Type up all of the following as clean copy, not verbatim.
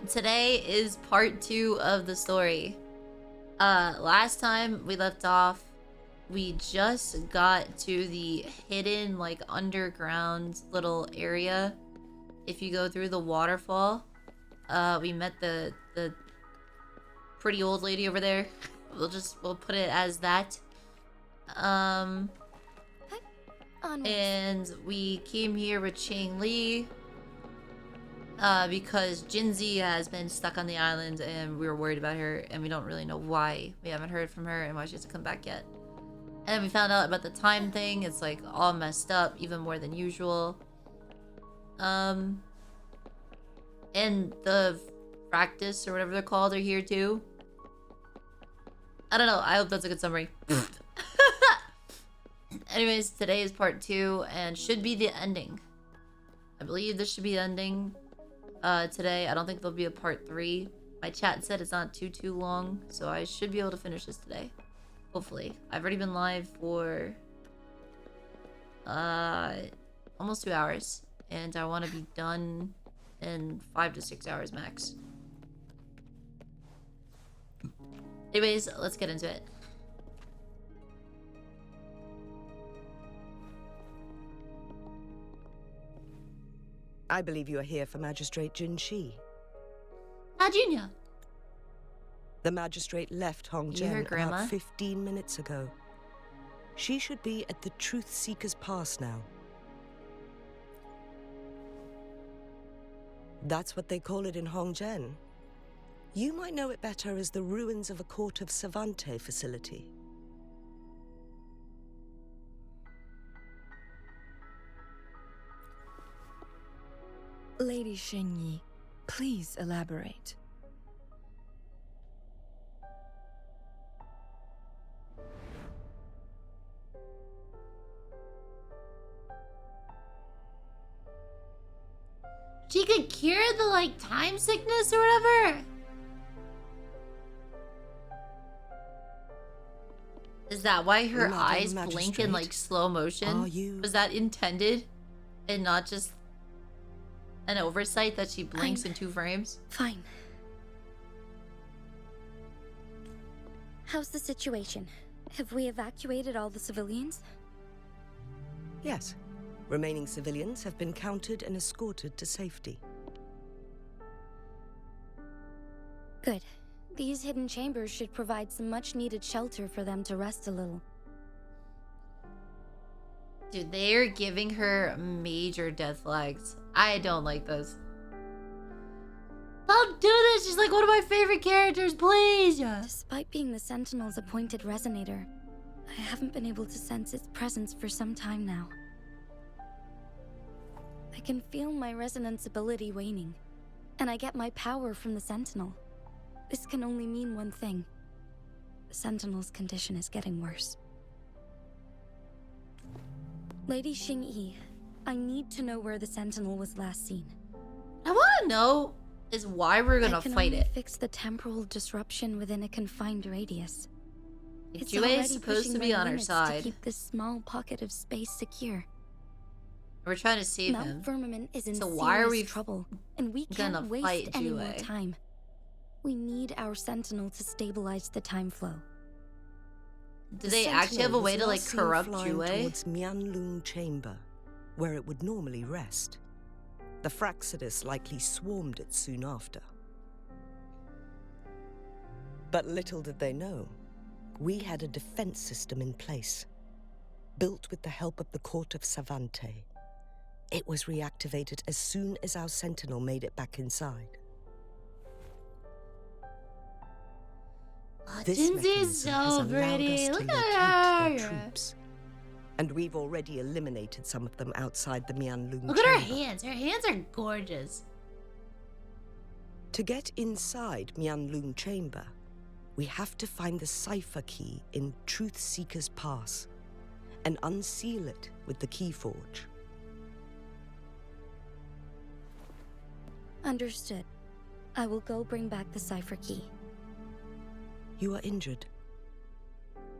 today is part 2 of the story. Last time we left off, we just got to the hidden, like, underground little area. If you go through the waterfall, we met the pretty old lady over there. We'll put it as that. And we came here with Changle. Because Jingi has been stuck on the island and we were worried about her and we don't really know why. We haven't heard from her and why she hasn't come back yet. And then we found out about the time thing. It's like all messed up, even more than usual. And the practice or whatever they're called are here too. I don't know. I hope that's a good summary. Anyways, today is part 2 and should be the ending. I believe this should be the ending. Today. I don't think there'll be a part 3. My chat said it's not too long, so I should be able to finish this today. Hopefully. I've already been live for almost 2 hours, and I want to be done in 5 to 6 hours max. Anyways, let's get into it. I believe you are here for Magistrate Jingi. Junior. The magistrate left Hongzhen about 15 minutes ago. She should be at the Truth Seeker's Pass now. That's what they call it in Hongzhen. You might know it better as the ruins of a Court of Savante facility. Lady Jingi, please elaborate. She could cure the, like, time sickness or whatever? Is that why her eyes blink in, like, slow motion? Was that intended? And not just an oversight that she blinks in 2 frames? Fine. How's the situation? Have we evacuated all the civilians? Yes. Remaining civilians have been counted and escorted to safety. Good. These hidden chambers should provide some much-needed shelter for them to rest a little. Dude, they're giving her major death flags. I don't like this. Don't do this! She's like one of my favorite characters, please! Despite being the Sentinel's appointed resonator, I haven't been able to sense its presence for some time now. I can feel my resonance ability waning, and I get my power from the Sentinel. This can only mean one thing. The Sentinel's condition is getting worse. Lady Jingi, I need to know where the Sentinel was last seen. I want to know is why we're gonna fight it. Fix the temporal disruption within a confined radius. WuWa is supposed to be on our side. To keep this small pocket of space secure. We're trying to save him. Mount Firmament is in so why are we trouble, and we can't waste any more time. We need our Sentinel to stabilize the time flow. Do they actually have a way to, like, corrupt WuWa? Towards Mianlung Chamber, where it would normally rest. The Fraxidus likely swarmed it soon after. But little did they know, we had a defense system in place, built with the help of the Court of Savante. It was reactivated as soon as our Sentinel made it back inside. Jingi's so pretty. Look at her. Troops. And we've already eliminated some of them outside the Mianlung Look at her hands. Her hands are gorgeous. To get inside Mianlung Chamber, we have to find the cipher key in Truth Seeker's Pass and unseal it with the Keyforge. Understood. I will go bring back the cipher key. You are injured.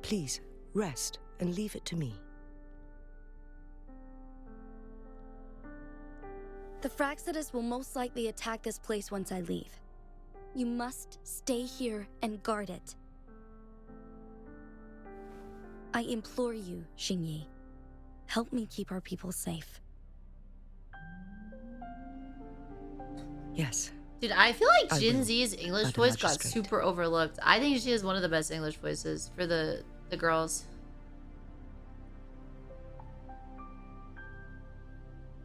Please, rest and leave it to me. The Fraxidus will most likely attack this place once I leave. You must stay here and guard it. I implore you, Jingi. Help me keep our people safe. Yes. Dude, I feel like I will, Jinzi's English Madam voice got Magistrate. super overlooked. I think she has one of the best English voices for the girls.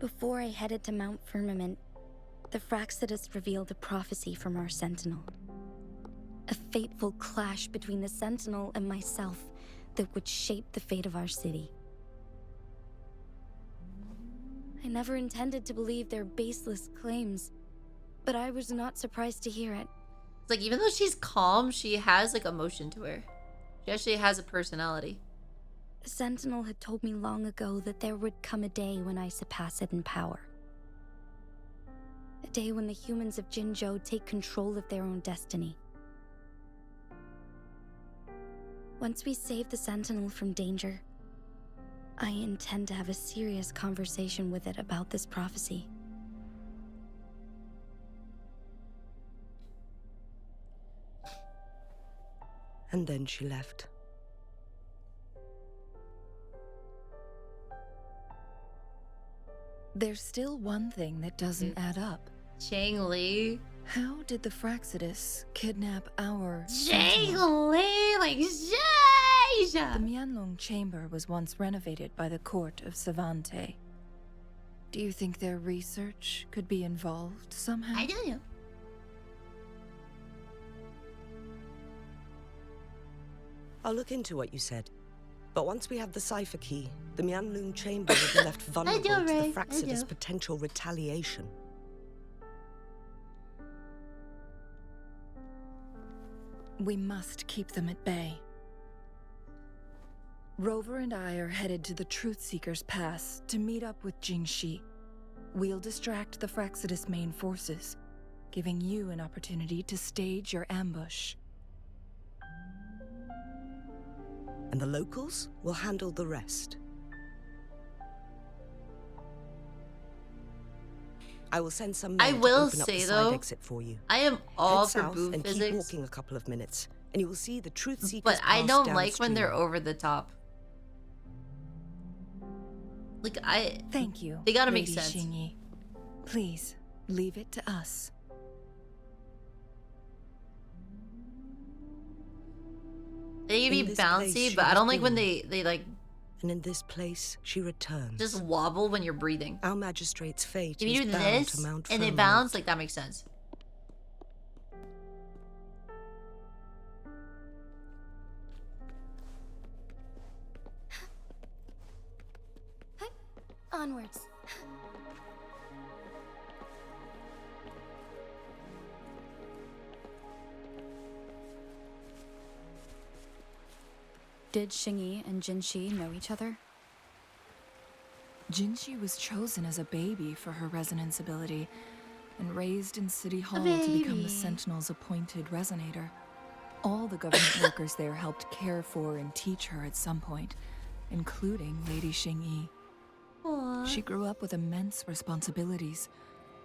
Before I headed to Mount Firmament, the Fraxidus revealed a prophecy from our Sentinel. A fateful clash between the Sentinel and myself that would shape the fate of our city. I never intended to believe their baseless claims, but I was not surprised to hear it. It's like, even though she's calm, she has like emotion to her. She actually has a personality. The Sentinel had told me long ago that there would come a day when I surpass it in power. A day when the humans of Jinzhou take control of their own destiny. Once we save the Sentinel from danger, I intend to have a serious conversation with it about this prophecy. And then she left. There's still one thing that doesn't add up. Changle. How did the Fraxidus kidnap our Jangle, like The Jaja. Mianlong chamber was once renovated by the court of Savante. Do you think their research could be involved somehow? I don't know. I'll look into what you said. But once we have the cipher key, the Mianlong chamber will be left vulnerable to the Ray, I Fraxidus' do. potential retaliation. We must keep them at bay. Rover and I are headed to the Truth Seeker's Pass to meet up with Jingi. We'll distract the Fraxidus main forces, giving you an opportunity to stage your ambush. And the locals will handle the rest. I will send some I men will to open say, up the though, side exit for you. I am all Head for south boob and keep physics, walking a couple of minutes, and you will see the Truth Seeker's but I Pass don't like when they're downstream. over the top. Like, Thank you. They gotta make Lady sense. Jingi. Please, leave it to us. they can be In this place bouncy, she but I was don't like when born. they like And in this place she returns. just wobble when you're breathing. Our magistrate's fate If you is do bound this to Mount and they Firmament. bounce, like, that makes sense. Onwards. Did Jingi and Jinshi know each other? Jinshi was chosen as a baby for her resonance ability and raised in City Hall to become baby. the Sentinel's appointed resonator. All the government workers there helped care for and teach her at some point, including Lady Jingi. Aww. She grew up with immense responsibilities,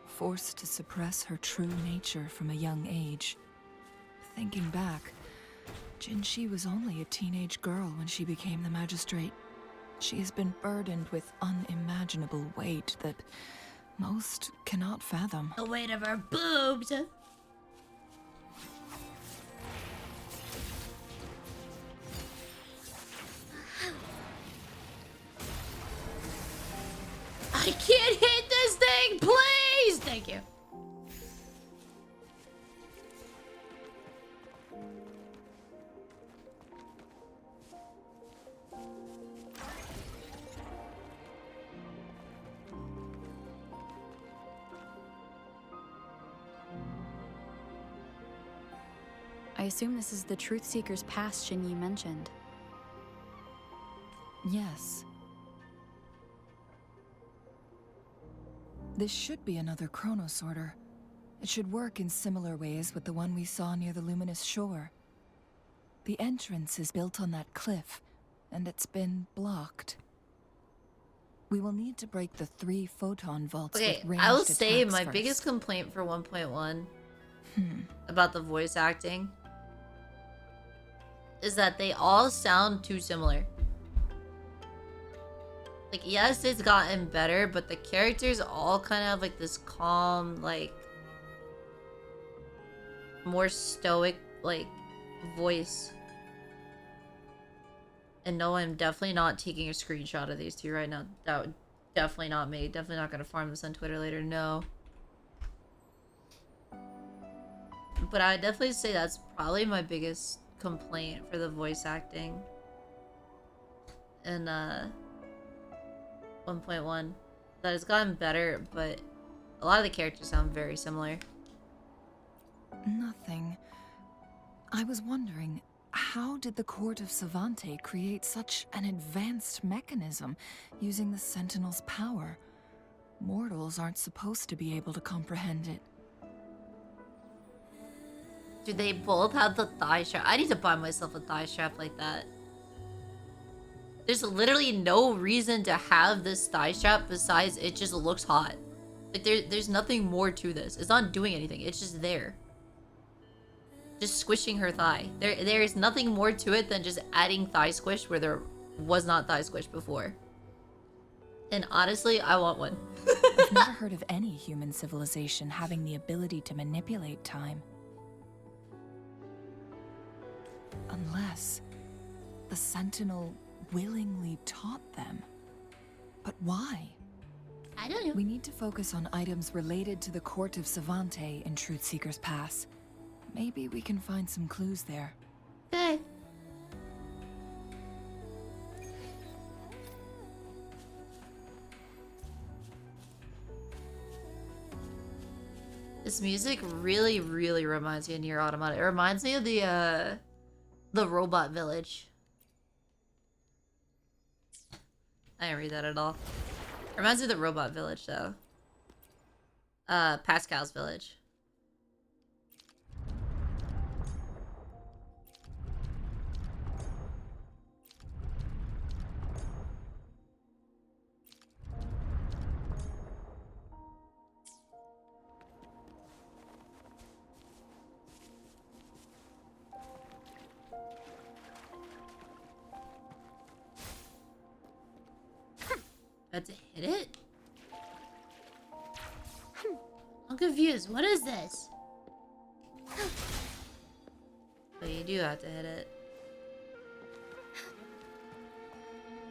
forced to suppress her true nature from a young age. Thinking back, Jinshi was only a teenage girl when she became the magistrate. She has been burdened with unimaginable weight that most cannot fathom. The weight of her boobs. I can't hit this thing, please! Thank you. I assume this is the Truth Seeker's Pass Jingi mentioned. Yes. This should be another chronosorter. It should work in similar ways with the one we saw near the luminous shore. The entrance is built on that cliff, and it's been blocked. We will need to break the 3 photon vaults Okay, with ranged I will say attacks my first. biggest complaint for 1.1 about about the voice acting is that they all sound too similar. Like, yes, it's gotten better, but the characters all kind of have like this calm, like more stoic, like voice. And no, I'm definitely not taking a screenshot of these two right now. That would definitely not me. Definitely not gonna farm this on Twitter later. No. But I would definitely say that's probably my biggest complaint for the voice acting. And 1.1. That it's gotten better, but a lot of the characters sound very similar. Nothing. I was wondering, how did the court of Savante create such an advanced mechanism using the Sentinel's power? Mortals aren't supposed to be able to comprehend it. Do they both have the thigh strap? I need to buy myself a thigh strap like that. There's literally no reason to have this thigh strap besides it just looks hot. Like there's nothing more to this. It's not doing anything. It's just there. Just squishing her thigh. There is nothing more to it than just adding thigh squish where there was not thigh squish before. And honestly, I want one. I've never heard of any human civilization having the ability to manipulate time. Unless the Sentinel willingly taught them. But why? I don't know. We need to focus on items related to the court of Savante in Truthseeker's Pass. Maybe we can find some clues there. Okay. This music really, really reminds me of Nier Automata. It reminds me of the robot village. I didn't read that at all. It reminds me of the robot village, though. Pascal's village. Had to hit it? I'm confused. What is this? But you do have to hit it.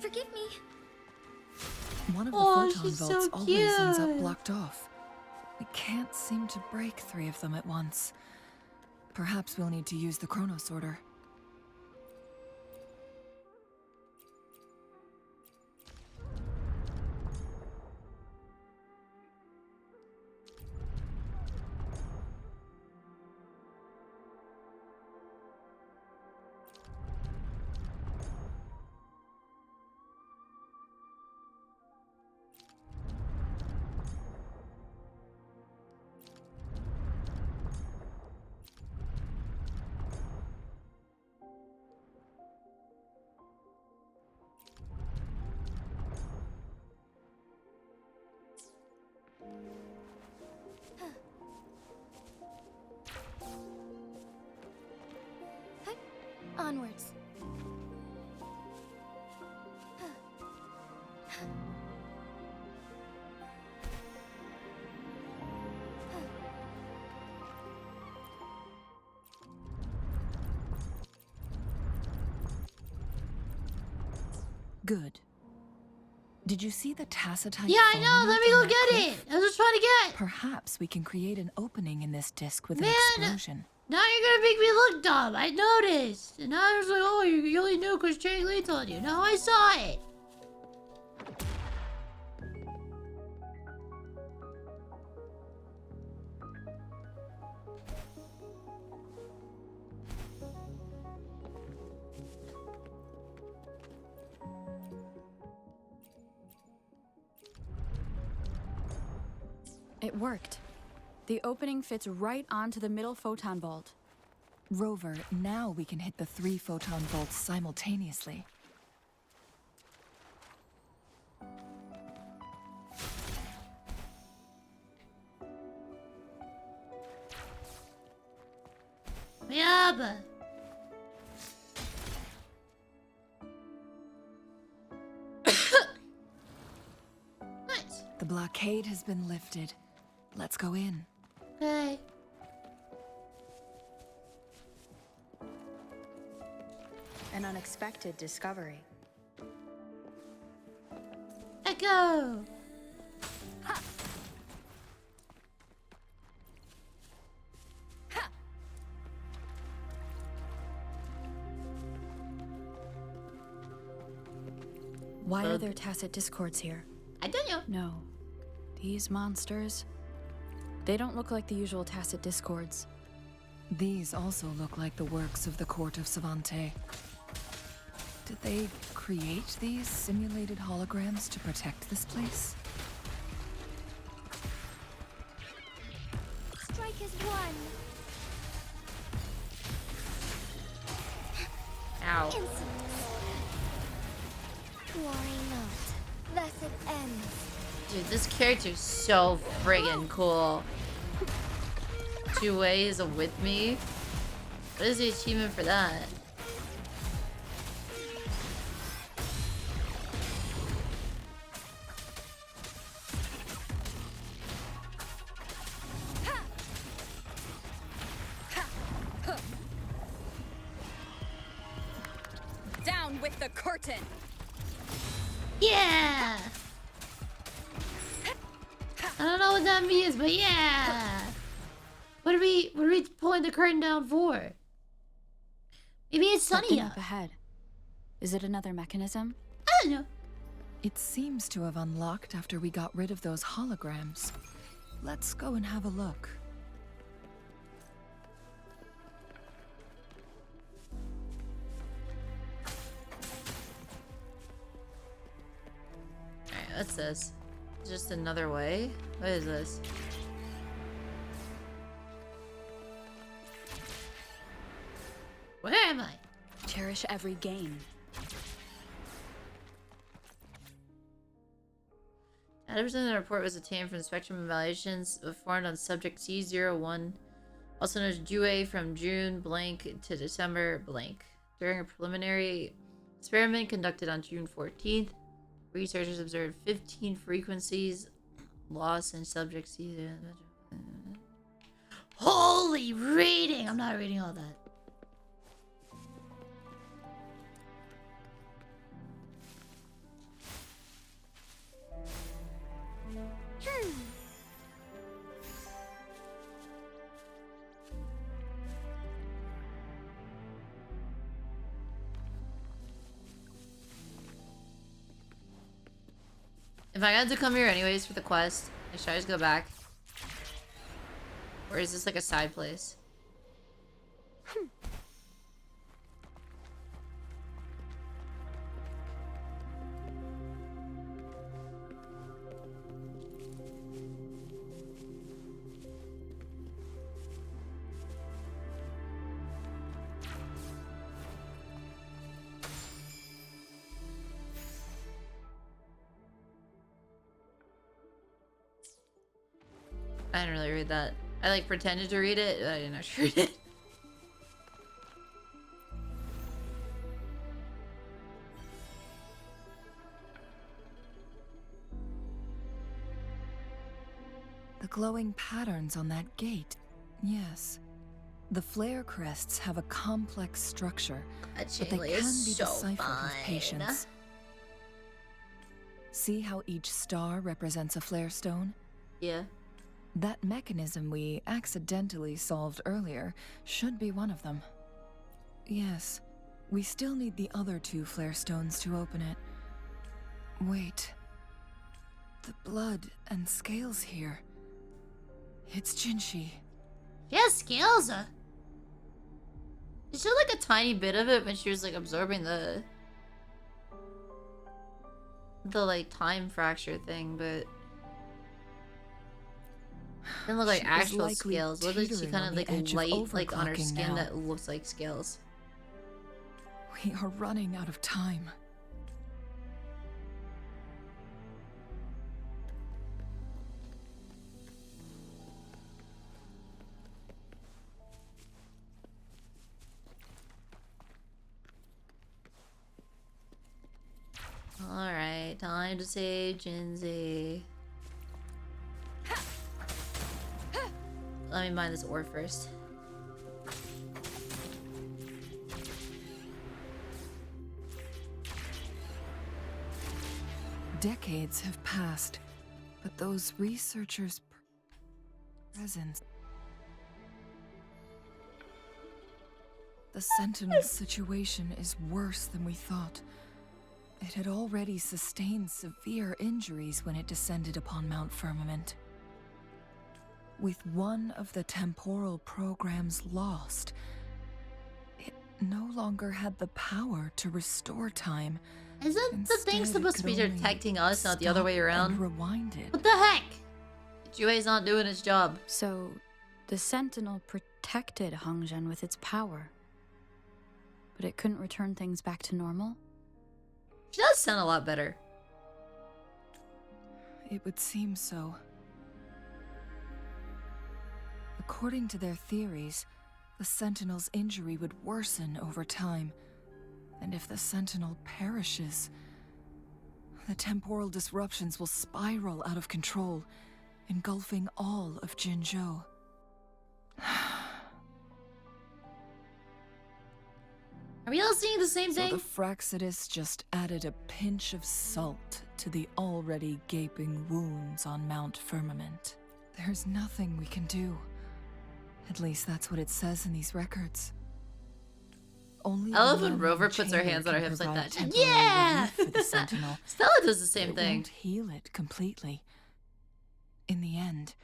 Forgive me. One of the Oh, photon she's so vaults always ends up cute. blocked off. We can't seem to break 3 of them at once. Perhaps we'll need to use the chrono sorter. Onwards. Good. Did you see the tacitite? Yeah, I know. Let me go get it. I was trying to get. Perhaps we can create an opening in this disc with Man, an explosion. Now you're gonna make me look dumb. I noticed. And now I was like, oh, you only knew because Changle told you. Now I saw it. It worked. The opening fits right onto the middle Photon Vault. Rover, now we can hit the 3 photon vaults simultaneously. job! Nice. The blockade has been lifted. Let's go in. Okay. An unexpected discovery. Echo! Why are there tacit discords here? I don't know. No. These monsters, they don't look like the usual tacit discords. These also look like the works of the court of Savante. Did they create these simulated holograms to protect this place? Strike is one. Ow. Insolence. Worry not. Thus it ends. Dude, this character's so friggin' cool. 2 ways with me? What is the achievement for that? Down with the curtain! Yeah! I don't know what that means, but yeah! What are we pulling the curtain down for? Maybe it's sunny Something out. up ahead. Is it another mechanism? I don't know. It seems to have unlocked after we got rid of those holograms. Let's go and have a look. Alright, what's this? Just another way? What is this? Where am I? Cherish every gain. Data in the report was obtained from spectrum evaluations performed on subject C01, also known as WuWa from June blank to December blank. During a preliminary experiment conducted on June 14th, researchers observed 15 frequencies lost in subject C. Holy reading! I'm not reading all that. If I had to come here anyways for the quest, should I just go back? Or is this like a side place? I didn't really read that. I like pretended to read it, but I didn't actually read it. The glowing patterns on that gate. Yes. The flare crests have a complex structure, but they Changle can be is so deciphered fun. with patience. See how each star represents a flare stone? Yeah. That mechanism we accidentally solved earlier should be one of them. Yes, we still need the other 2 flare stones to open it. Wait. The blood and scales here. It's Jingi. She has scales. She showed like a tiny bit of it when she was like absorbing the like time fracture thing, but didn't look like She was actual likely scales. Looked like she teetering kind on of the like edge of light like on her overclocking skin now. that looks like scales. We are running out of time. to say Jingi. Let me mine this ore first. Decades have passed, but those researchers' presence. The Sentinel situation is worse than we thought. It had already sustained severe injuries when it descended upon Mount Firmament. With one of the temporal programs lost, it no longer had the power to restore time. Isn't the thing Instead, supposed it to be could only protecting us, not the other way stop around? and rewind it. What the heck? Jue's not doing his job. So, the Sentinel protected Hongzhen with its power. But it couldn't return things back to normal? She does sound a lot better. It would seem so. According to their theories, the Sentinel's injury would worsen over time. And if the Sentinel perishes, the temporal disruptions will spiral out of control, engulfing all of Jinzhou. Are we all seeing the same So thing? the Fraxidus just added a pinch of salt to the already gaping wounds on Mount Firmament. There's nothing we can do. At least that's what it says in these records. Only I love the when one Rover in puts her Changle hands on her can hips like provide that. temporary Yeah! relief for the Sentinel. Stella does the same It thing. won't heal it completely. In the end,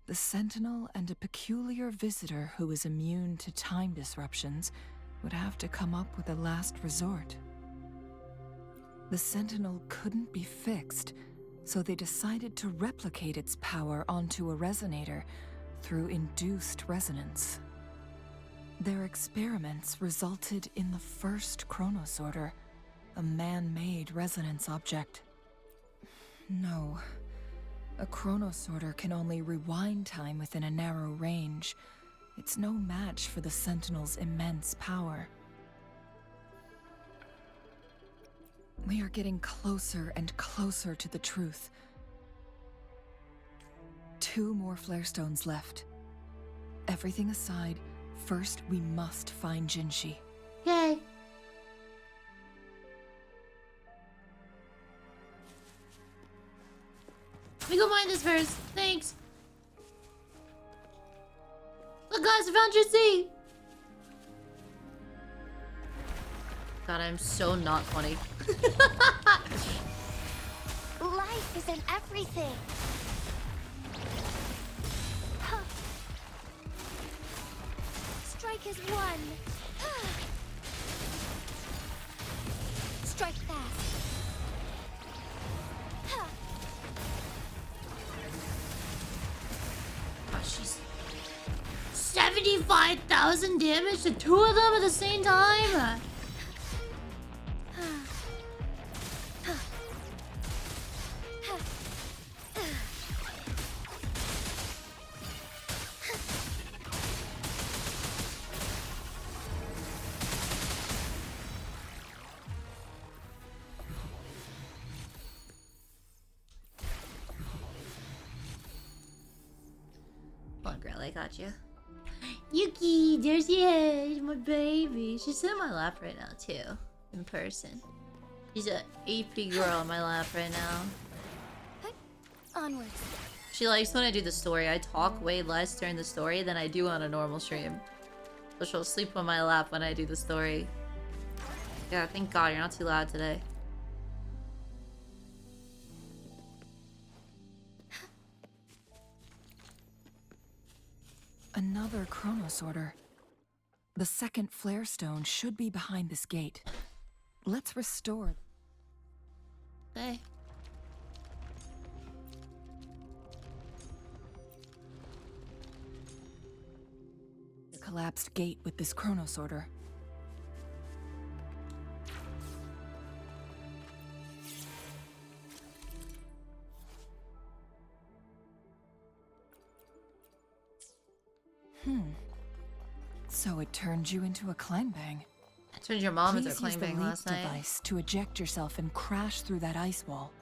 the Sentinel and a peculiar visitor who is immune to time disruptions would have to come up with a last resort. The Sentinel couldn't be fixed, so they decided to replicate its power onto a resonator through induced resonance. Their experiments resulted in the first chronosorter, a man-made resonance object. No. A chronosorter can only rewind time within a narrow range. It's no match for the Sentinel's immense power. We are getting closer and closer to the truth. 2 more flare stones left. Everything aside, first we must find Jinshi. Yay. Let me go mine this first. Thanks. Look, guys, I found Jingi. God, I'm so not funny. Life is in everything. Huh. Strike as one. Strike fast. Huh. Oh, she's 75,000 damage to 2 of them at the same time. Come on, girl, I got you. Yuki, there's your my baby. She's in my lap right now, too. In person. She's an AP girl in my lap right now. Onwards. She likes when I do the story. I talk way less during the story than I do on a normal stream. So she'll sleep on my lap when I do the story. Yeah, thank God you're not too loud today. Another chronosorter. The second flare stone should be behind this gate. Let's restore. Hey. The collapsed gate with this chronosorter. So it turned you into a clangbang. I turned your mom into a Please use the clangbang leap last night. device to eject yourself and crash through that ice wall.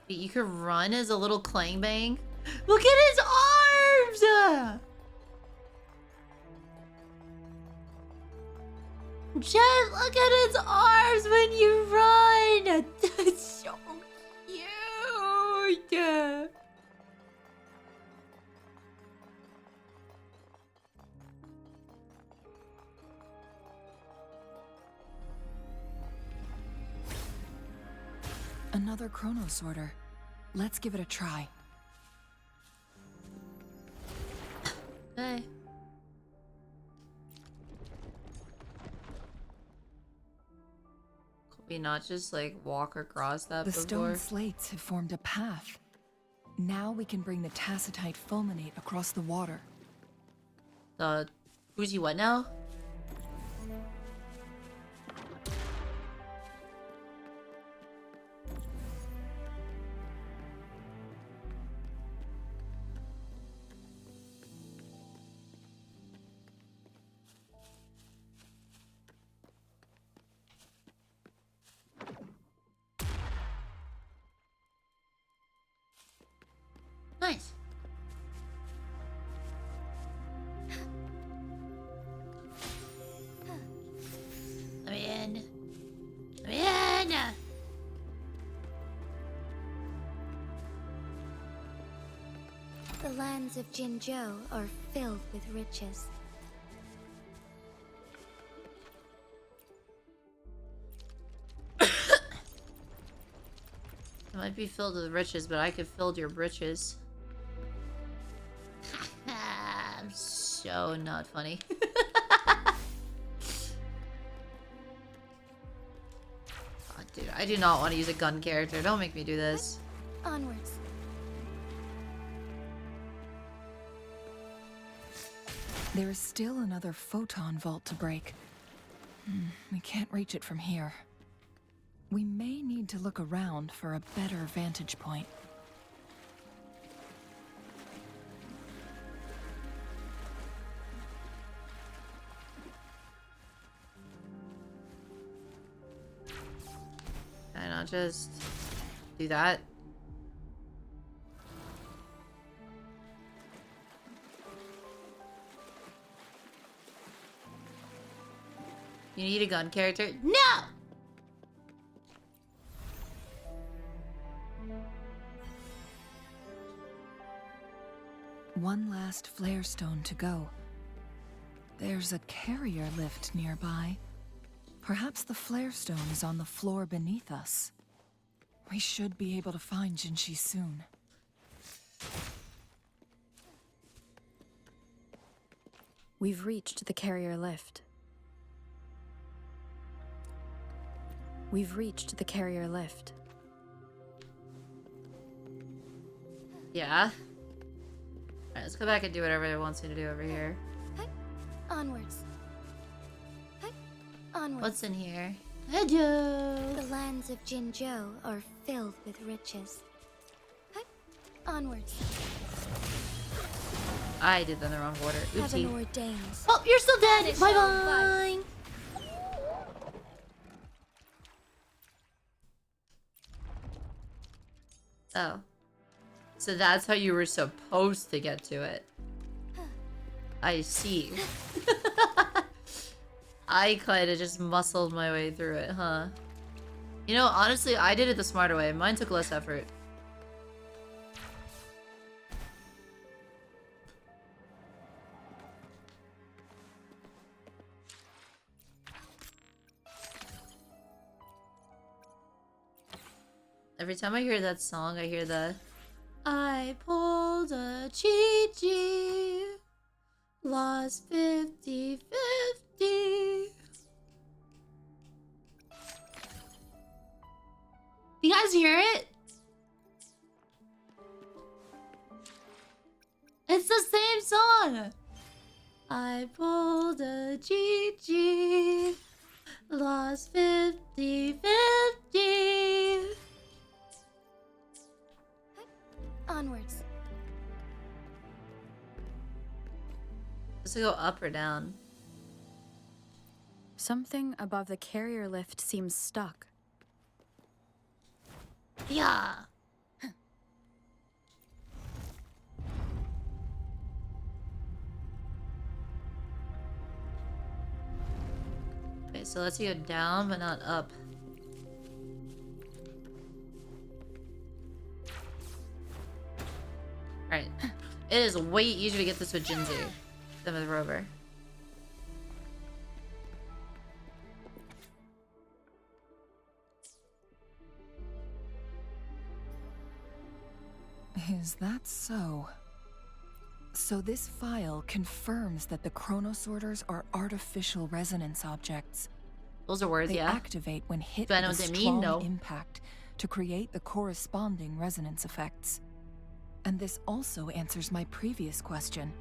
You could run as a little clang bang. Look at his arms! Just look at its arms when you run! That's so cute! Another chronosorter. Let's give it a try. Hey. Could we not just like walk across that The before? stone slates have formed a path. Now we can bring the tacitite fulminate across the water. Who's you what now? Nice. Let me in. Let me in. The lands of Jingi are filled with riches. It might be filled with riches, but I could fill your britches. I'm so not funny. Oh, dude, I do not want to use a gun character. Don't make me do this. Onwards. There is still another Photon Vault to break. We can't reach it from here. We may need to look around for a better vantage point. Can I not just do that? You need a gun character? No! One last flare stone to go. There's a carrier lift nearby. Perhaps the flare stone is on the floor beneath us. We should be able to find Jingi soon. We've reached the carrier lift. We've reached the carrier lift. Yeah. Alright, let's go back and do whatever it wants me to do over here. Onwards. Onwards. What's in here? Hello! The lands of Jingi are filled with riches. Onwards. I did that in the wrong order. Heaven Oopsie. ordains. Oh, you're still dead! Finish Bye your bye! Oh. So that's how you were supposed to get to it. I see. I kinda just muscled my way through it, huh? You know, honestly, I did it the smarter way. Mine took less effort. Every time I hear that song, I hear the I pulled a Chi-Chi, lost 50-50. You guys hear it? It's the same song. I pulled a Chi-Chi, lost 50-50. Onwards. Does it go up or down? Something above the carrier lift seems stuck. Yeah. so let's go down, but not up. Alright. It is way easier to get this with Jingi than with Rover. Is that so? So this file confirms that the chronosorters are artificial resonance objects. Those are words, They yeah. activate when hit Do I know with a what they strong mean? No. impact to create the corresponding resonance effects. And this also answers my previous question.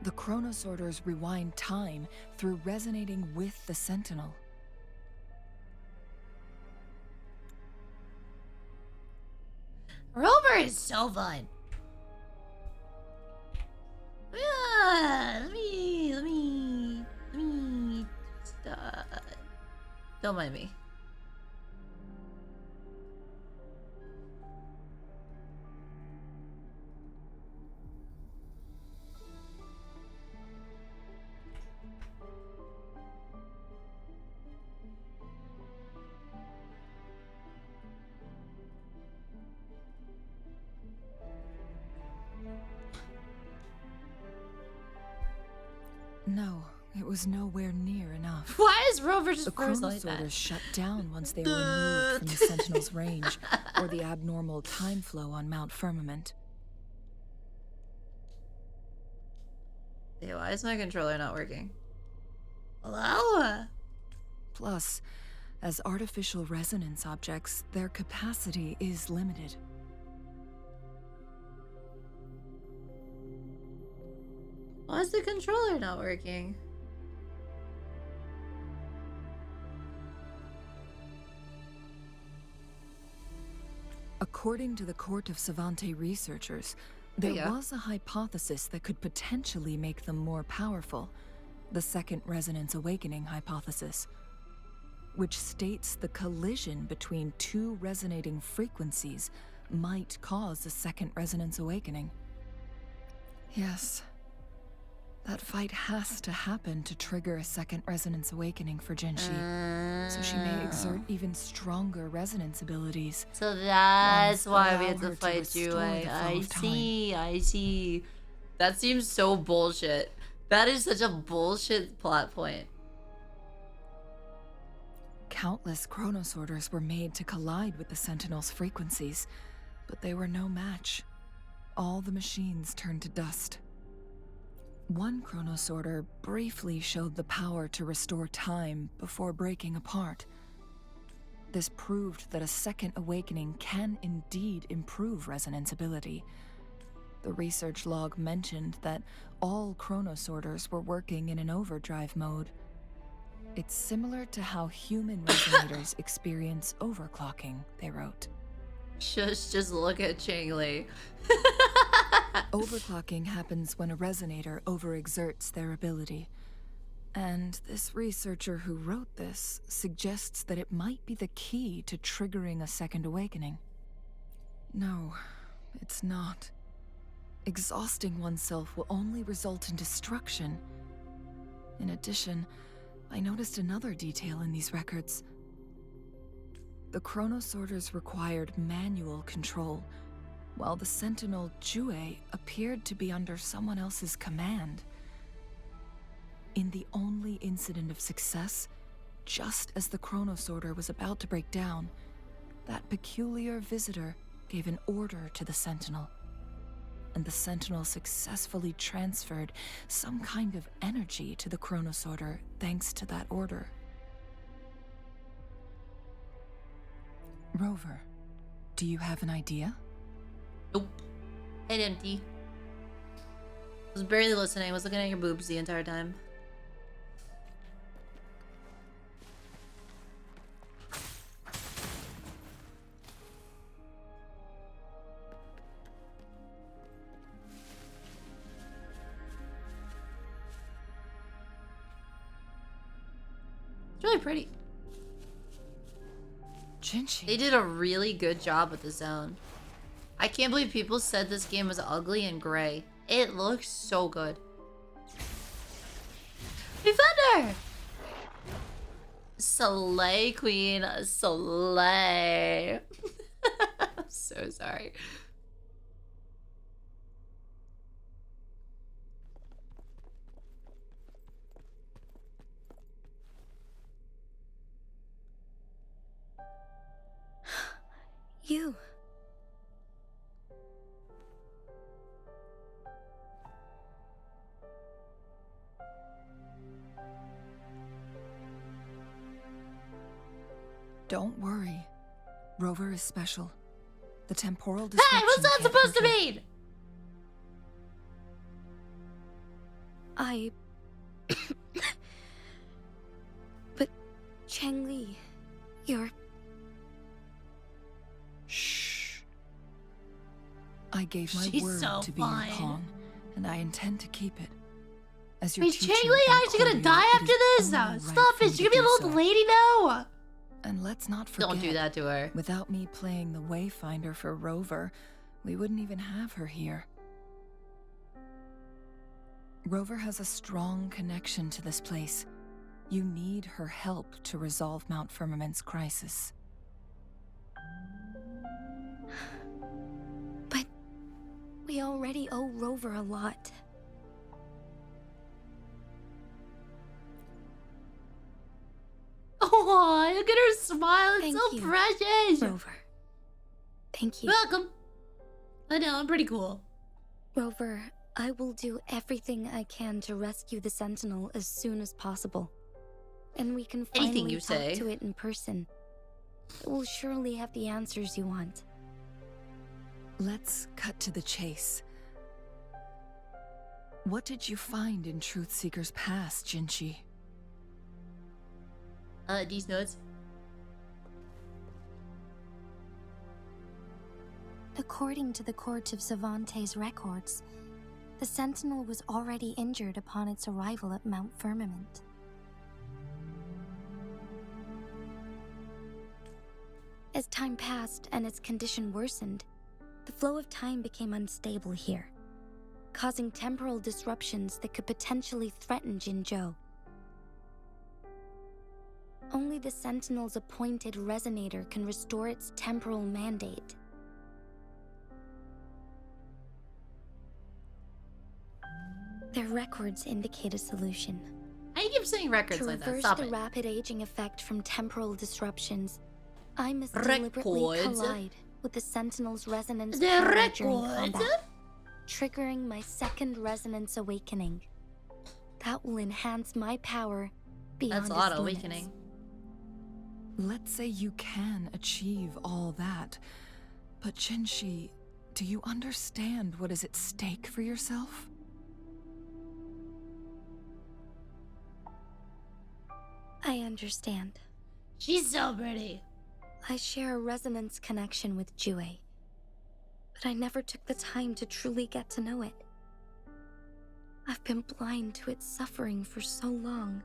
The chronosorters rewind time through resonating with the sentinel. Rover is so fun. Yeah, let me don't mind me. No, it was nowhere near enough. Why is Rover just The frozen like chronosorters that? shut down once they were removed from the Sentinel's range, or the abnormal time flow on Mount Firmament. Hey, why is my controller not working? Hello? Plus, as artificial resonance objects, their capacity is limited. Why is the controller not working? According to the Court of Savante researchers, there Yeah. was a hypothesis that could potentially make them more powerful, the Second Resonance Awakening hypothesis, which states the collision between two resonating frequencies might cause a Second Resonance Awakening. Yes. That fight has to happen to trigger a Second Resonance Awakening for Jinshi, so she may exert even stronger resonance abilities. So that's Once why we allow had to her to fight restore Juwei. the flow I of time. see, I see. That seems so bullshit. That is such a bullshit plot point. Countless chronosorters were made to collide with the Sentinel's frequencies, but they were no match. All the machines turned to dust. One chronosorter briefly showed the power to restore time before breaking apart. This proved that a second awakening can indeed improve resonance ability. The research log mentioned that all chronosorters were working in an overdrive mode. It's similar to how human resonators experience overclocking, they wrote. Just look at Changle. Overclocking happens when a resonator overexerts their ability. And this researcher who wrote this suggests that it might be the key to triggering a second awakening. No, it's not. Exhausting oneself will only result in destruction. In addition, I noticed another detail in these records. The chronosorters required manual control, while the sentinel Juwei appeared to be under someone else's command. In the only incident of success, just as the chronosorter was about to break down, that peculiar visitor gave an order to the sentinel, and the sentinel successfully transferred some kind of energy to the chronosorter thanks to that order. Rover, do you have an idea? Nope. Head empty. Was barely listening. Was looking at your boobs the entire time. It's really pretty. Jinshi. They did a really good job with the zone. I can't believe people said this game was ugly and gray. It looks so good. We found her! Slay, queen. Slay. I'm so sorry. You. Don't worry. Rover is special. The temporal Hey, disruption what's that can't supposed to hurt her. mean? But, Changle, you're... Shh. I gave my She's word so to be fine. your pawn, and I intend to keep it. As your Wait, teacher Changle and actually gonna courtier, die it after is this? only right Stop for it, me she's to gonna be an do old so. lady now. And let's not forget, Don't do that to her. without me playing the wayfinder for Rover, we wouldn't even have her here. Rover has a strong connection to this place. You need her help to resolve Mount Firmament's crisis. But we already owe Rover a lot. Oh, look at her smile. It's Thank so you, precious. Rover. Thank you. Welcome. I know, I'm pretty cool. Rover, I will do everything I can to rescue the Sentinel as soon as possible. And we can Anything finally you talk say. to it in person. It will surely have the answers you want. Let's cut to the chase. What did you find in Truthseeker's past, Jingi? These notes. According to the Court of Savante's records, the Sentinel was already injured upon its arrival at Mount Firmament. As time passed and its condition worsened, the flow of time became unstable here, causing temporal disruptions that could potentially threaten Jinzhou. Only the Sentinel's appointed resonator can restore its temporal mandate. Their records indicate a solution. I keep saying records To like that. reverse Stop the it. rapid aging effect from temporal disruptions, I must deliberately Records? collide with the Sentinel's resonance The power during records? combat, triggering my second resonance awakening. That will enhance my power beyond That's a lot its of limits. awakening. Let's say you can achieve all that. But Jingi, do you understand what is at stake for yourself? I understand. She's so pretty. I share a resonance connection with Jue, but I never took the time to truly get to know it. I've been blind to its suffering for so long.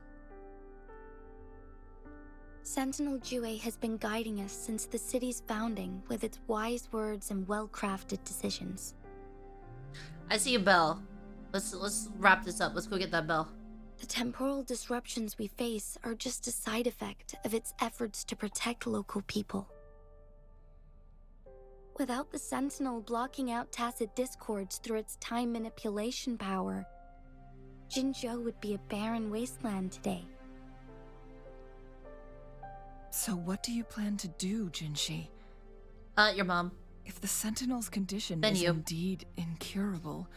Sentinel Jue has been guiding us since the city's founding with its wise words and well-crafted decisions. I see a bell. Let's wrap this up. Let's go get that bell. The temporal disruptions we face are just a side effect of its efforts to protect local people. Without the Sentinel blocking out tacit discords through its time manipulation power, Jinzhou would be a barren wasteland today. So what do you plan to do, Jingi? Your mom. If the Sentinel's condition Then is you. indeed incurable,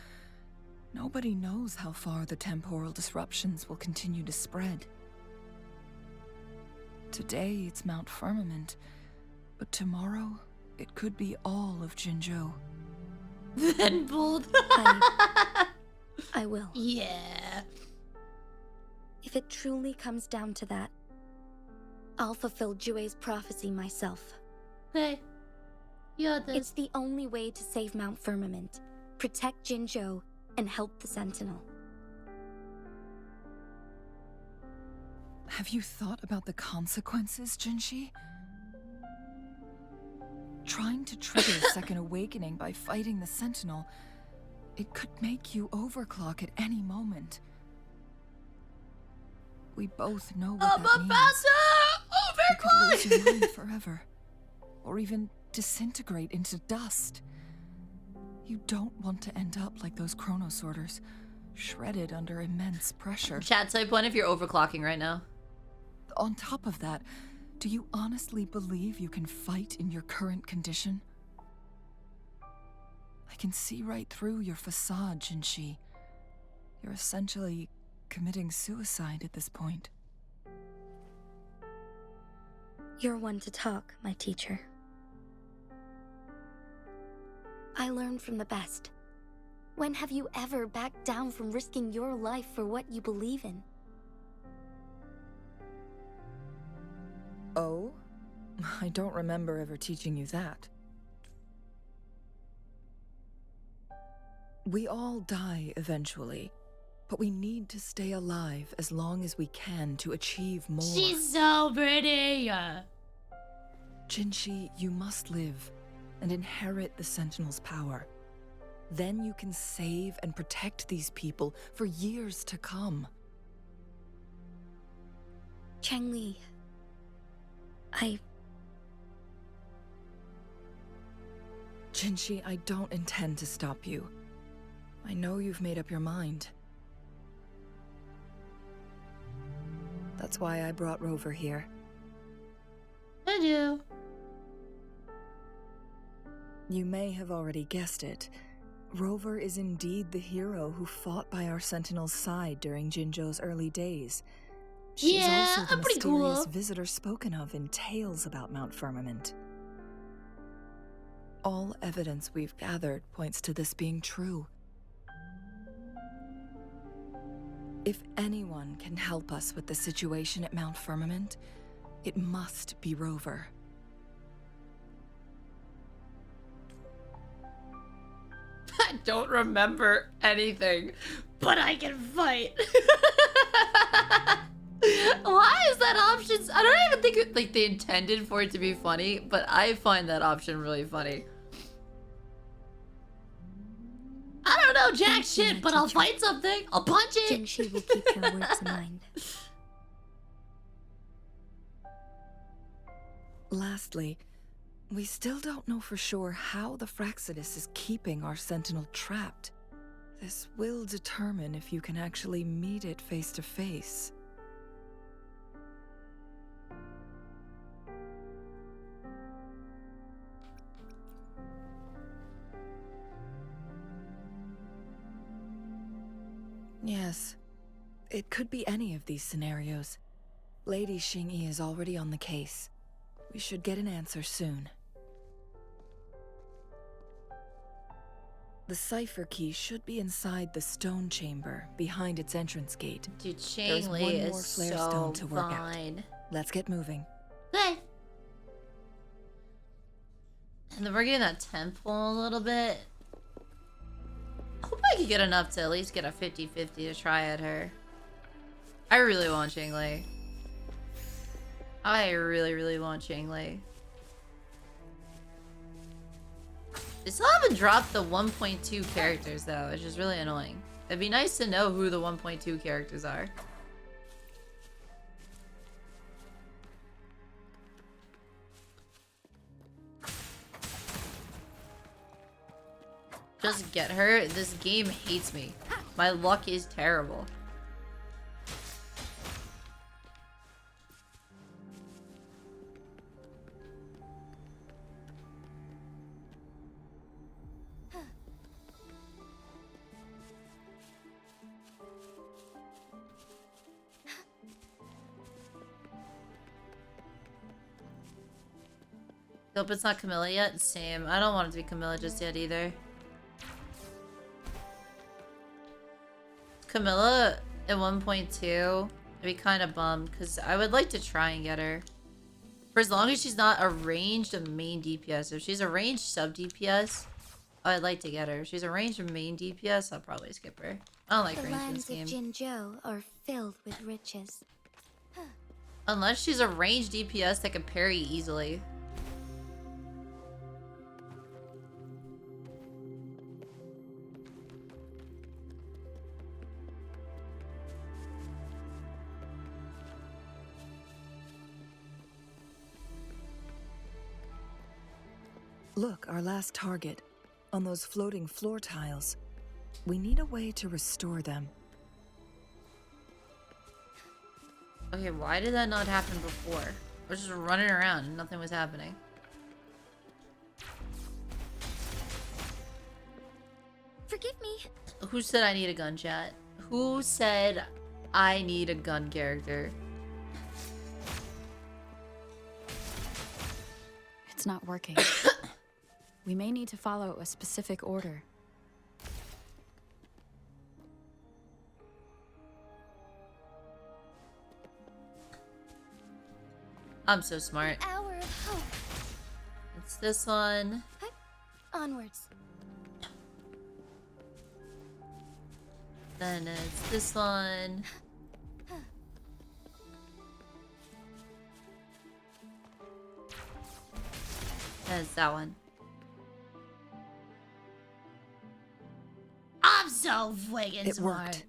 nobody knows how far the temporal disruptions will continue to spread. Today it's Mount Firmament, but tomorrow it could be all of Jinzhou. Then bold. I will. Yeah. If it truly comes down to that, I'll fulfill Jue's prophecy myself. Okay. You got this. It's the only way to save Mount Firmament, protect Jinzhou, and help the Sentinel. Have you thought about the consequences, Jingi? Trying to trigger a second awakening by fighting the Sentinel, it could make you overclock at any moment. We both know what I'm that about means. to. You could lose your mind forever. Or even disintegrate into dust. You don't want to end up like those chronosorters, shredded under immense pressure. Chat type 1 if you're overclocking right now. On top of that, do you honestly believe you can fight in your current condition? I can see right through your facade, Jingi. You're essentially committing suicide at this point. You're one to talk, my teacher. I learned from the best. When have you ever backed down from risking your life for what you believe in? Oh? I don't remember ever teaching you that. We all die eventually, but we need to stay alive as long as we can to achieve more. She's so pretty! Jingi, you must live and inherit the Sentinel's power. Then you can save and protect these people for years to come. Changle, Jingi, I don't intend to stop you. I know you've made up your mind. That's why I brought Rover here. I do. You may have already guessed it. Rover is indeed the hero who fought by our Sentinel's side during Jinzhou's early days. She's Yeah, also the pretty mysterious cool. visitor spoken of in tales about Mount Firmament. All evidence we've gathered points to this being true. If anyone can help us with the situation at Mount Firmament, it must be Rover. I don't remember anything, but I can fight. Why is that option? I don't even think like they intended for it to be funny, but I find that option really funny. I don't know jack shit, but I'll fight something. I'll punch it. Jingi will keep your words in mind. Lastly, we still don't know for sure how the Fraxidus is keeping our Sentinel trapped. This will determine if you can actually meet it face to face. Yes, it could be any of these scenarios. Lady Xingyi is already on the case. We should get an answer soon. The cipher key should be inside the stone chamber, behind its entrance gate. Dude, There's Changle one more is flare so stone to work out. fine. Let's get moving. Good. And then we're getting that temple a little bit. I hope I could get enough to at least get a 50-50 to try at her. I really want Changle. I really, really want Changle. They still haven't dropped the 1.2 characters though, which is really annoying. It'd be nice to know who the 1.2 characters are. Just get her. This game hates me. My luck is terrible. Hope it's not Camilla yet. Same. I don't want it to be Camilla just yet either. Camilla at 1.2, I'd be kind of bummed because I would like to try and get her. For as long as she's not a ranged main DPS. If she's a ranged sub DPS, I'd like to get her. If she's a ranged main DPS, I'll probably skip her. I don't like The ranged in this lands game. of Jinzhou are filled with riches. Unless she's a ranged DPS that can parry easily. Look, our last target. On those floating floor tiles. We need a way to restore them. Okay, why did that not happen before? I was just running around and nothing was happening. Forgive me. Who said I need a gun, chat? Who said I need a gun character? It's not working. We may need to follow a specific order. I'm so smart. Hour of hope. It's this one. Onwards. Then it's this one. Then it's that one. I'm so friggin' It smart. worked.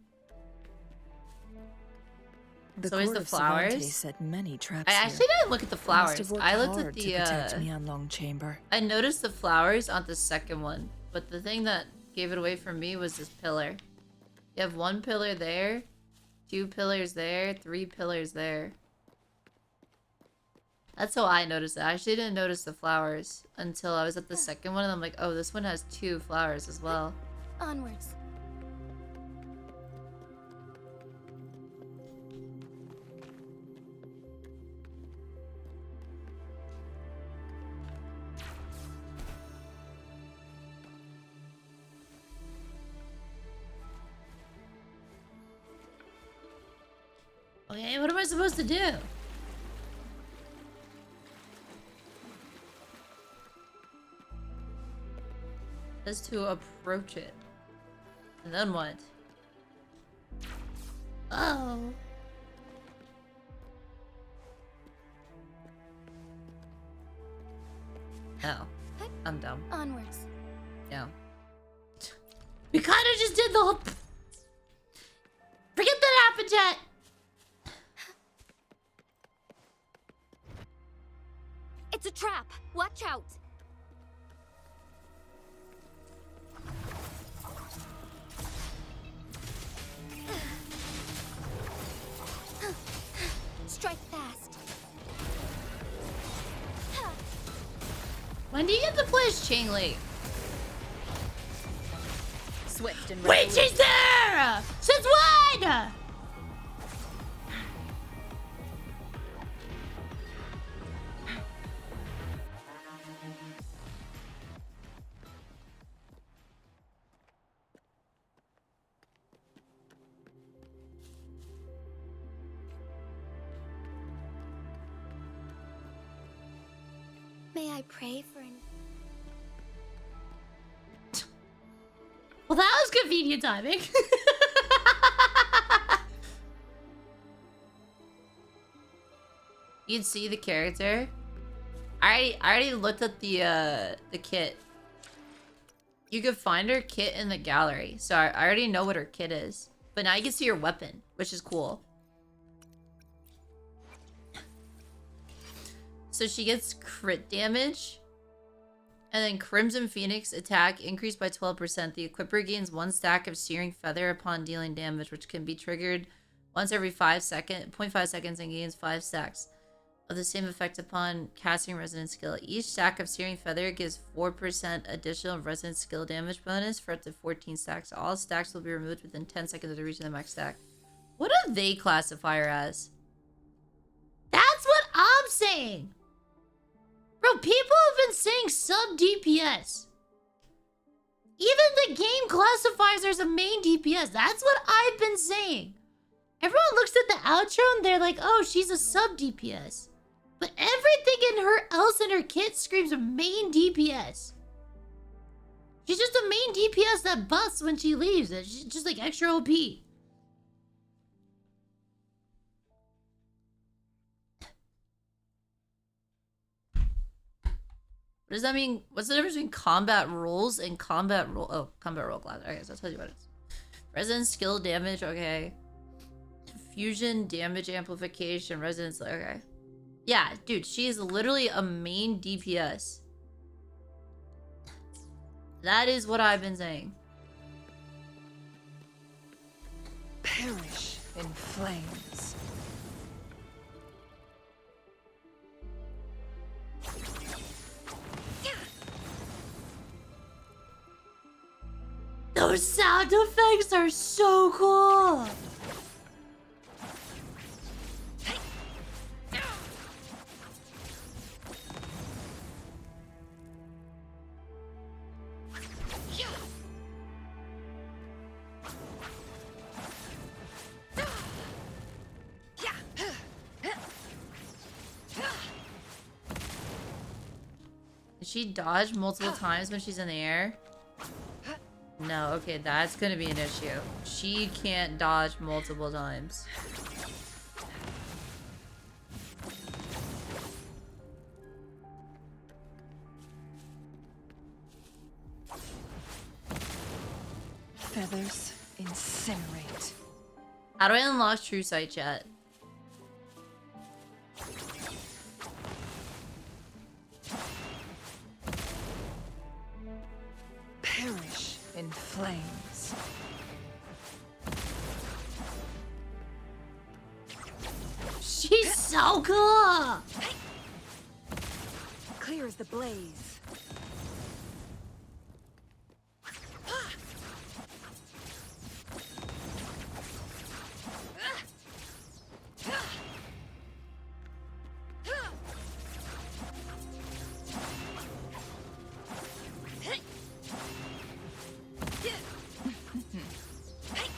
The So is court the of Savante flowers? set many traps I here. actually didn't look at the They must flowers. have worked I looked at hard the to protect me on Long Chamber. I noticed the flowers on the second one, but the thing that gave it away for me was this pillar. You have one pillar there, 2 pillars there, 3 pillars there. That's how I noticed it. I actually didn't notice the flowers until I was at the second one, and I'm like, oh, this one has 2 flowers as well. Onwards. Okay, what am I supposed to do? Just to approach it. And then what? Oh. Oh. I'm dumb. Onwards. No. We kind of just did the whole... Forget that happened yet! It's a trap. Watch out. Strike fast. When do you get to play as Changle? Swift and Wait, she's there! Since when? May I pray for an... Well, that was convenient timing. You can see the character. I already looked at the kit. You could find her kit in the gallery, so I already know what her kit is. But now you can see her weapon, which is cool. So she gets crit damage. And then Crimson Phoenix attack increased by 12%. The equiper gains 1 stack of Searing Feather upon dealing damage, which can be triggered once every 0.5 seconds and gains 5 stacks of the same effect upon casting Resonant Skill. Each stack of Searing Feather gives 4% additional Resonant Skill damage bonus for up to 14 stacks. All stacks will be removed within 10 seconds of the reaching the max stack. What do they classify her as? That's what I'm saying! Bro, people have been saying sub DPS. Even the game classifies her as a main DPS. That's what I've been saying. Everyone looks at the outro and they're like, oh, she's a sub DPS. But everything in her else in her kit screams a main DPS. She's just a main DPS that busts when she leaves. She's just like extra OP. What does that mean? What's the difference between combat rules and combat roll? Oh, combat roll class. Okay, so I'll tell you what it is. Resonant skill damage. Okay. Fusion damage amplification. Resonance. Okay. Yeah, dude, she is literally a main DPS. That is what I've been saying. Perish in flames. Those sound effects are so cool. Did she dodge multiple times when she's in the air? No, okay, that's gonna be an issue. She can't dodge multiple times. Feathers incinerate. How do I unlock True Sight yet? Perish in flames. She's so cool! Clear as the blaze.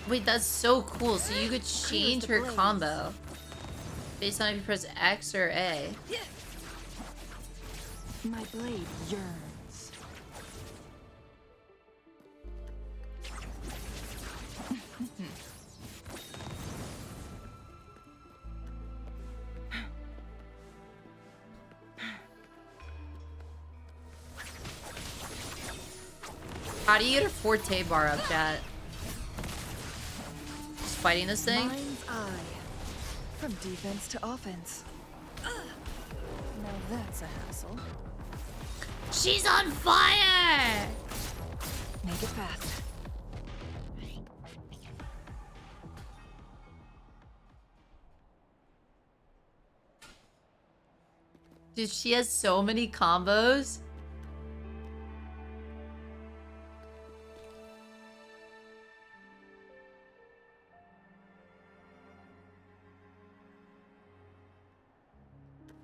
Wait, that's so cool. So you could change her combo based on if you press X or A. My blade yearns. How do you get a forte bar up, chat? Just fighting this thing? Mind's eye. From defense to offense. Now that's a hassle. She's on fire! Make it fast. Dude, she has so many combos.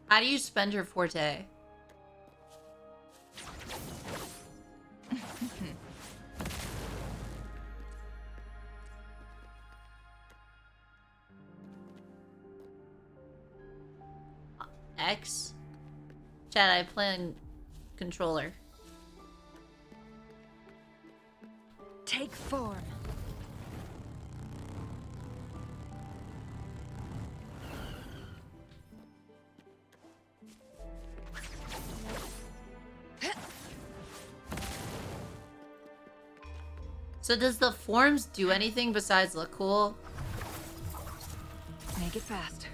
How do you spend her forte? X? Chat, I plan controller. Take form. So does the forms do anything besides look cool? Make it fast.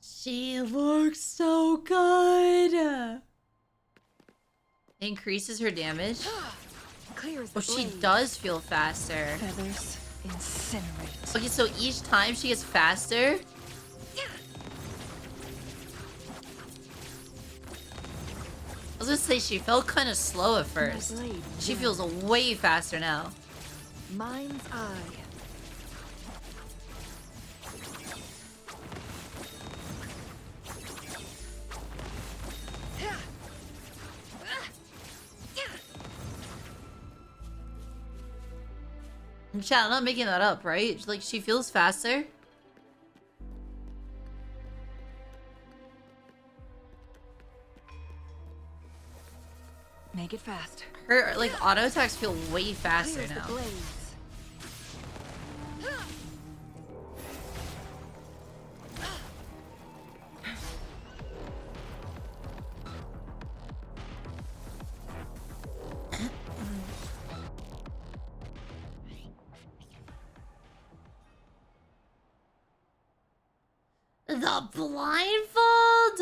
She looks so good. Increases her damage. Clear as Oh, the she blaze. does feel faster. Feathers incinerate. Okay, so each time she gets faster. I was gonna say she felt kind of slow at first. My blade She yearns. feels way faster now. Mind's eye. Chat, I'm not making that up, right? Like, she feels faster. Make it fast. Her, like, auto attacks feel way Clear faster as the now. blaze. the blindfold?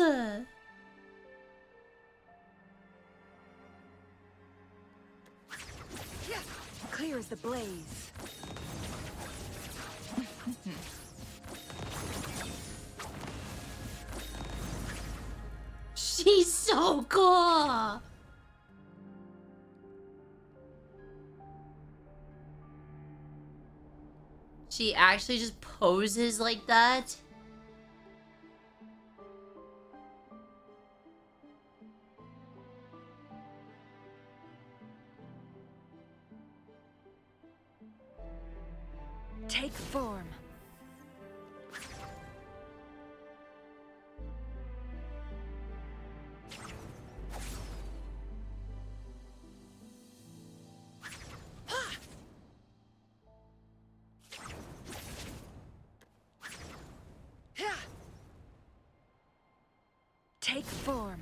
Clear as the blaze. She's so cool. She actually just poses like that. Take form. Take form.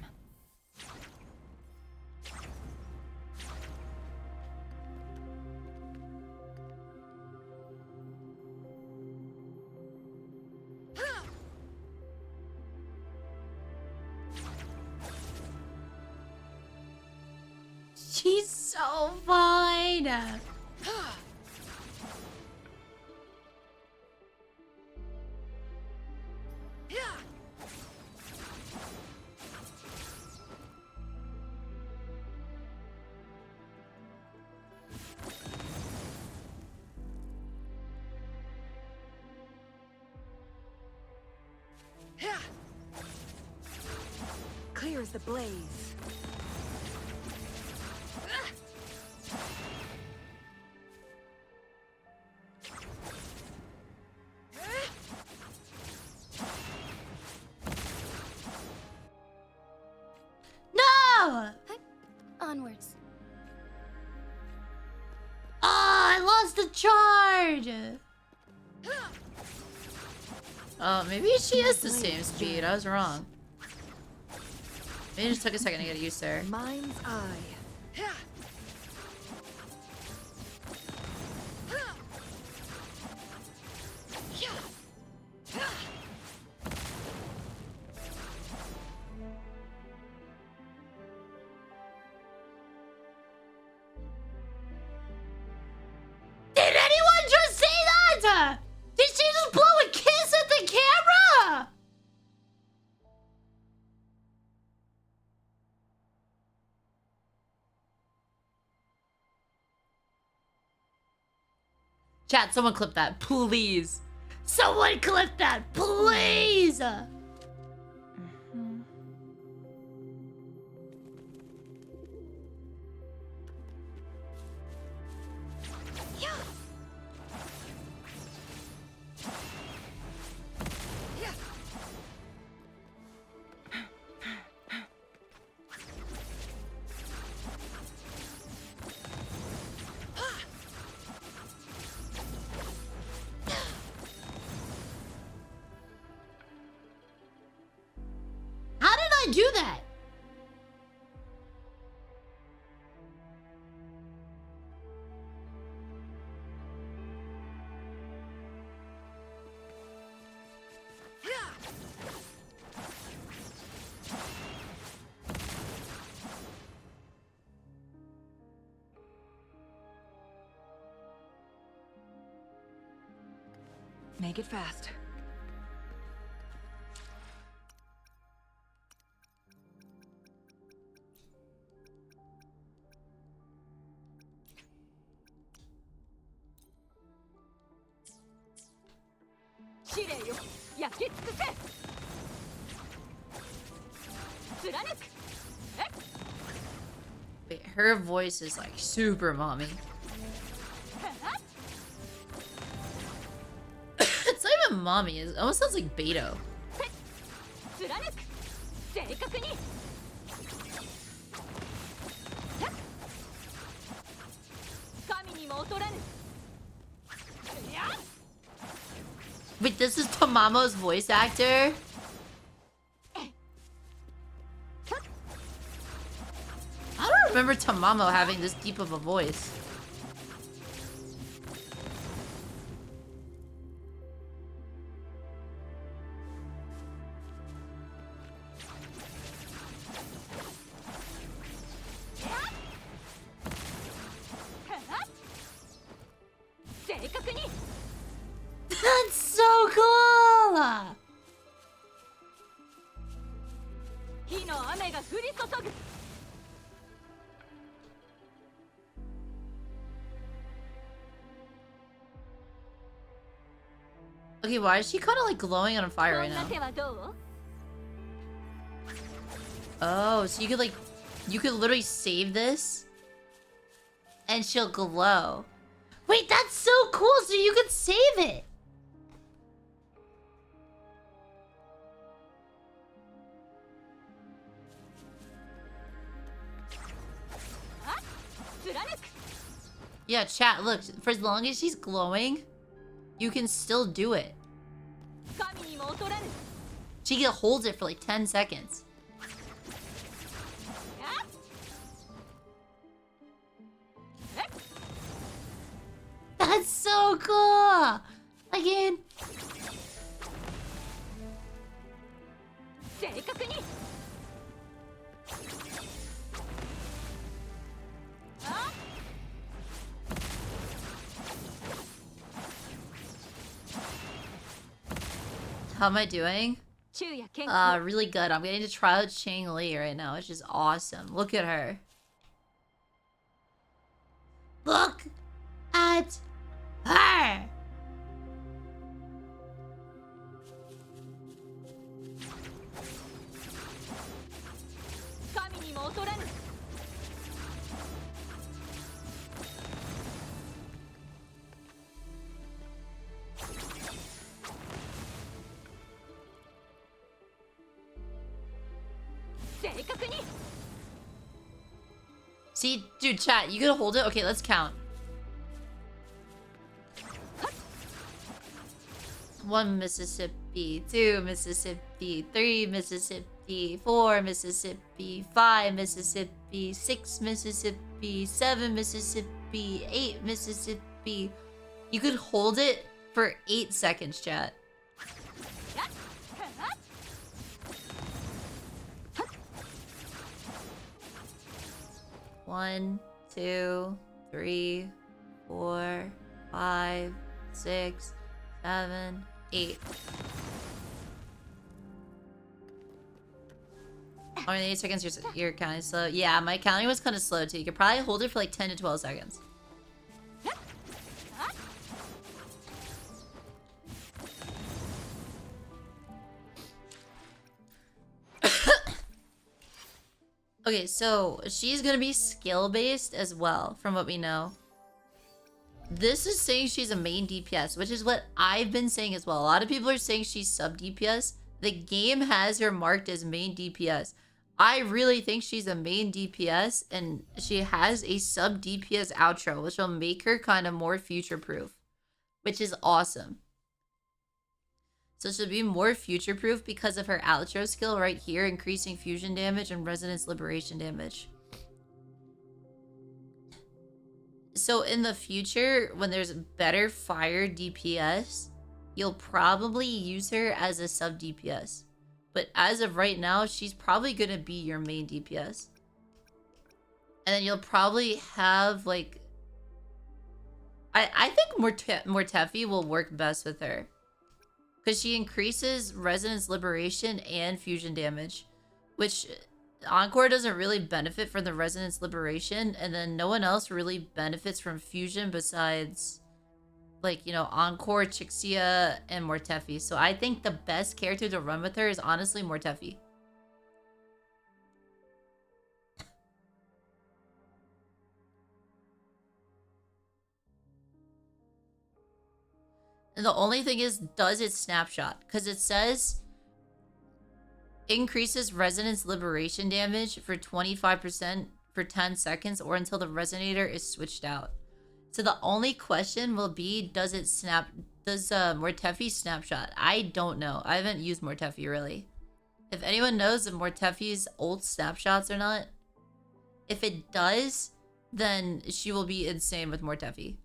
She's so fine. Clear as the blaze. No! Onwards. Oh, I lost the charge. Oh, maybe she has the same speed. I was wrong. Maybe it just took a second to get used to her. Mind's eye. Did anyone just say that? Did she just blow a kiss at the camera? Chat, someone clip that, please. Someone clip that, please. How did I do that? Make it fast. Wait, her voice is like super mommy. It's not even mommy, it almost sounds like Beto. Wait, this is Tamamo's voice actor? I don't remember Tamamo having this deep of a voice. Okay, why is she kind of like glowing on fire right now? Oh, so you could literally save this and she'll glow. Wait, that's so cool. So you could save it. Yeah, chat, look, for as long as she's glowing, you can still do it. She holds it for like 10 seconds. That's so cool! Again. How am I doing? Really good. I'm getting to try out Changle right now, which is awesome. Look at her. Look at her! See, dude, chat, you can hold it. Okay, let's count. 1 Mississippi, 2 Mississippi, 3 Mississippi, 4 Mississippi, 5 Mississippi, 6 Mississippi, 7 Mississippi, 8 Mississippi. You could hold it for 8 seconds, chat. One, 2, 3, 4, 5, 6, 7, 8. How many seconds you're counting slow? Yeah, my counting was kind of slow too. You could probably hold it for like 10 to 12 seconds. Okay, so she's gonna be skill-based as well, from what we know. This is saying she's a main DPS, which is what I've been saying as well. A lot of people are saying she's sub-DPS. The game has her marked as main DPS. I really think she's a main DPS, and she has a sub-DPS outro, which will make her kind of more future-proof, which is awesome. So she'll be more future-proof because of her outro skill right here, increasing fusion damage and resonance liberation damage. So in the future, when there's better fire DPS, you'll probably use her as a sub-DPS. But as of right now, she's probably going to be your main DPS. And then you'll probably have, like... I think Mortefi will work best with her. Because she increases resonance liberation and fusion damage. Which Encore doesn't really benefit from the resonance liberation. And then no one else really benefits from fusion besides, like, you know, Encore, Chixia, and Mortefi. So I think the best character to run with her is honestly Mortefi. And the only thing is, does it snapshot? Because it says increases resonance liberation damage for 25% for 10 seconds or until the resonator is switched out. So the only question will be, does Mortefi snapshot? I don't know. I haven't used Mortefi really. If anyone knows if Mortefi's ult snapshots or not, if it does, then she will be insane with Mortefi.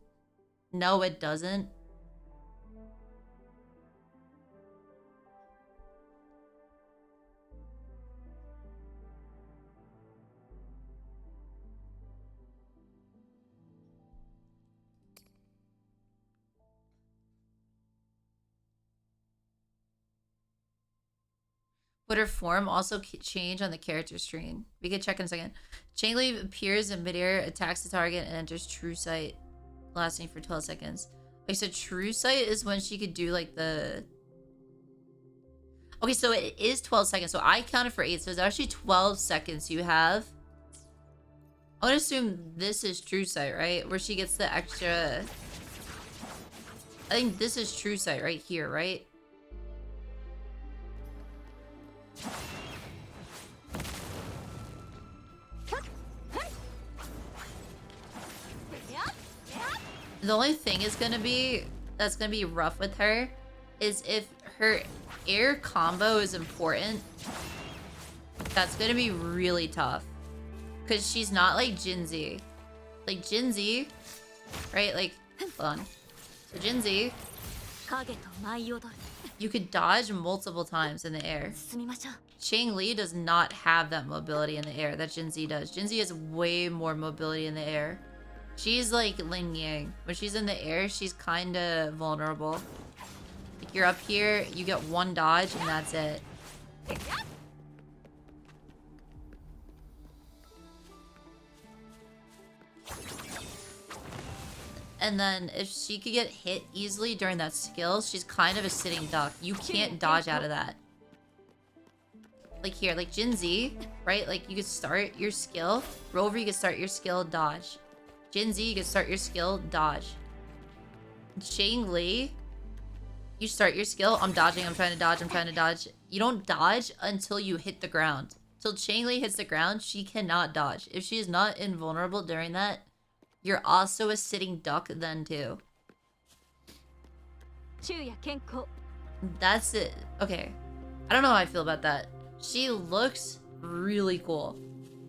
No, it doesn't. Would her form also change on the character screen? We can check in a second. Changle appears in midair, attacks the target, and enters true sight, lasting for 12 seconds. Okay, so true sight is when she could do like the... Okay, so it is 12 seconds. So I counted for 8, so it's actually 12 seconds you have. I would assume this is true sight, right? Where she gets the extra... I think this is true sight right here, right? The only thing is gonna be that's gonna be rough with her is if her air combo is important. That's gonna be really tough. Cause she's not like Jingi. Like Jingi, right? Like, hold on. So Jingi, you could dodge multiple times in the air. Changle does not have that mobility in the air that Jingi does. Jingi has way more mobility in the air. She's like Lin Yang. When she's in the air, she's kind of vulnerable. Like you're up here, you get one dodge, and that's it. And then if she could get hit easily during that skill, she's kind of a sitting duck. You can't dodge out of that. Like here, like Jingi, right? Like you could start your skill. Rover, you could start your skill, dodge. Jingi, you can start your skill, dodge. Changle, you start your skill. I'm dodging, I'm trying to dodge, I'm trying to dodge. You don't dodge until you hit the ground. Till Changle hits the ground, she cannot dodge. If she is not invulnerable during that, you're also a sitting duck then too. That's it. Okay. I don't know how I feel about that. She looks really cool.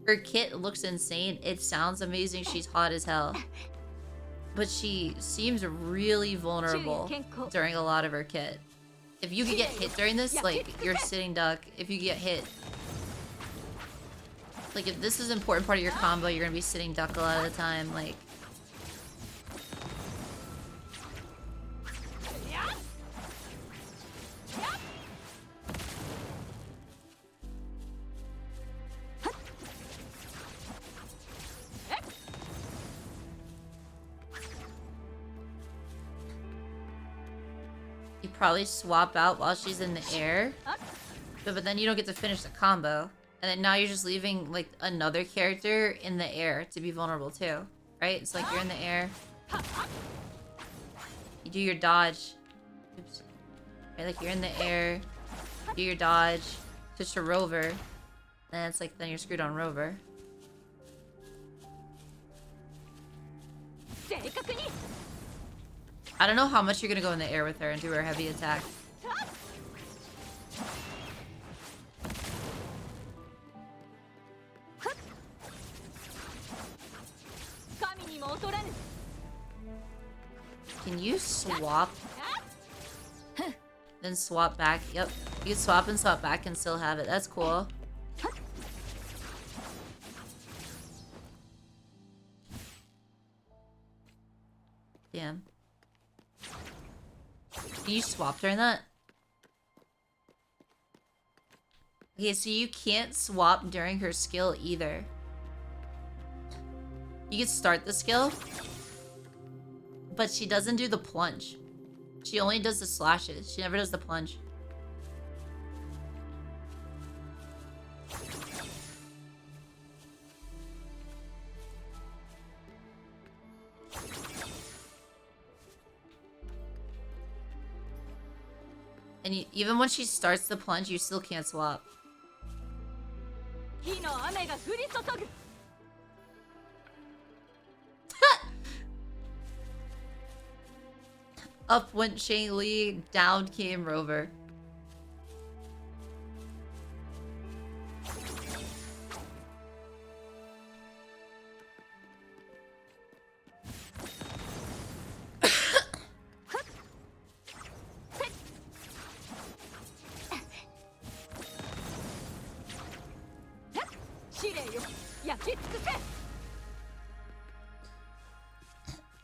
Her kit looks insane. It sounds amazing. She's hot as hell. But she seems really vulnerable during a lot of her kit. If you could get hit during this, like, you're sitting duck. If you get hit... Like, if this is an important part of your combo, you're gonna be sitting duck a lot of the time. Like... You probably swap out while she's in the air. But then you don't get to finish the combo. And then now you're just leaving, like, another character in the air to be vulnerable too. Right? It's like you're in the air. You do your dodge. Oops. Right, like you're in the air. Do your dodge. Switch to Rover. And it's like, then you're screwed on Rover. I don't know how much you're gonna go in the air with her and do her heavy attack. Can you swap? Then swap back. Yep. You can swap and swap back and still have it. That's cool. Damn. Can you swap during that? Okay, so you can't swap during her skill either. You can start the skill, but she doesn't do the plunge. She only does the slashes. She never does the plunge. And even when she starts the plunge, you still can't swap. Up went Changle, down came Rover.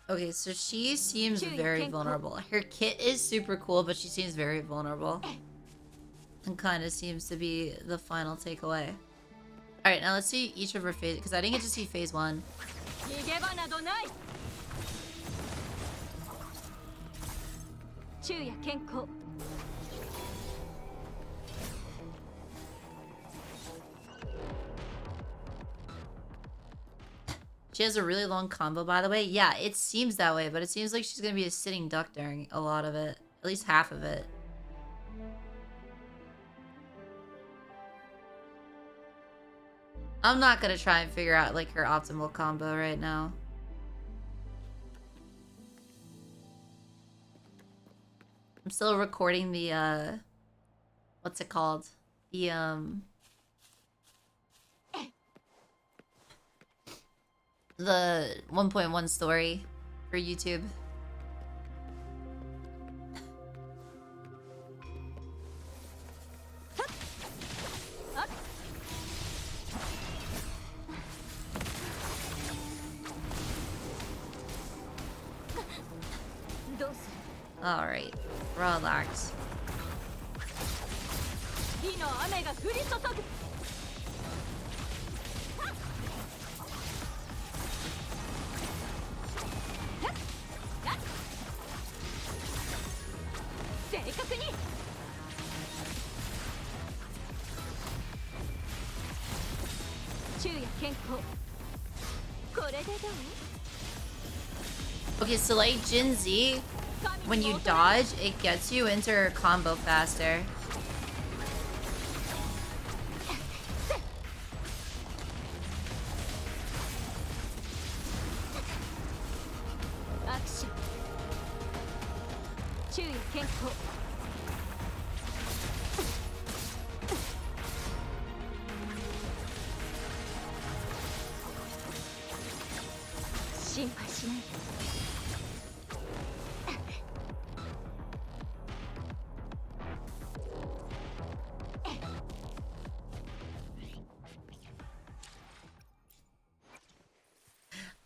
Okay, so she seems very vulnerable. Her kit is super cool, but she seems very vulnerable. And kind of seems to be the final takeaway. Alright, now let's see each of her phase, because I didn't get to see phase 1. She has a really long combo, by the way. Yeah, it seems that way, but it seems like she's gonna be a sitting duck during a lot of it. At least half of it. I'm not gonna try and figure out, like, her optimal combo right now. I'm still recording the, what's it called? The, 1.1 story for YouTube. Alright, relax. Okay, so like Jingi, when you dodge, it gets you into her combo faster.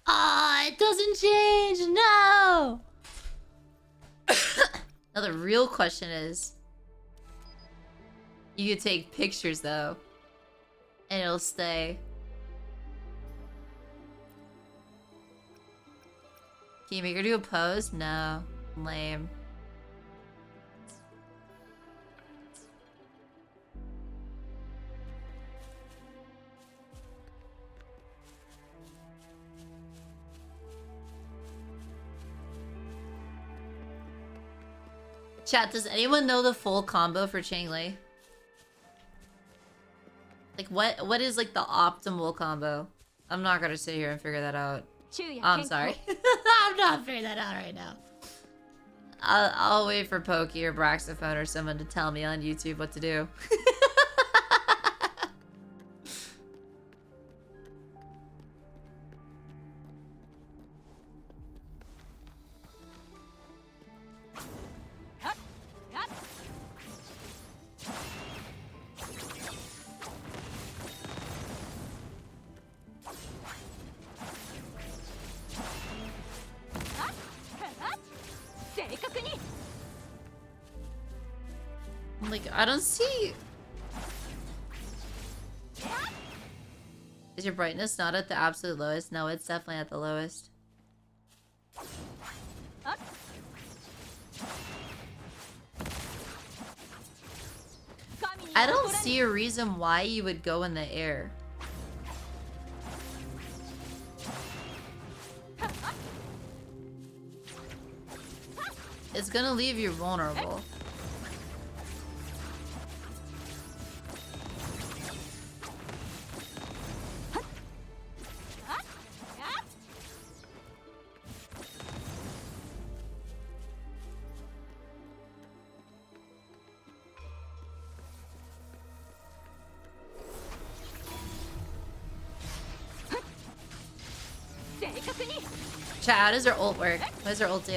Ah, it doesn't change. No. Now the real question is, you can take pictures though, and it'll stay. Can you make her do a pose? No. Lame. Chat, does anyone know the full combo for Changle? Like, what is, like, the optimal combo? I'm not gonna sit here and figure that out. I'm sorry. I'm not figuring that out right now. I'll wait for Pokey or Braxophone or someone to tell me on YouTube what to do. Like, I don't see... Is your brightness not at the absolute lowest? No, it's definitely at the lowest. I don't see a reason why you would go in the air. It's gonna leave you vulnerable. Chat, how does her ult work? What does her ult do?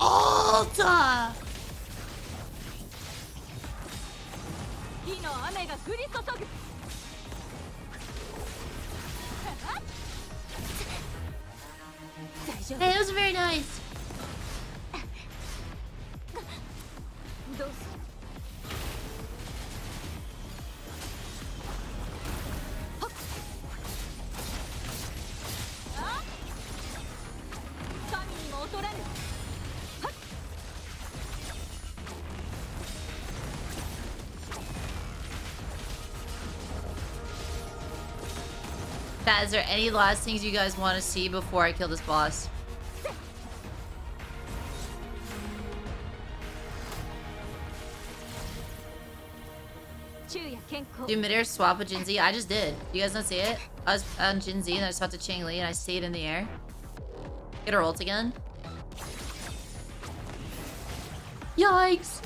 Ult! Hey, that was very nice. Chat, is there any last things you guys want to see before I kill this boss? Do midair swap with Jinzi? I just did. You guys not see it? I was on Jinzi and I swapped to Changle and I stayed in the air. Get her ult again. Yikes!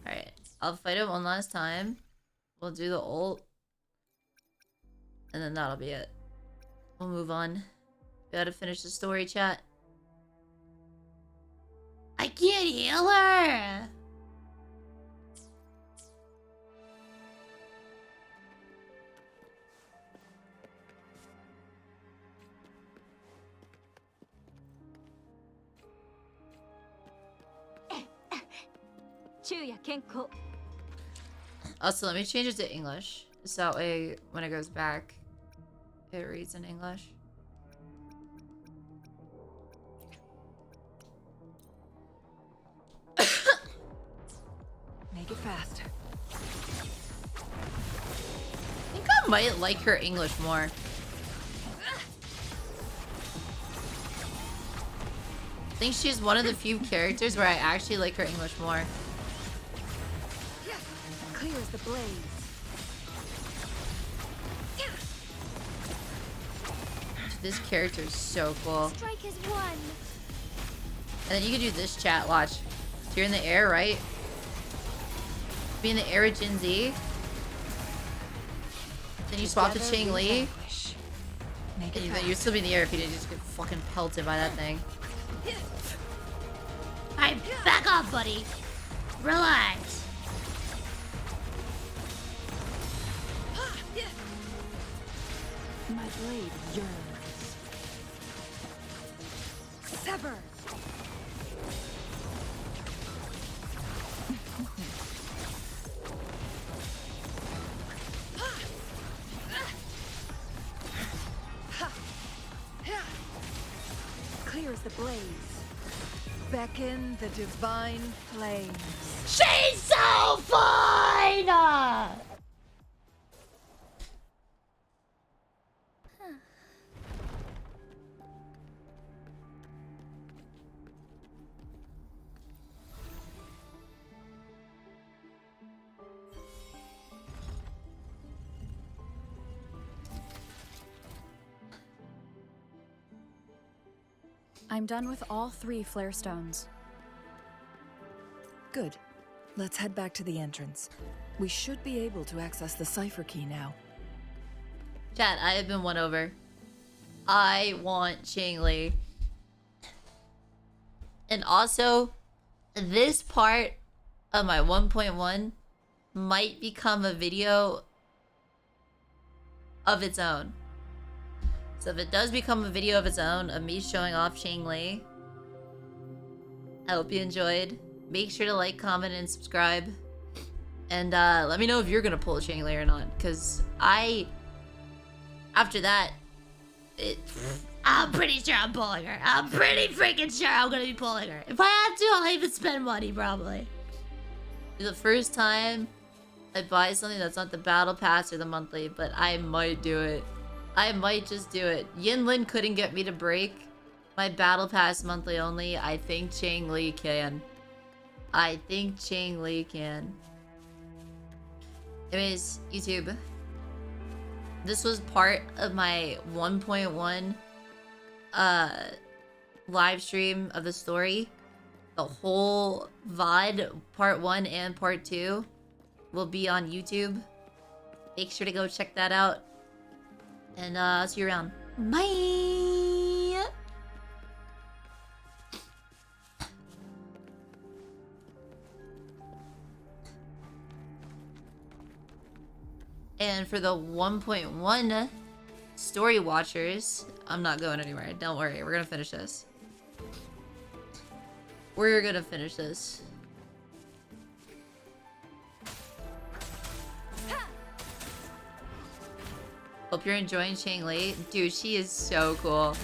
Alright, I'll fight him one last time. We'll do the ult. And then that'll be it. We'll move on. Gotta finish the story, chat. I can't heal her! Also, let me change it to English. So that way, when it goes back, it reads in English. Make it fast. I think I might like her English more. I think she's one of the few characters where I actually like her English more. Clear as the blaze. Dude, this character is so cool. Strike is one. And then you can do this, chat, watch. So you're in the air, right? Be in the air with Jinzi. Then you swap to Changle. And you'd still be in the air if you didn't just get fucking pelted by that thing. Alright, back off, buddy. Relax. My blade yearns. Sever! Clear as the blaze. Beckon the divine flames. She's so fine! I'm done with all 3 flare stones. Good. Let's head back to the entrance. We should be able to access the cipher key now. Chat, I have been won over. I want Changle. And also, this part of my 1.1 might become a video of its own. So if it does become a video of its own of me showing off Changle, I hope you enjoyed. Make sure to like, comment, and subscribe. And let me know if you're gonna pull Changle or not. Because after that, I'm pretty sure I'm pulling her. I'm pretty freaking sure I'm gonna be pulling her. If I have to, I'll even spend money, probably. The first time I buy something that's not the battle pass or the monthly, but I might do it. I might just do it. Yinlin couldn't get me to break my battle pass monthly only. I think Changle can. I think Changle can. Anyways, YouTube. This was part of my 1.1 live stream of the story. The whole VOD, part 1 and part 2, will be on YouTube. Make sure to go check that out. And I'll see you around. Bye! And for the 1.1 story watchers, I'm not going anywhere. Don't worry, we're gonna finish this. We're gonna finish this. Hope you're enjoying Changle. Dude, she is so cool.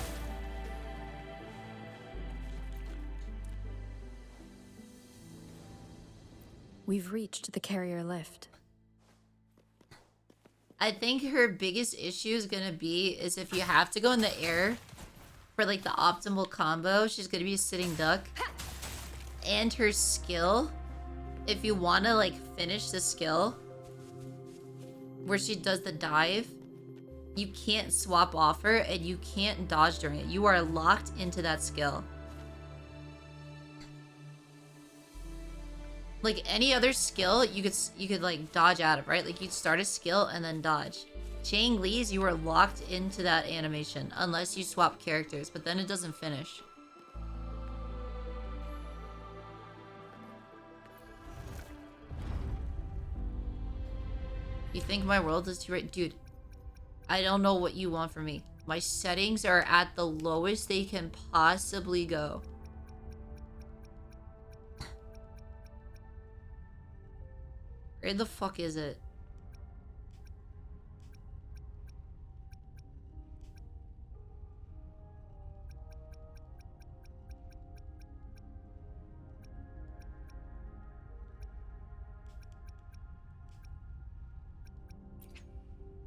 We've reached the carrier lift. I think her biggest issue is gonna be is if you have to go in the air for like the optimal combo, she's gonna be a sitting duck. And her skill, if you wanna like finish the skill where she does the dive, you can't swap off her and you can't dodge during it. You are locked into that skill. Like any other skill, you could like dodge out of, right? Like you'd start a skill and then dodge. Changle's, you are locked into that animation unless you swap characters, but then it doesn't finish. You think my world is too right? Dude, I don't know what you want from me. My settings are at the lowest they can possibly go. Where the fuck is it?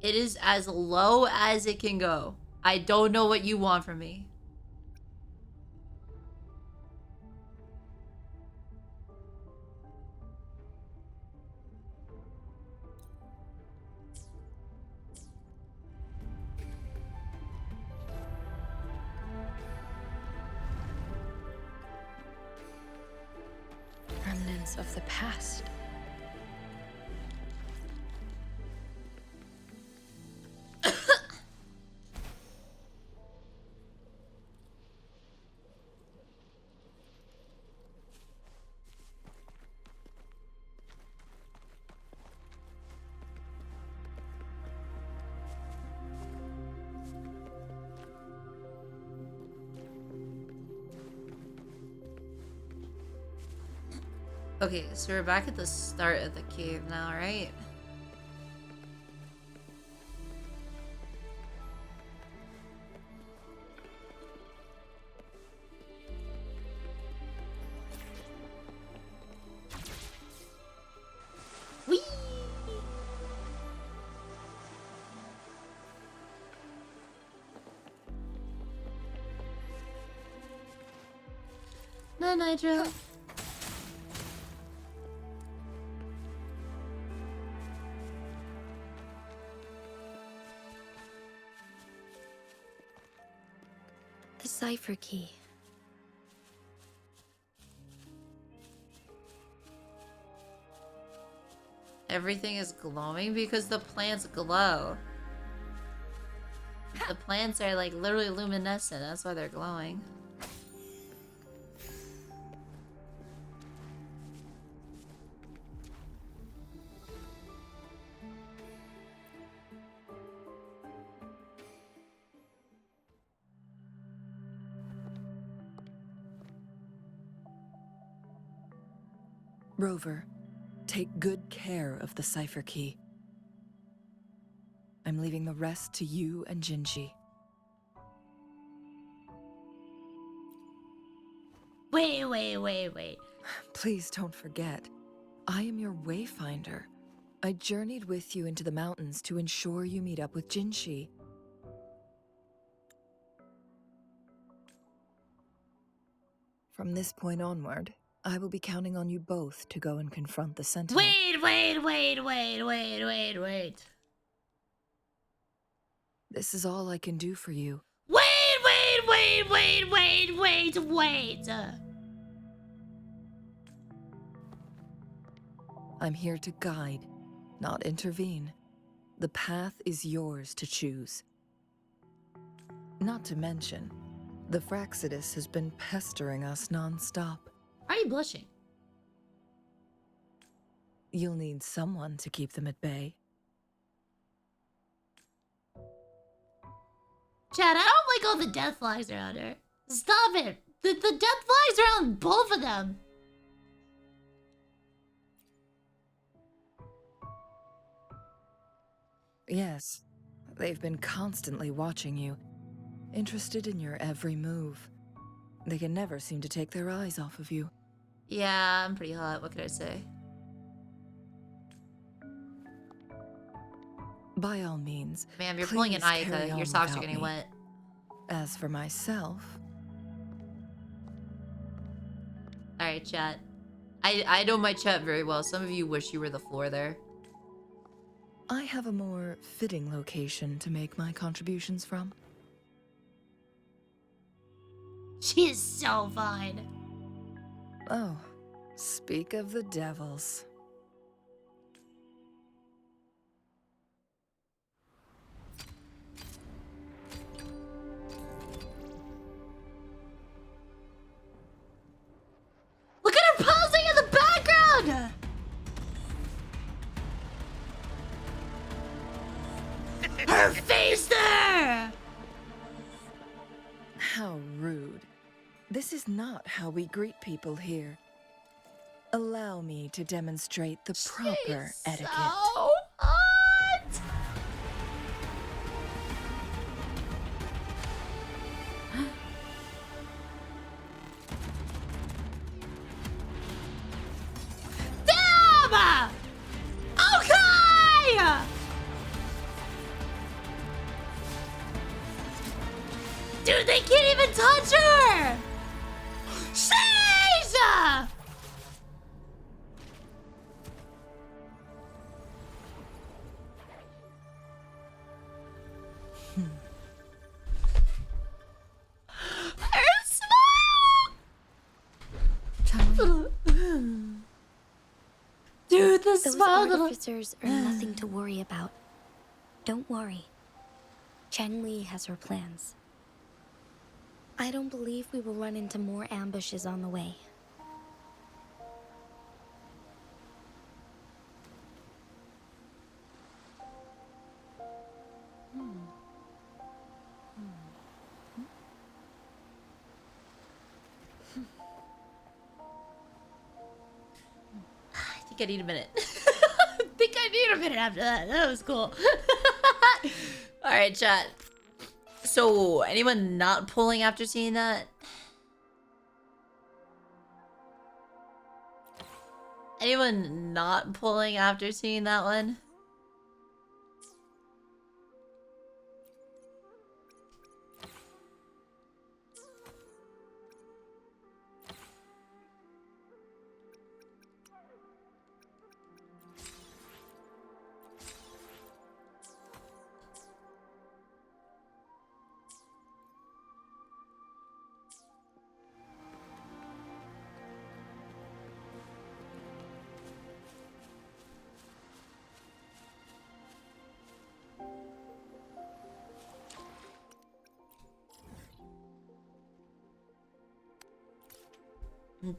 It is as low as it can go. I don't know what you want from me. Remnants of the past. Okay, so we're back at the start of the cave now, right? Whee! No nitro. The cipher key. Everything is glowing because the plants glow. The plants are like literally luminescent, that's why they're glowing. Rover, take good care of the cipher key. I'm leaving the rest to you and Jingi. Wait. Please don't forget, I am your wayfinder. I journeyed with you into the mountains to ensure you meet up with Jingi. From this point onward, I will be counting on you both to go and confront the Sentinel. Wait. This is all I can do for you. Wait. I'm here to guide, not intervene. The path is yours to choose. Not to mention, the Fraxidus has been pestering us non-stop. Are you blushing? You'll need someone to keep them at bay. Chad, I don't like all the death flags around her. Stop it. The death flags are on both of them. Yes, they've been constantly watching you, interested in your every move. They can never seem to take their eyes off of you. Yeah, I'm pretty hot. What could I say? By all means, Ma'am, you're pulling an please carry Ayaka. on Your socks are without getting me. wet. As for myself... Alright, chat. I know my chat very well. Some of you wish you were the floor there. I have a more fitting location to make my contributions from. She is so fine. Oh, speak of the devils. Look at her posing in the background! Her face there! How rude. This is not how we greet people here. Allow me to demonstrate the proper etiquette. So hot! Damn! Okay! Dude, they can't even touch her! Sheesh! Her smile! Dude, the Those smile. artificers are nothing to worry about. Don't worry. Changle has her plans. I don't believe we will run into more ambushes on the way. I think I need a minute. I think I need a minute after that. That was cool. Alright, chat. So, anyone not pulling after seeing that? Anyone not pulling after seeing that one?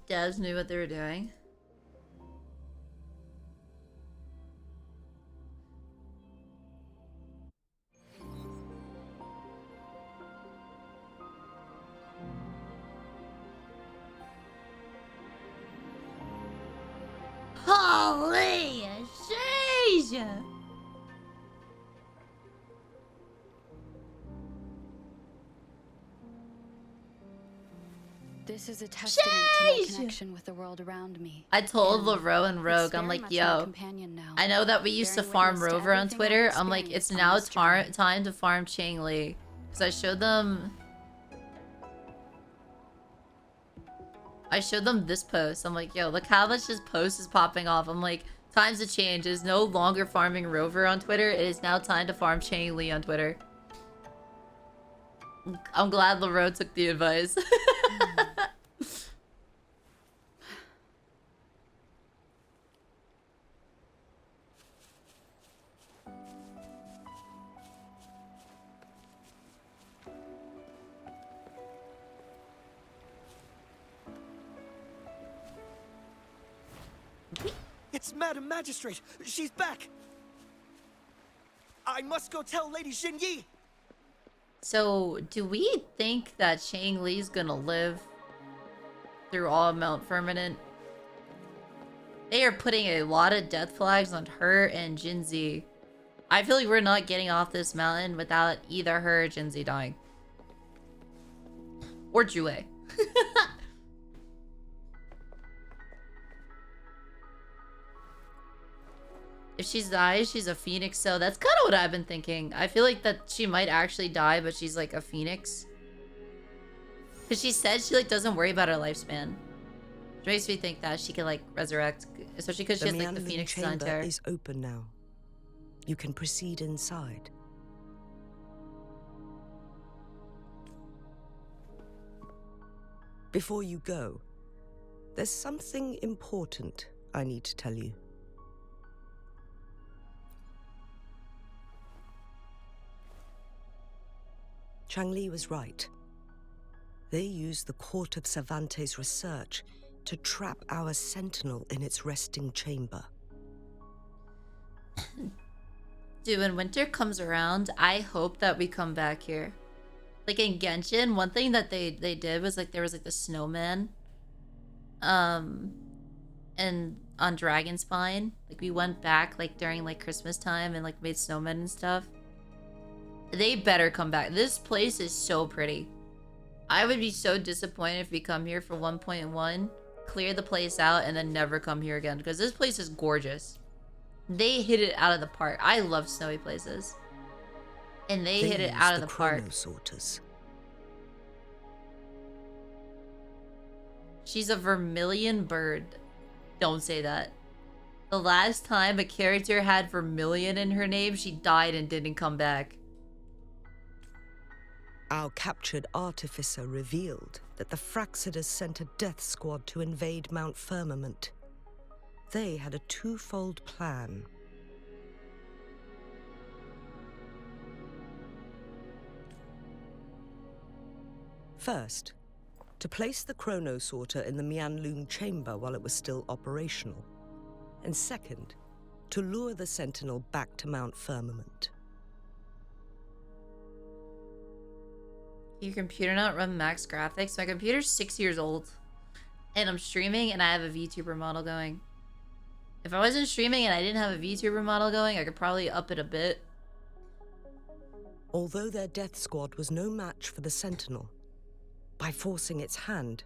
Devs knew what they were doing. Holy sheesh! This is a testament to my connection with the world around me. I told And Laro and Rogue, it's I'm very like, much my yo, companion now. I know that we used to Bearing farm witness to Rover on everything I've Twitter. I'm like, it's experienced on now this journey. time to farm Changle. Because I showed them this post. I'm like, yo, look how much this post is popping off. I'm like, times have changed. It's no longer farming Rover on Twitter. It is now time to farm Changle on Twitter. I'm glad Laro took the advice. It's Madam Magistrate! She's back! I must go tell Lady Jingi! So, do we think that Changl's gonna live through all of Mount Firmament? They are putting a lot of death flags on her and Jinzi. I feel like we're not getting off this mountain without either her or Jinzi dying. Or Jue. If she dies, she's a phoenix, so that's kind of what I've been thinking. I feel like that she might actually die, but she's like a phoenix. Because she said she like doesn't worry about her lifespan. Which makes me think that she can like resurrect, especially because she has like the phoenix design to her. The chamber is open now. You can proceed inside. Before you go, there's something important I need to tell you. Changle was right. They used the Court of Savante's research to trap our sentinel in its resting chamber. Dude, when winter comes around, I hope that we come back here. Like in Genshin, one thing that they did was like there was like the snowman. And on Dragonspine, like we went back like during like Christmas time and like made snowmen and stuff. They better come back. This place is so pretty. I would be so disappointed if we come here for 1.1, clear the place out, and then never come here again, because this place is gorgeous. They hit it out of the park. I love snowy places. And they hit it out of the park. She's a vermilion bird. Don't say that. The last time a character had vermilion in her name, she died and didn't come back. Our captured artificer revealed that the Fraxidus sent a death squad to invade Mount Firmament. They had a twofold plan. First, to place the chronosorter in the Mianlun chamber while it was still operational. And second, to lure the Sentinel back to Mount Firmament. Your computer not run max graphics? My computer's 6 years old. And I'm streaming and I have a VTuber model going. If I wasn't streaming and I didn't have a VTuber model going, I could probably up it a bit. Although their death squad was no match for the Sentinel, by forcing its hand,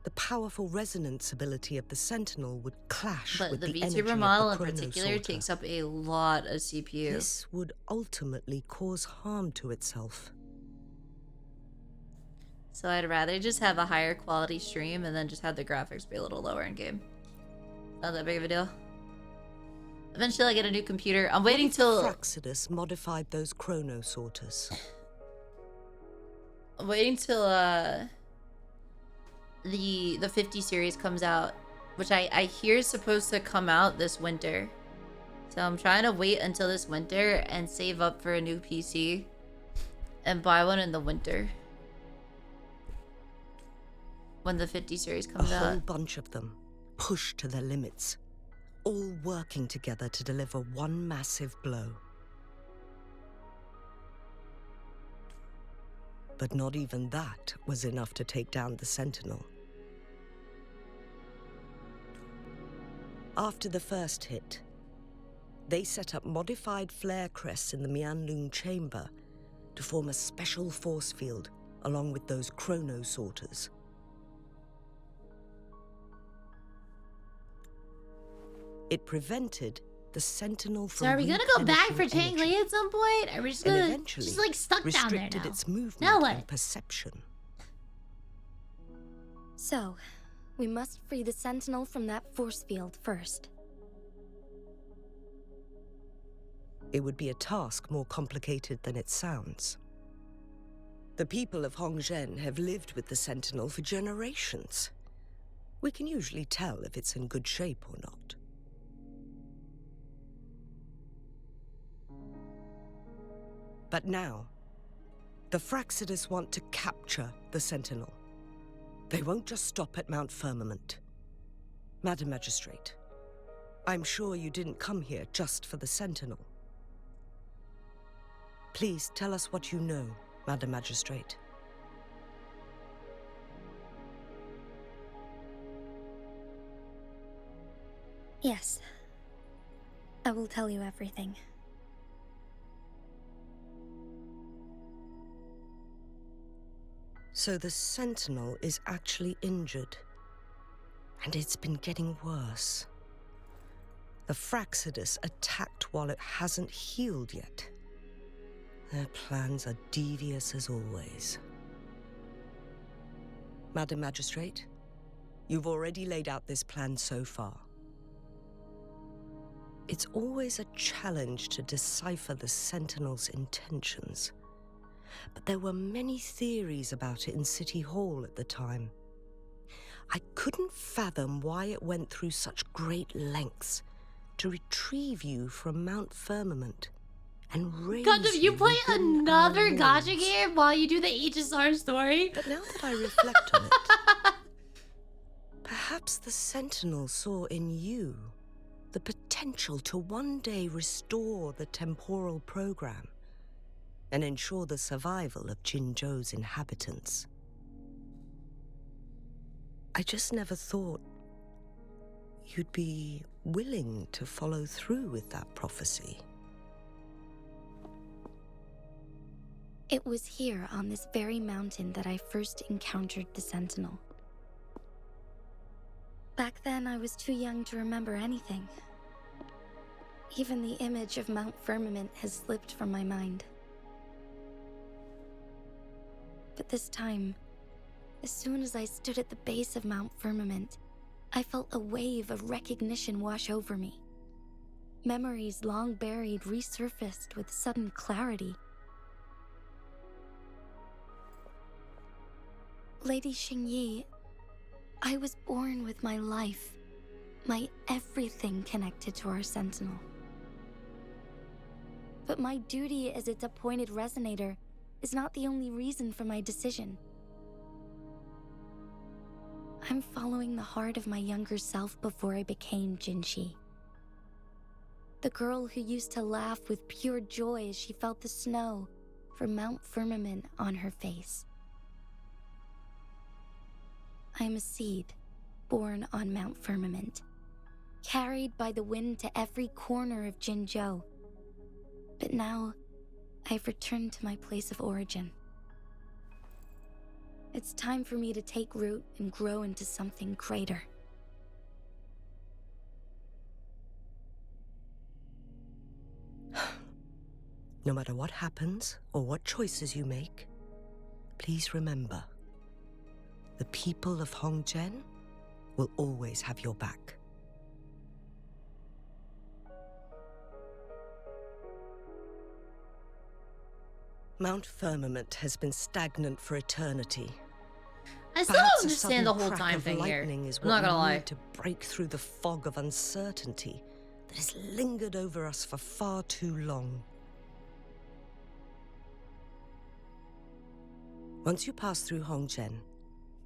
the powerful resonance ability of the Sentinel would clash with the energy of the VTuber model in particular chronosorter. takes up a lot of CPU. This would ultimately cause harm to itself. So I'd rather just have a higher quality stream and then just have the graphics be a little lower in game. Not that big of a deal. Eventually I get a new computer. I'm waiting till Fraxidus modified those chronosorters. I'm waiting till the 50 series comes out, which I hear is supposed to come out this winter. So I'm trying to wait until this winter and save up for a new PC and buy one in the winter when the 50 series comes out. A whole bunch of them, pushed to their limits, all working together to deliver one massive blow. But not even that was enough to take down the Sentinel. After the first hit, they set up modified flare crests in the Mianlun chamber to form a special force field along with those chronosorters. It prevented the Sentinel from. So are we gonna go back for Changle at some point? Are we just gonna just like stuck down there now? Its movement now what? and perception. So, we must free the Sentinel from that force field first. It would be a task more complicated than it sounds. The people of Hongzhen have lived with the Sentinel for generations. We can usually tell if it's in good shape or not. But now, the Fraxidus want to capture the Sentinel. They won't just stop at Mount Firmament. Madam Magistrate, I'm sure you didn't come here just for the Sentinel. Please tell us what you know Madam Magistrate. Yes. I will tell you everything. So the Sentinel is actually injured. And it's been getting worse. The Fraxidus attacked while it hasn't healed yet. Their plans are devious as always. Madam Magistrate, you've already laid out this plan so far. It's always a challenge to decipher the Sentinel's intentions. But there were many theories about it in City Hall at the time. I couldn't fathom why it went through such great lengths to retrieve you from Mount Firmament and raise Gundam, you play within another our gacha walls. game while you do the HSR story? But now that I reflect on it, perhaps the Sentinel saw in you the potential to one day restore the temporal program and ensure the survival of Jinzhou's inhabitants. I just never thought you'd be willing to follow through with that prophecy. It was here on this very mountain that I first encountered the Sentinel. Back then, I was too young to remember anything. Even the image of Mount Firmament has slipped from my mind. But this time, as soon as I stood at the base of Mount Firmament, I felt a wave of recognition wash over me. Memories long buried resurfaced with sudden clarity. Lady Xingyi, I was born with my life, my everything connected to our Sentinel. But my duty as its appointed resonator is not the only reason for my decision. I'm following the heart of my younger self before I became Jinji. The girl who used to laugh with pure joy as she felt the snow from Mount Firmament on her face. I am a seed born on Mount Firmament, carried by the wind to every corner of Jinzhou. But now, I've returned to my place of origin. It's time for me to take root and grow into something greater. No matter what happens or what choices you make, please remember, the people of Hongzhen will always have your back. Mount Firmament has been stagnant for eternity. I still Perhaps don't a understand the sudden whole crack time of thing here. lightning is I'm what not gonna we lie. need to break through the fog of uncertainty that has lingered over us for far too long. Once you pass through Hongzhen,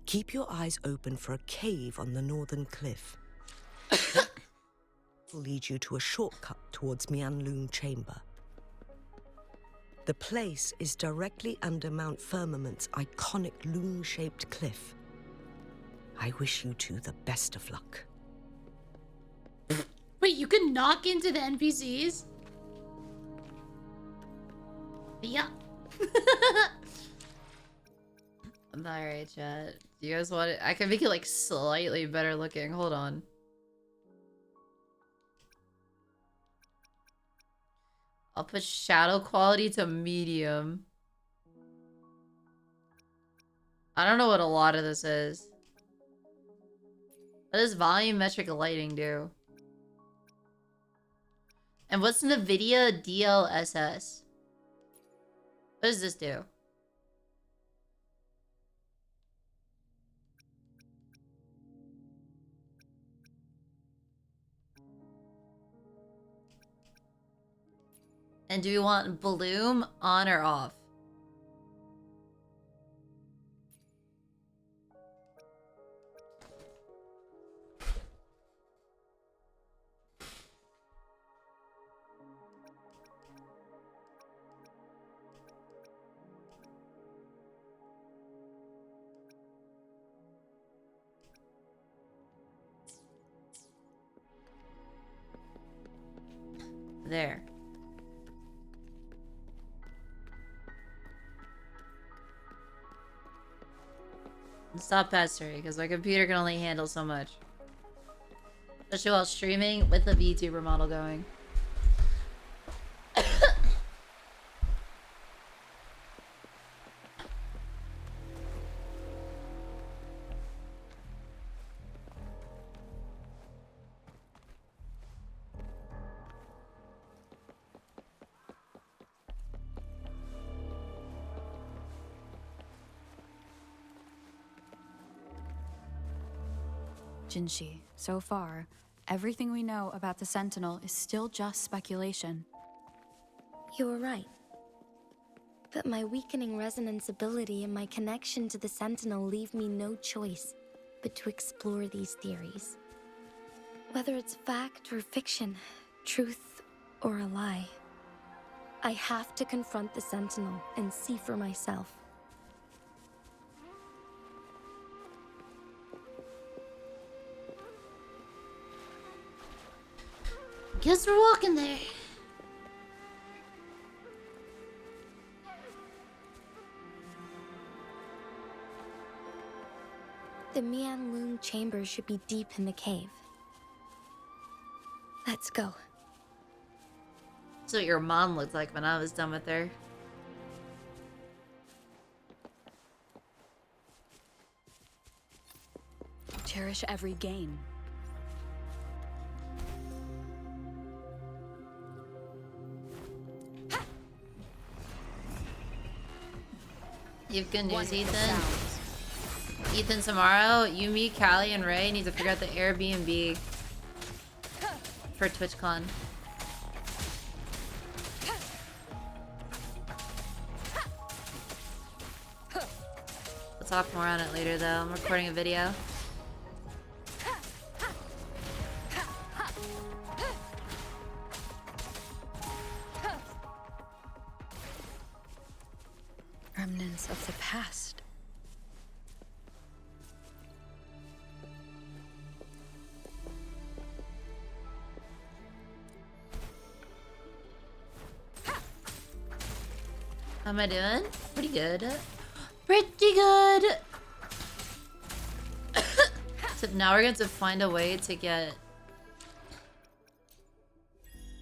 keep your eyes open for a cave on the northern cliff. That will lead you to a shortcut towards Mianlun Chamber. The place is directly under Mount Firmament's iconic loon-shaped cliff. I wish you two the best of luck. Wait, you can knock into the NPCs? Yeah. Alright, chat. Do you guys want it? I can make it like slightly better looking. Hold on. I'll put shadow quality to medium. I don't know what a lot of this is. What does volumetric lighting do? And what's NVIDIA DLSS? What does this do? And do we want bloom on or off? There. Stop pestering, because my computer can only handle so much. Especially while streaming with the VTuber model going. Jingi, so far, everything we know about the Sentinel is still just speculation. You were right. But my weakening resonance ability and my connection to the Sentinel leave me no choice but to explore these theories. Whether it's fact or fiction, truth or a lie, I have to confront the Sentinel and see for myself. Guess we're walking there. The Mianlun chamber should be deep in the cave. Let's go. That's what your mom looked like when I was done with her. Cherish every gain. You have good news, Ethan. Ethan, tomorrow, you, me, Callie, and Ray need to figure out the Airbnb for TwitchCon. We'll talk more on it later, though. I'm recording a video. Remnants of the past. How am I doing? Pretty good. Pretty good! So now we're going to find a way to get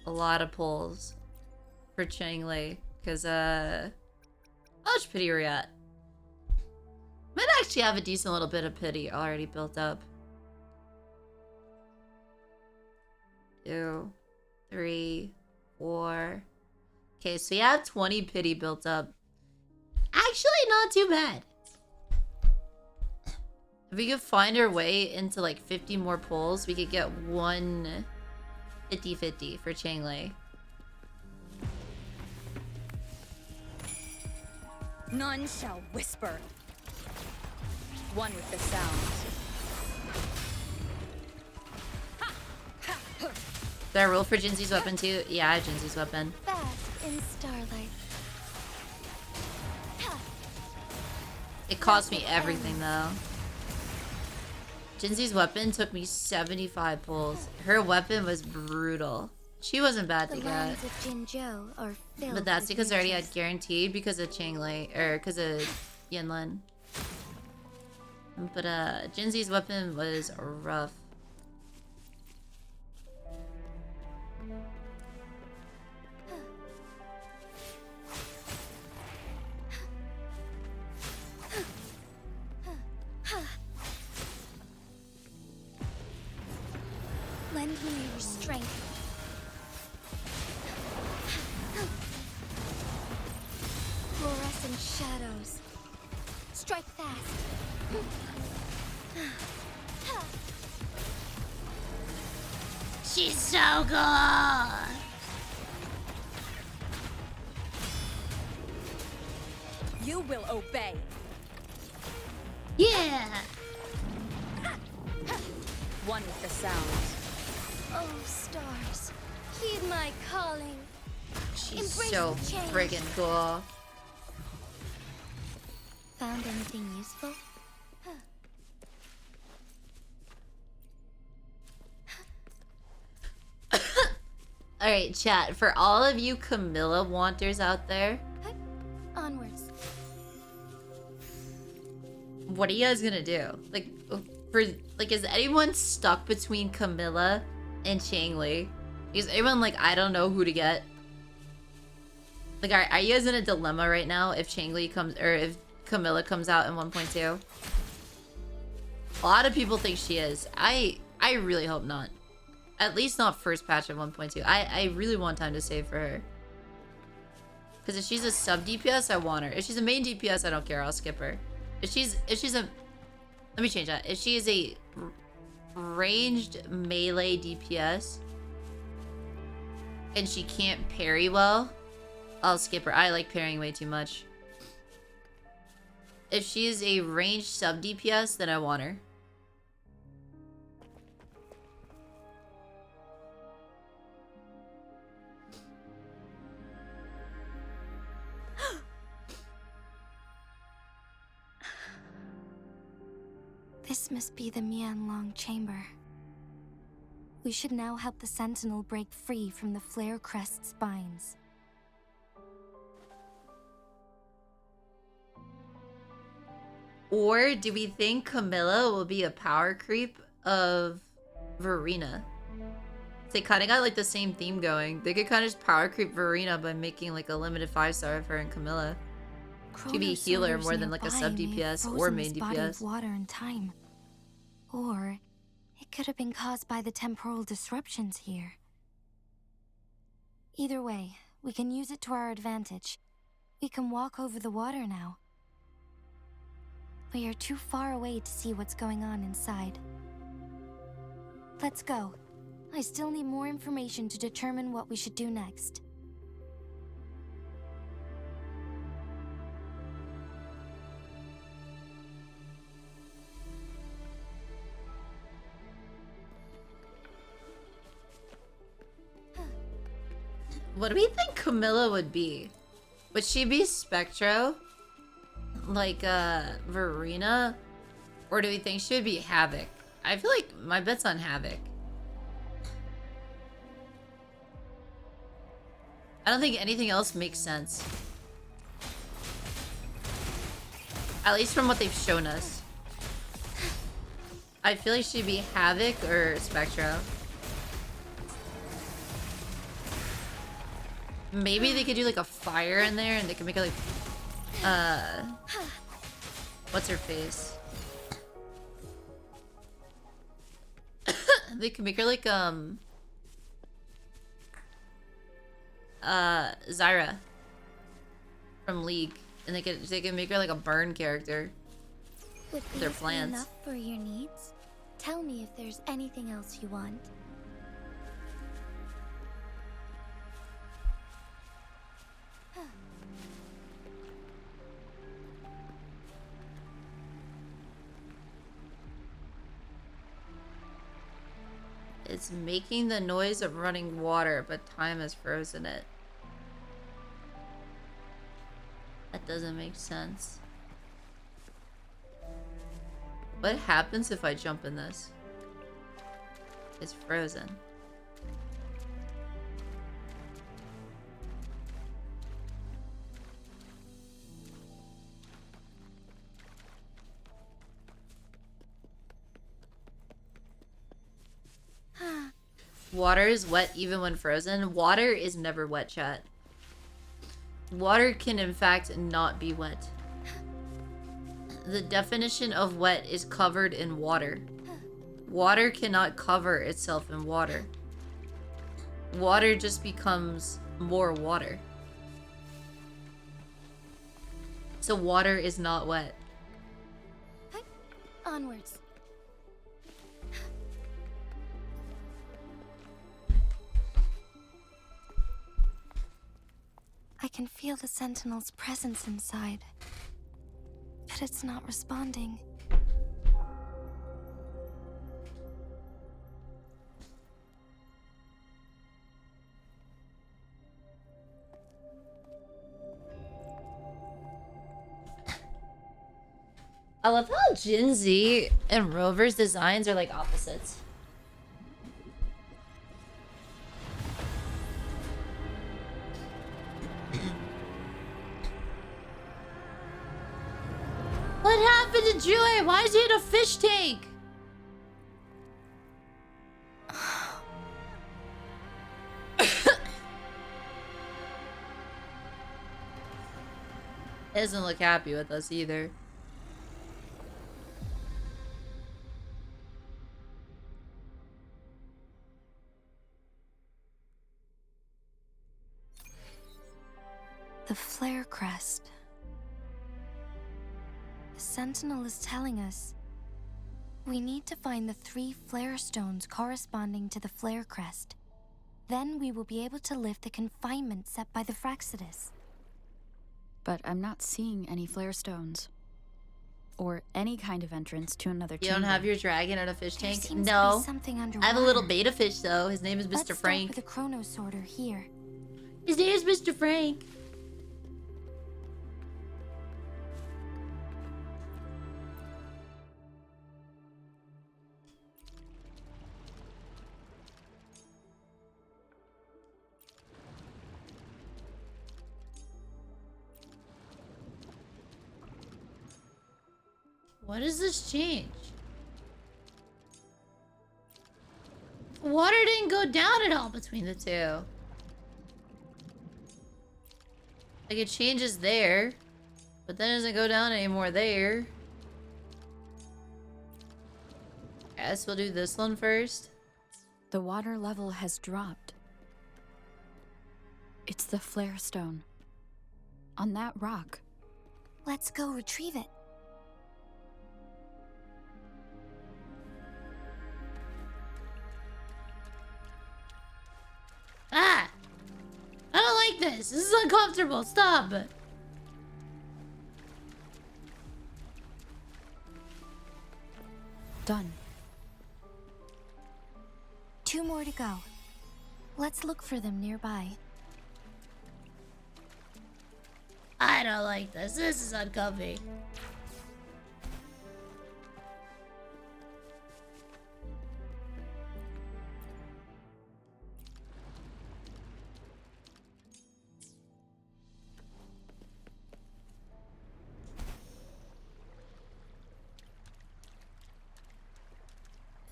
a lot of pulls for Changle. Because, how much pity are we at? Might actually have a decent little bit of pity already built up. 2, 3, 4. Okay, so we have 20 pity built up. Actually, not too bad. If we could find our way into like 50 more pulls, we could get one 50-50 for Changle. None shall whisper. One with the sound. Did I roll for Jinzi's weapon too? Yeah, I have Jinzi's weapon. Fast in starlight. It cost me everything though. Jinzi's weapon took me 75 pulls. Her weapon was brutal. She wasn't bad to The get. lines of Jinzhou are filled But that's with because I already had riches. guaranteed because of Changle, or because of Yanlin. But Jinzi's weapon was rough. Lend me your strength. Fluorescent shadows. Strike fast. She's so good! You will obey. Yeah! One with the sound. Oh, stars, heed my calling. She's Embrace so the change. friggin' cool. Found anything useful? Alright, chat. For all of you Camilla wanters out there, Onwards. what are you guys gonna do? Like, is anyone stuck between Camilla and Changle? Is anyone like, I don't know who to get? Like, are you guys in a dilemma right now if Changle comes, or if Camilla comes out in 1.2? A lot of people think she is. I really hope not. At least not first patch of 1.2. I really want time to save for her. Because if she's a sub DPS, I want her. If she's a main DPS, I don't care. I'll skip her. If she's a... Let me change that. If she is a ranged melee DPS and she can't parry well, I'll skip her. I like parrying way too much. If she is a ranged sub DPS, then I want her. This must be the Mianlong chamber. We should now help the Sentinel break free from the Flare Crest's spines. Or do we think Camilla will be a power creep of Verena? They kind of got like the same theme going. They could kind of just power creep Verena by making like a limited 5-star of her and Camilla. To be a healer more than like a sub DPS or main DPS. Water and time. Or it could have been caused by the temporal disruptions here. Either way, we can use it to our advantage. We can walk over the water now. We are too far away to see what's going on inside. Let's go. I still need more information to determine what we should do next. What do we think Camilla would be? Would she be Spectro? Like, Verena? Or do we think she would be Havoc? I feel like my bet's on Havoc. I don't think anything else makes sense. At least from what they've shown us. I feel like she'd be Havoc or Spectro. Maybe they could do like a fire in there and they could make it like what's her face? They could make her like Zyra from League, and they could make her like a burn character. Would Their these be plans. enough for your needs? Tell me if there's anything else you want. It's making the noise of running water, but time has frozen it. That doesn't make sense. What happens if I jump in this? It's frozen. Water is wet even when frozen. Water is never wet, chat. Water can in fact not be wet. The definition of wet is covered in water. Water cannot cover itself in water. Water just becomes more water. So water is not wet. Onwards. I can feel the Sentinel's presence inside, but it's not responding. I love how Jingi and Rover's designs are like opposites. What happened to Joy? Why is he in a fish tank? He doesn't look happy with us either. The flare crest. The Sentinel is telling us we need to find the 3 flare stones corresponding to the flare crest. Then we will be able to lift the confinement set by the Fraxidus. But I'm not seeing any flare stones. Or any kind of entrance to another You chamber. don't have your dragon in a fish There tank? seems to No. be something I underwater. have a little beta fish though. His name is Let's Mr. start Frank. with the chrono sorter here. His name is Mr. Frank. What does this change? Water didn't go down at all between the two. Like it changes there, but then it doesn't go down anymore there. Guess we'll do this one first. The water level has dropped. It's the flare stone. On that rock. Let's go retrieve it. Ah! I don't like this. This is uncomfortable. Stop. Done. 2 more to go. Let's look for them nearby. I don't like this. This is uncomfy.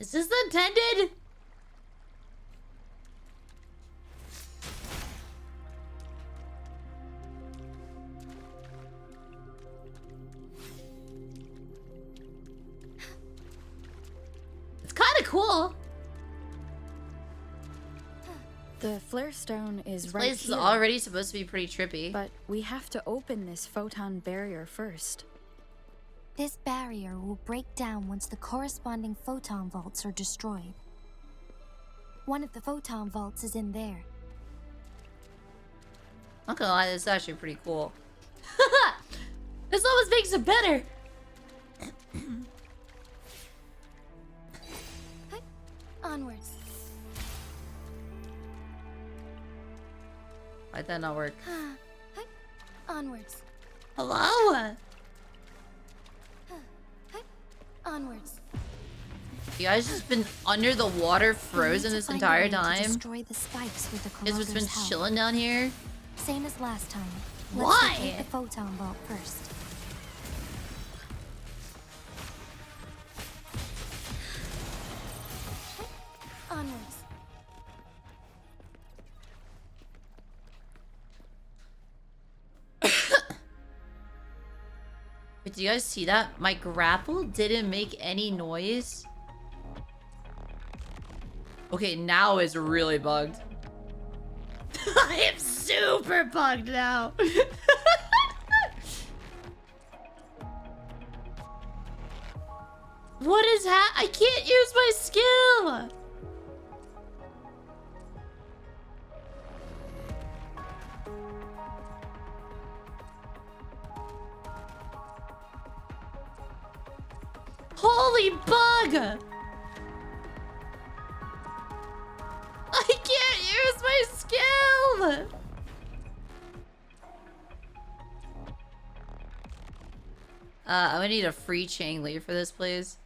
Is this intended? It's kind of cool. The flare stone is This right place is here. already supposed to be pretty trippy. But we have to open this photon barrier first. This barrier will break down once the corresponding photon vaults are destroyed. One of the photon vaults is in there. Not gonna lie, this is actually pretty cool. This almost makes it better. Onwards. Why'd that not work? Onwards. Hello? Onwards. You guys just been under the water frozen this entire time? Destroy the spikes with the You guys just been corroder's help. chilling down here? Same as last time. Why? Let's locate the photon vault first. Onwards. Wait, do you guys see that? My grapple didn't make any noise. Okay, now it's really bugged. I am super bugged now. What is I can't use my skill. Holy bug! I can't use my skill! I'm gonna need a free Changle for this, please.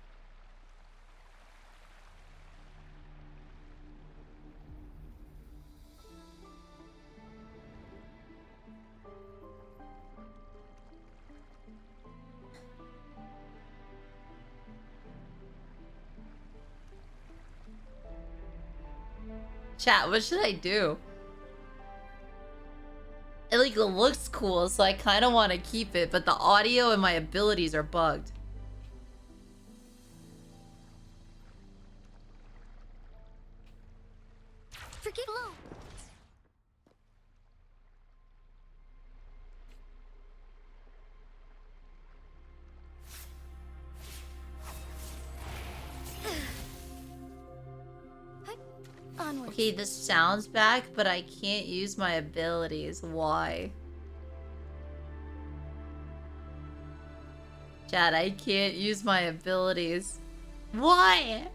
Chat, what should I do? It like looks cool, so I kind of want to keep it, but the audio and my abilities are bugged. Forget low. Onwards. Okay, the sound's back, but I can't use my abilities. Why? Chat, I can't use my abilities. Why?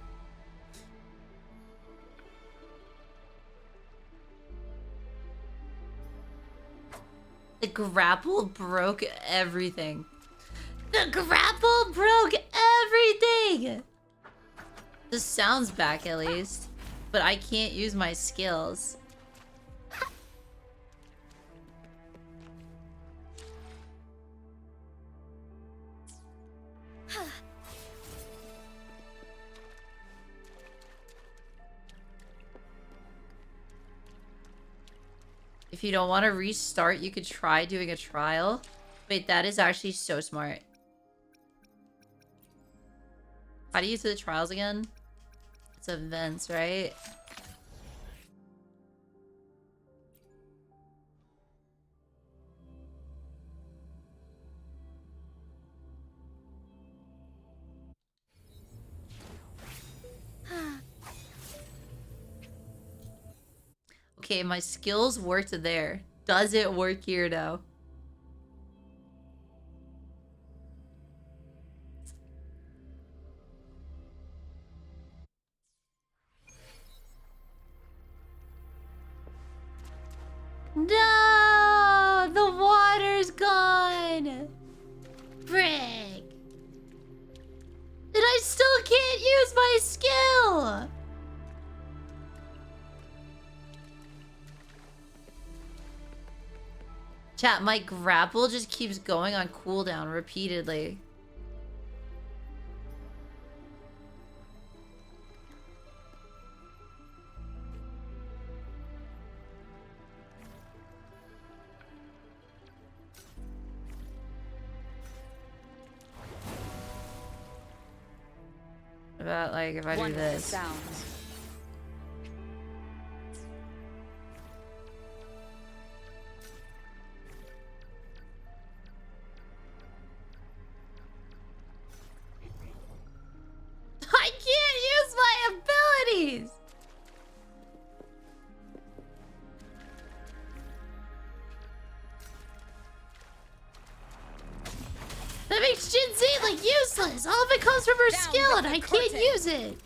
The grapple broke everything. The grapple broke everything! The sound's back at least. But I can't use my skills. If you don't want to restart, you could try doing a trial. Wait, that is actually so smart. How do you do the trials again? It's events, right? Okay, my skills worked there. Does it work here though? No! The water's gone! Frick! And I still can't use my skill! Chat, my grapple just keeps going on cooldown repeatedly. About like if I do this. Sounds. I can't use my abilities! That makes Jingi like useless! All of it comes from her Down skill with and the I can't forte. use it!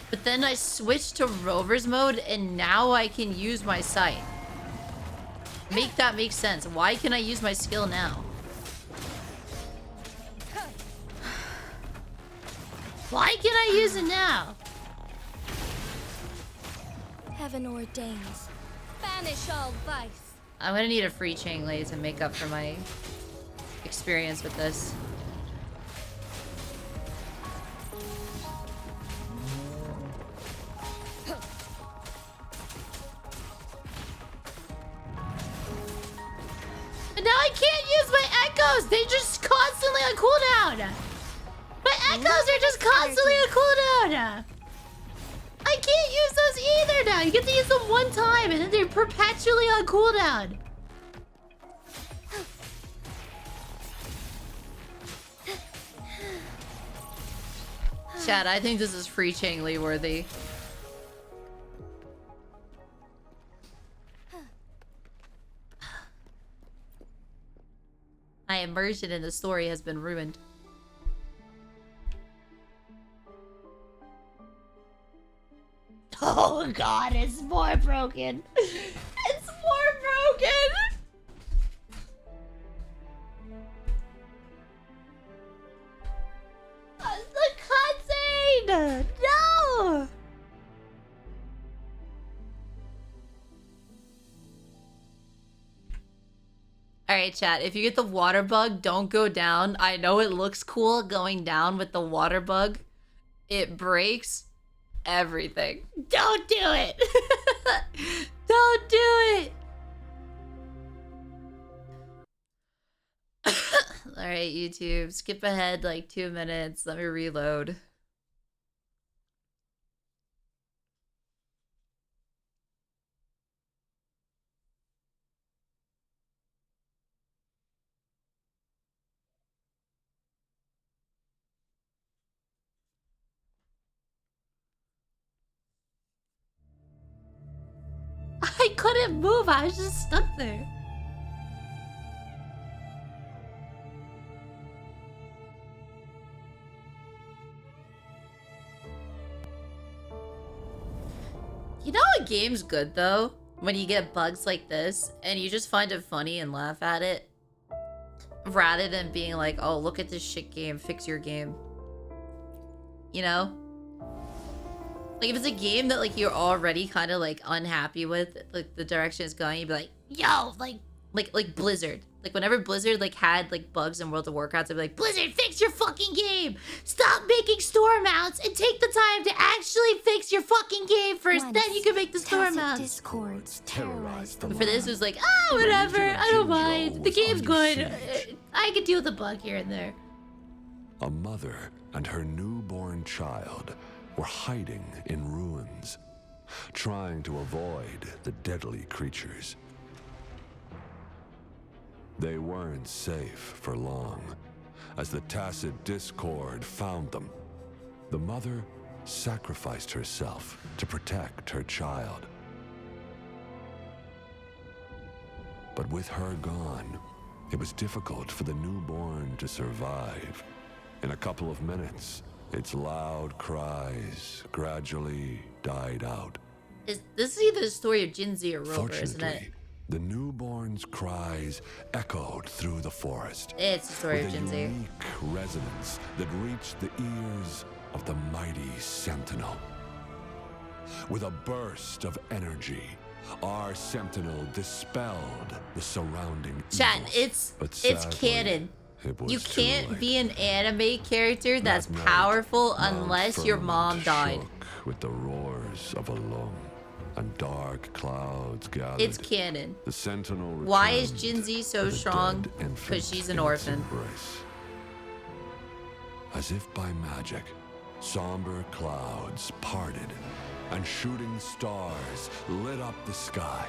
But then I switched to Rover's mode and now I can use my sight. Make that make sense. Why can I use my skill now? Why can I use it now? Heaven ordains. Banish all vice. I'm gonna need a free Changle to make up for my experience with this. And now I can't use my echoes! They just constantly on cooldown! My echoes are just constantly on cooldown! I can't use those either now! You get to use them one time and then they're perpetually on cooldown! Chat, I think this is free Changle worthy. My immersion in the story has been ruined. Oh god, it's more broken. It's more broken. The cutscene! No! Alright, chat. If you get the water bug, don't go down. I know it looks cool going down with the water bug. It breaks everything. Don't do it. Don't do it. Alright, YouTube. Skip ahead like 2 minutes. Let me reload. I couldn't move. I was just stuck there. You know a game's good though? When you get bugs like this and you just find it funny and laugh at it. Rather than being like, oh, look at this shit game, fix your game. You know? Like, if it's a game that, like, you're already kind of, like, unhappy with, like, the direction it's going, you'd be like, yo, like Blizzard. Like, whenever Blizzard, like, had, like, bugs in World of Warcraft, I'd be like, Blizzard, fix your fucking game! Stop making store mounts and take the time to actually fix your fucking game first, then you can make the store mounts. Discords terrorized the But for this, it was like, ah, whatever, I don't mind. The game's good. I can deal with the bug here and there. A mother and her newborn child were hiding in ruins, trying to avoid the deadly creatures. They weren't safe for long, as the tacit discord found them. The mother sacrificed herself to protect her child. But with her gone, it was difficult for the newborn to survive. In a couple of minutes, its loud cries gradually died out. This is either the story of Jingi or Rover, isn't it? Fortunately, the newborn's cries echoed through the forest. It's the story of with a Jingi. unique resonance that reached the ears of the mighty Sentinel. With a burst of energy, our Sentinel dispelled the surrounding Chat, evils. But it's sadly, canon. it was You too can't late. be an anime character that's That night, powerful Mount unless your mom Firmament died. shook with the roars of a lung, and dark clouds gathered. It's canon. The Sentinel Why is returned Jingi so with a strong? dead infant Because she's an in its orphan. embrace. As if by magic, somber clouds parted, and shooting stars lit up the sky.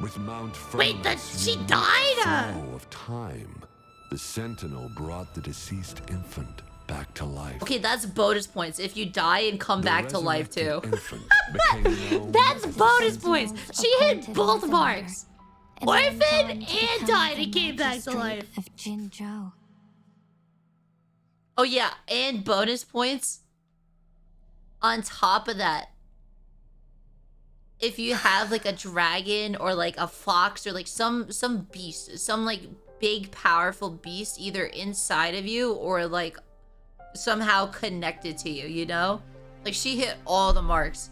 With Mount Wait, Firmament's she unique died? flow of time, the Sentinel brought the deceased infant back to life. Okay, that's bonus points if you die and come The back to life too. resurrected infant became known That's as bonus the points. She hit both marks. Orphan and died and came back to life. Of Jinzhou. Oh yeah, and bonus points. On top of that, if you have like a dragon or like a fox or like some beast, some like big powerful beast either inside of you or like somehow connected to you, you know? Like she hit all the marks.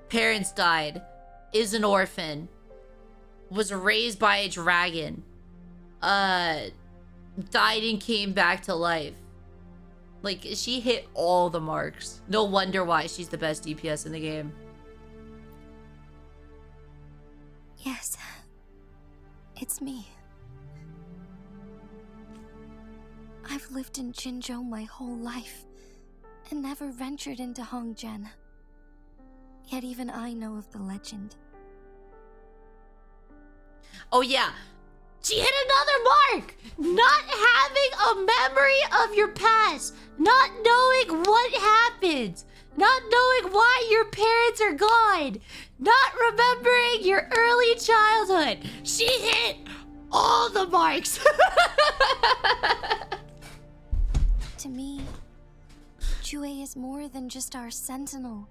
Parents died, is an orphan, was raised by a dragon, died and came back to life. Like she hit all the marks. No wonder why she's the best DPS in the game. Yes. It's me. I've lived in Jinzhou my whole life and never ventured into Hongjian. Yet even I know of the legend. Oh yeah, she hit another mark! Not having a memory of your past, not knowing what happened, not knowing why your parents are gone, not remembering your early childhood. She hit all the marks. To me, Jue is more than just our sentinel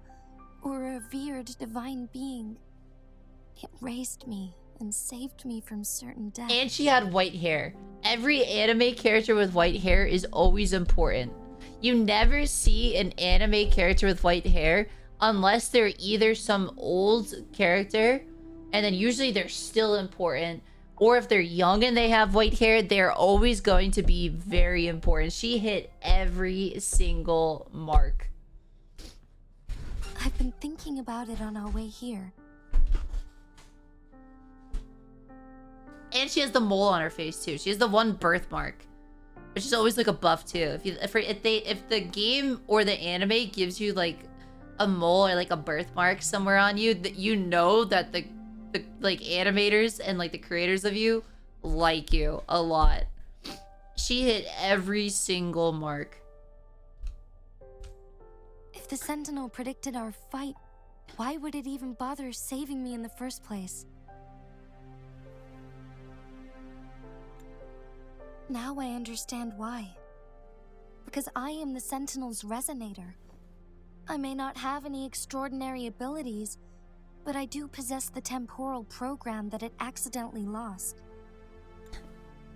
or a revered divine being. It raised me and saved me from certain death. And she had white hair. Every anime character with white hair is always important. You never see an anime character with white hair unless they're either some old character, and then usually they're still important, or if they're young and they have white hair, they're always going to be very important. She hit every single mark. I've been thinking about it on our way here. And she has the mole on her face too. She has the one birthmark, which is always like a buff too. If the game or the anime gives you like a mole or like a birthmark somewhere on you, that you know that the like animators and like the creators of you like you a lot. She hit every single mark. If the Sentinel predicted our fight, why would it even bother saving me in the first place? Now I understand why. Because I am the Sentinel's resonator. I may not have any extraordinary abilities, but I do possess the temporal program that it accidentally lost.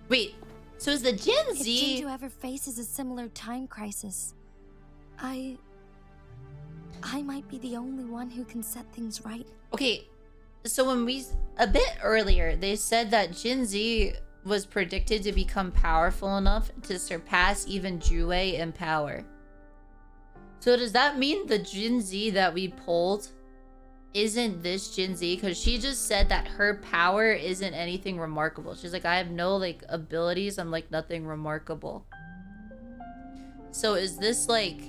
Wait, so is the Jinzi... If Jinju ever faces a similar time crisis, I might be the only one who can set things right. Okay, so a bit earlier, they said that Jinzi was predicted to become powerful enough to surpass even Jue in power. So does that mean the Jinzi that we pulled isn't this Jinzi? Because she just said that her power isn't anything remarkable. She's like, I have no like abilities. I'm like nothing remarkable. So is this like...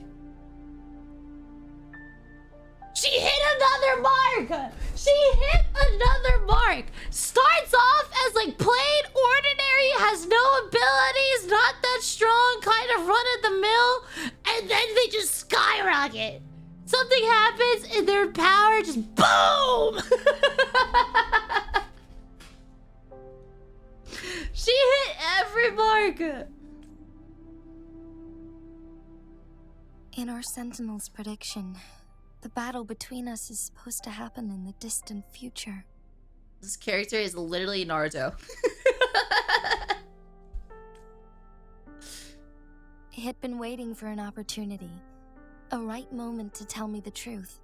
She hit another mark! She hit another mark! Starts off as like plain ordinary, has no abilities, not that strong, kind of run of the mill, and then they just skyrocket. Something happens and their power just boom! She hit every mark! In our Sentinel's prediction, the battle between us is supposed to happen in the distant future. This character is literally Naruto. It had been waiting for an opportunity, a right moment to tell me the truth.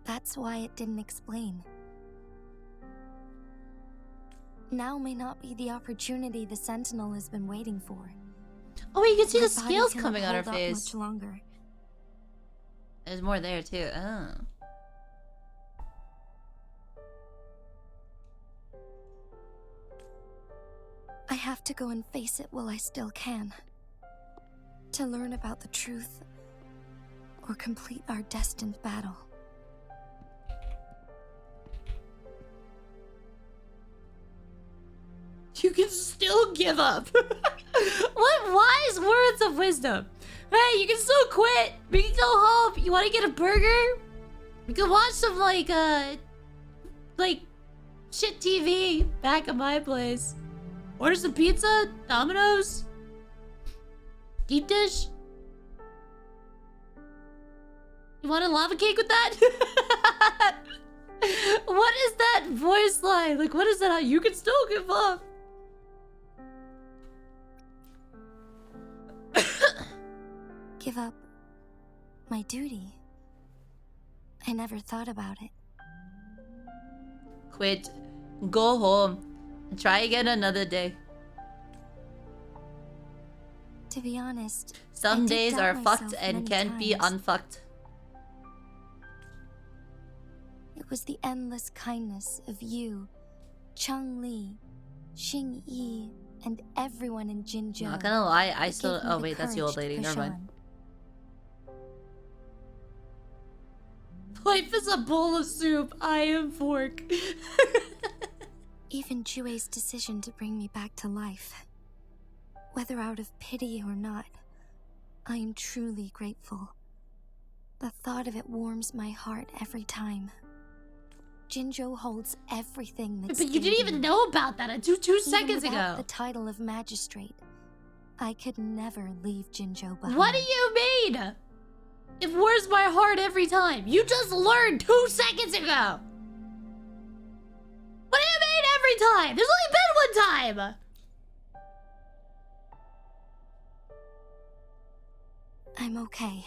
That's why it didn't explain. Now may not be the opportunity the Sentinel has been waiting for. Oh, you can see My the body scales cannot coming on her hold up face. much longer. There's more there too. Oh. I have to go and face it while I still can. To learn about the truth, or complete our destined battle. You can still give up. What wise words of wisdom. Hey, you can still quit. We can go home. You want to get a burger? We can watch some like shit TV back at my place. Order some pizza, Domino's, deep dish. You want a lava cake with that? What is that voice line? Like, what is that? You can still give up. Give up my duty. I never thought about it. Quit. Go home. Try again another day. To be honest, Some I did days doubt are myself fucked and many can't be times. unfucked. It was the endless kindness of you, Changle, Xing, and everyone in Jinzhou. Not gonna lie, I that still. gave me Oh the wait, that's the old courage to lady. push Never mind. on. Life is a bowl of soup. I am fork. Even Jue's decision to bring me back to life, whether out of pity or not, I am truly grateful. The thought of it warms my heart every time. Jinzhou holds everything that's But you didn't even know about that until 2 seconds Even without ago. the title of magistrate, I could never leave Jinzhou behind. What do you mean? It warms my heart every time. You just learned 2 seconds ago. What do you mean every time? There's only been one time. I'm okay.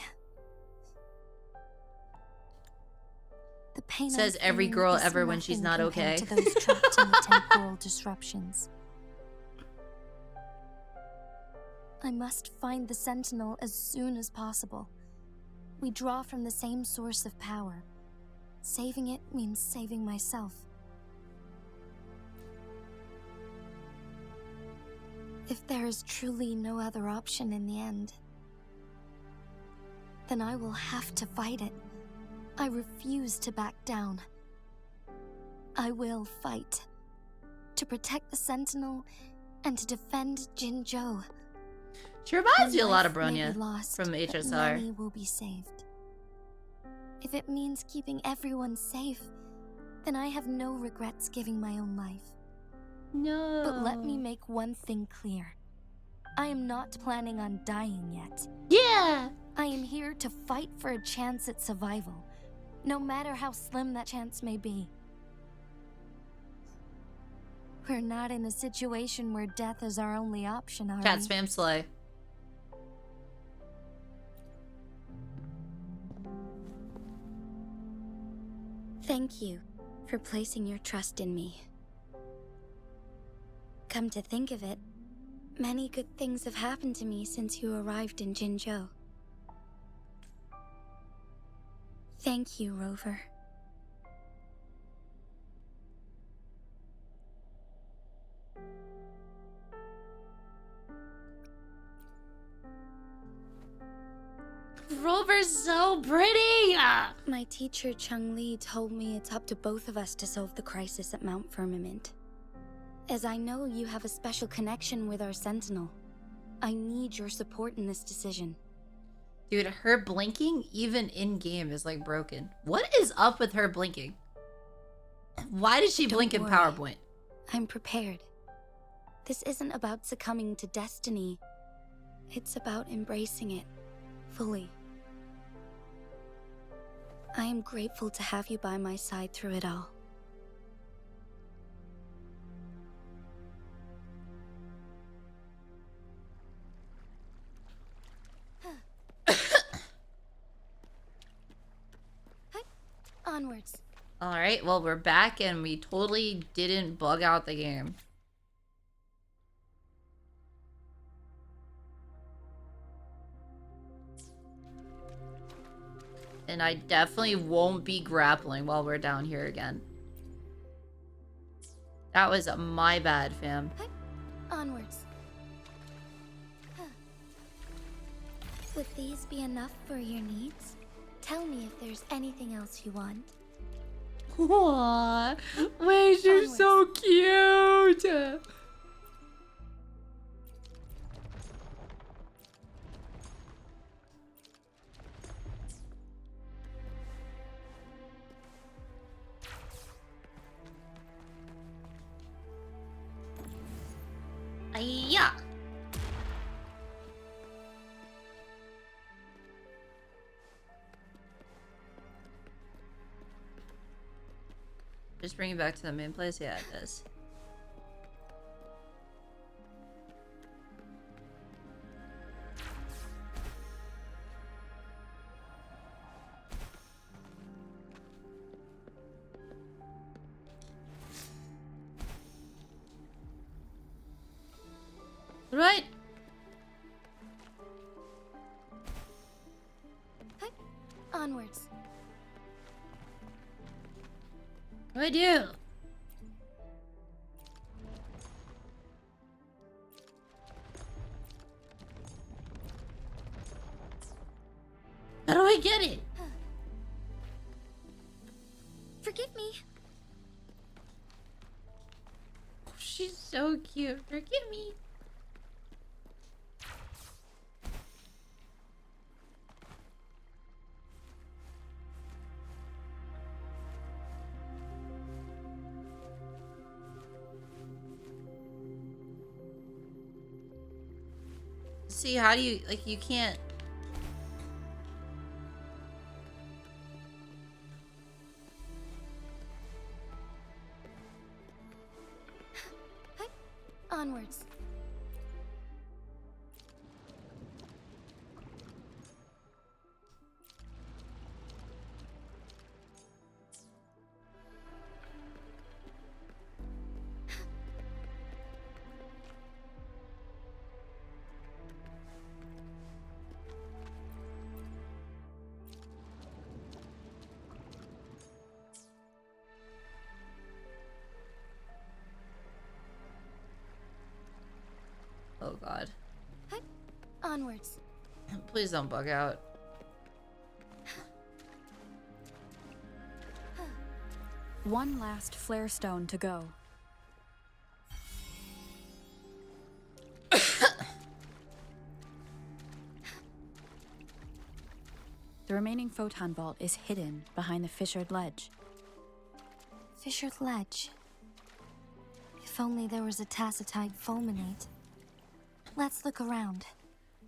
The pain Says I'm every feeling girl is ever when she's nothing not compared okay. to those trapped in the temporal disruptions. I must find the Sentinel as soon as possible. We draw from the same source of power. Saving it means saving myself. If there is truly no other option in the end, then I will have to fight it. I refuse to back down. I will fight. To protect the Sentinel and to defend Jinzhou. She reminds me a One lot of life may Bronya be lost, from but HSR. many will be saved. If it means keeping everyone safe, then I have no regrets giving my own life. No. But let me make one thing clear. I am not planning on dying yet. Yeah! I am here to fight for a chance at survival, no matter how slim that chance may be. We're not in a situation where death is our only option, are Chat we? spam slay. Thank you for placing your trust in me. Come to think of it, many good things have happened to me since you arrived in Jinzhou. Thank you, Rover. Rover's so pretty! My teacher Changle told me it's up to both of us to solve the crisis at Mount Firmament. As I know you have a special connection with our Sentinel, I need your support in this decision. Dude, her blinking, even in-game, is like broken. What is up with her blinking? Why did she blink in worry. PowerPoint? I'm prepared. This isn't about succumbing to destiny. It's about embracing it fully. I am grateful to have you by my side through it all. Onwards. Alright, well, we're back and we totally didn't bug out the game. And I definitely won't be grappling while we're down here again. That was my bad, fam. Onwards. Would these be enough for your needs? Tell me if there's anything else you want. Aww. Wait, you're so cute. Yeah. Just bring it back to the main place? Yeah, it does. Right. Onwards. What do I do? How do I get it? Forgive me. Oh, she's so cute. Forgive me. See, how do you, like, you can't. Onwards. Oh god. Onwards. Please don't bug out. One last flare stone to go. The remaining Photon Vault is hidden behind the fissured ledge. Fissured ledge. If only there was a tacitite fulminate. Let's look around.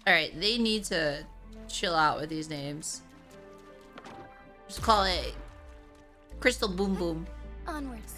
Alright, they need to chill out with these names. Just call it Crystal Boom Boom. Onwards.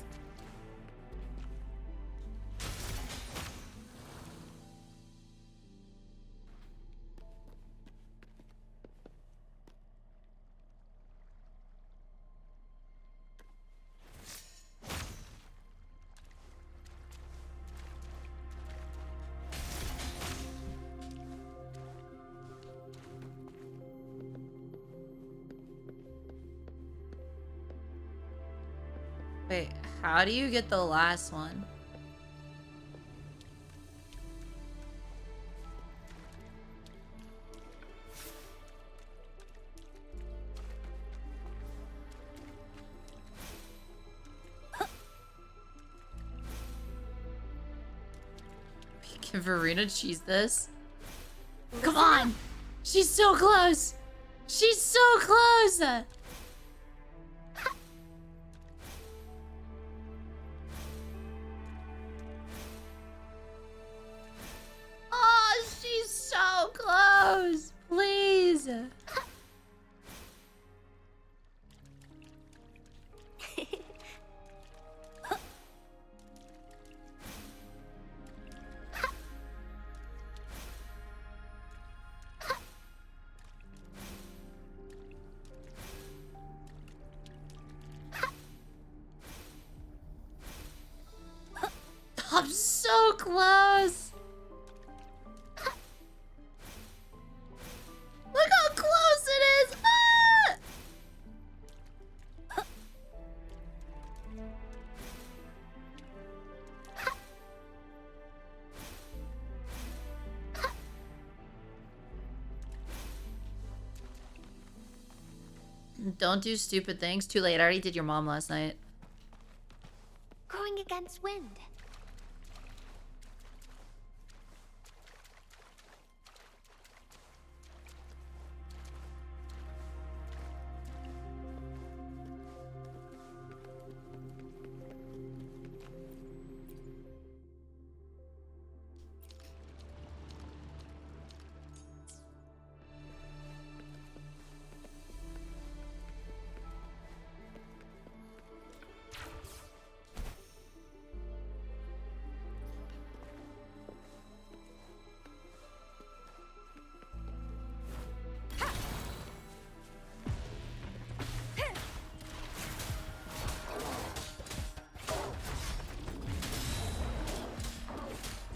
Wait, how do you get the last one? Can Verena cheese this? Come on! She's so close! She's so close! Oh, she's so close! Please! I'm so close! Look how close it is! Ah! Don't do stupid things. Too late. I already did your mom last night. Growing against wind.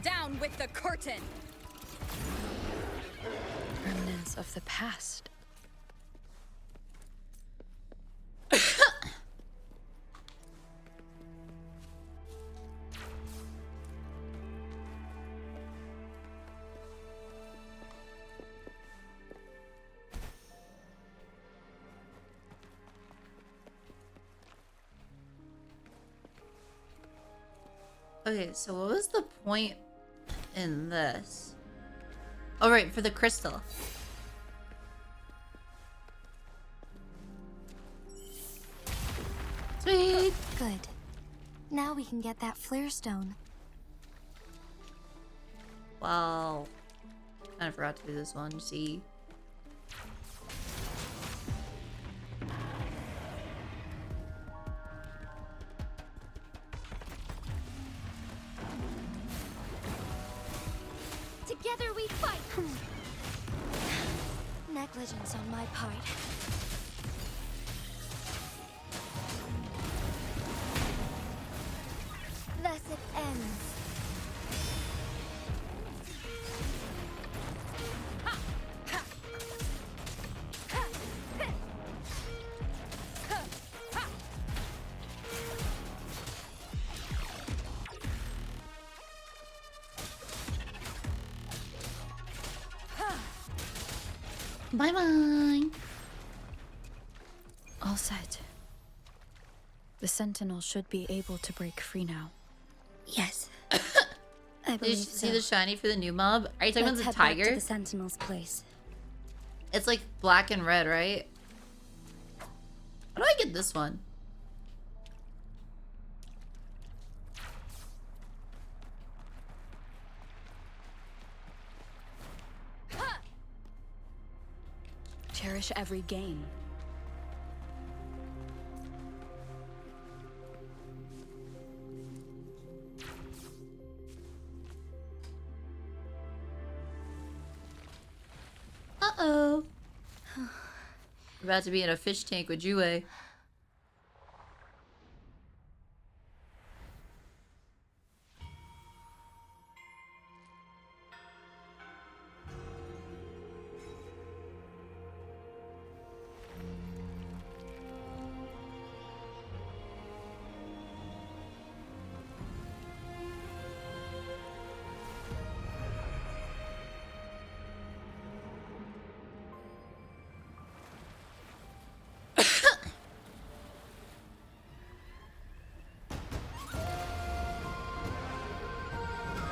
Down with the curtain! Remnants of the past. Okay, so what was the point in this? Oh, right, for the crystal. Sweet! Good. Now we can get that flare stone. Well, kind of forgot to do this one. See? Together we fight! Negligence on my part. Thus it ends. Bye bye. All set. The Sentinel should be able to break free now. Yes. I Did believe you so. see the shiny for the new mob? Are you talking Let's about the head back tiger? to the Sentinel's place. It's like black and red, right? How do I get this one? Cherish every gain. Uh-oh. We're about to be in a fish tank with Jue.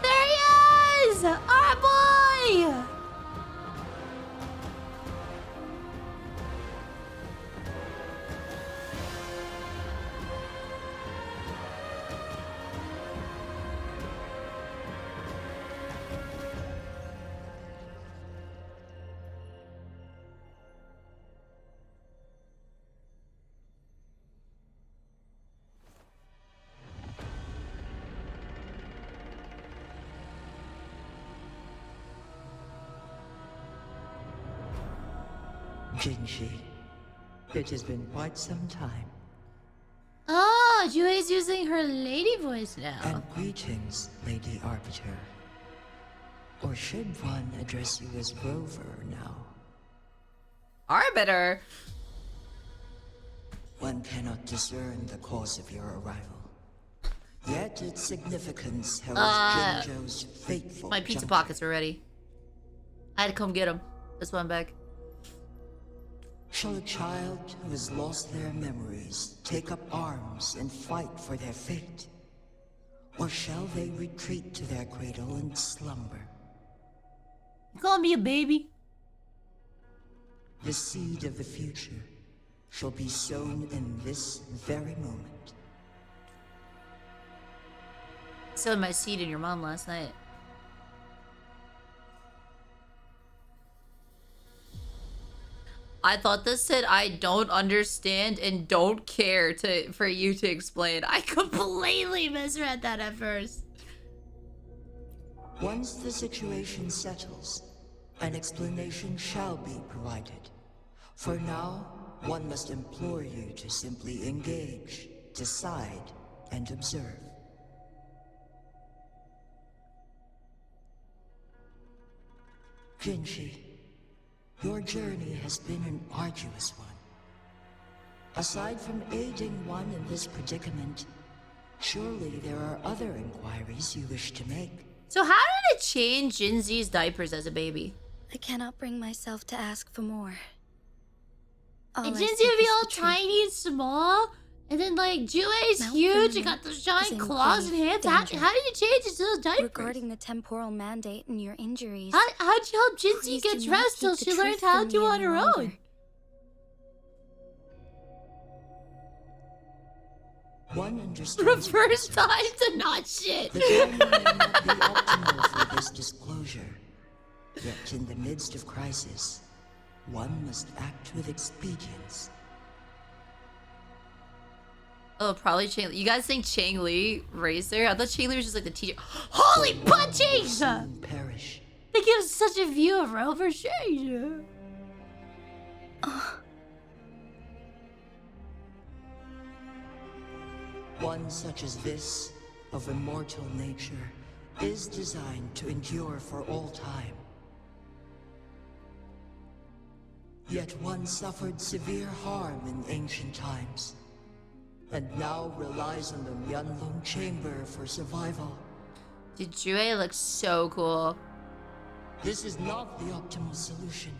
There he is! Our boy! Jingi, it has been quite some time. Oh, Jue's using her lady voice now. And greetings, Lady Arbiter. Or should one address you as Rover now? Arbiter? One cannot discern the cause of your arrival. Yet its significance heralds Jinjo's fateful My pizza junction. pockets are ready. I had to come get them. This one back. Shall a child who has lost their memories take up arms and fight for their fate? Or shall they retreat to their cradle and slumber? You calling me a baby? The seed of the future shall be sown in this very moment. Sowed my seed in your mom last night. I thought this said I don't understand and don't care for you to explain. I completely misread that at first. Once the situation settles, an explanation shall be provided. For now, one must implore you to simply engage, decide, and observe. Jingi, your journey has been an arduous one. Aside from aiding one in this predicament, surely there are other inquiries you wish to make. So how did it change Jinzi's diapers as a baby? I cannot bring myself to ask for more. All And I Jinzi seek would be is all the truth. tiny and small. And then like Jue's Mount huge Vernon and got those is giant in claws and grave hands. danger. How did you change it to those diapers? Regarding the temporal mandate and your injuries, How'd you help Jinzi please get do not dressed till keep she the learned truth how from to me on any her longer. own? One understands Reverse time to not shit. the timing may not be optimal for this disclosure. Yet in the midst of crisis, one must act with expedience. Oh, probably Changle. You guys think Changle raised her? I thought Changle was just like the teacher. Holy punchings! Soon perish. They give us such a view of Rover Shade. One such as this, of immortal nature, is designed to endure for all time. Yet one suffered severe harm in ancient times, and now relies on the Myeonlong Chamber for survival. Dude, Jue looks so cool. This is not the optimal solution.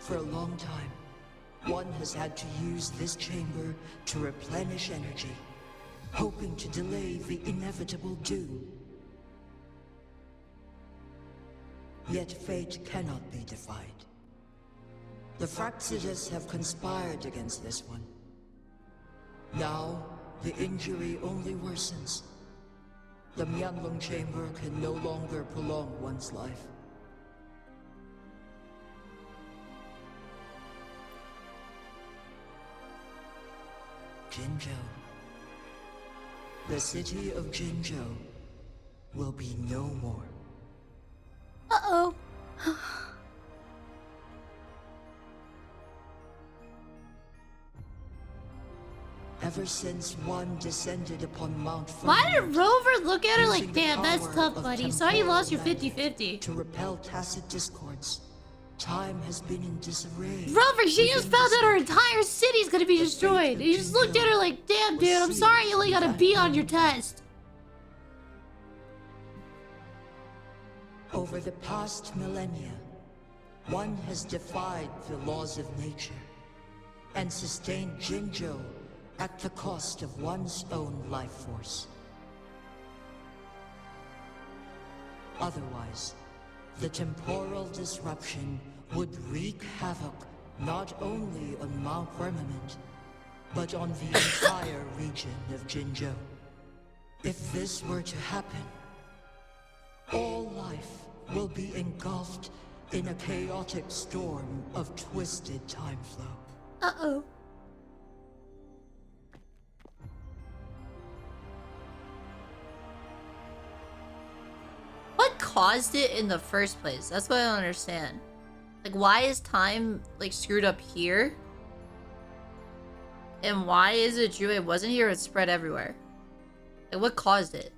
For a long time, one has had to use this chamber to replenish energy, hoping to delay the inevitable doom. Yet fate cannot be defied. The Fraxitus have conspired against this one. Now, the injury only worsens. The Myanlong chamber can no longer prolong one's life. Jinzhou. The city of Jinzhou will be no more. Uh-oh. Ever since one descended upon Mount Why did Firmament, Rover look at her like, using the damn, that's power tough, of buddy. Sorry you lost your temporal 50-50. to repel tacit discords, time has been in disarray. Rover, she just within found the out her state. entire city's gonna be destroyed. And you just looked at her like, damn, dude, I'm sorry you only got a B on your test. Over the past millennia, one has defied the laws of nature and sustained Jinzhou at the cost of one's own life force. Otherwise, the temporal disruption would wreak havoc not only on Mount Firmament, but on the entire region of Jinzhou. If this were to happen, all life will be engulfed in a chaotic storm of twisted time flow. Uh-oh. What caused it in the first place? That's what I don't understand. Like, why is time, like, screwed up here? And why is it Jue wasn't here, it's spread everywhere? Like, what caused it?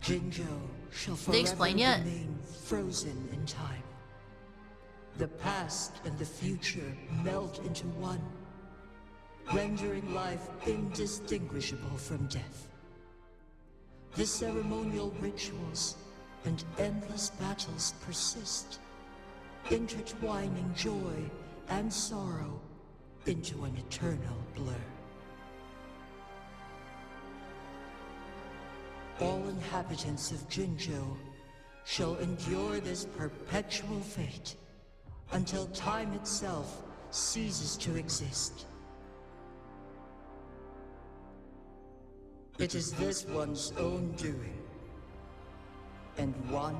Jinzhou shall Did they explain forever yet? remain frozen in time. The past and the future melt into one, rendering life indistinguishable from death. The ceremonial rituals and endless battles persist, intertwining joy and sorrow into an eternal blur. All inhabitants of Jinzhou shall endure this perpetual fate until time itself ceases to exist. It is this one's own doing, and one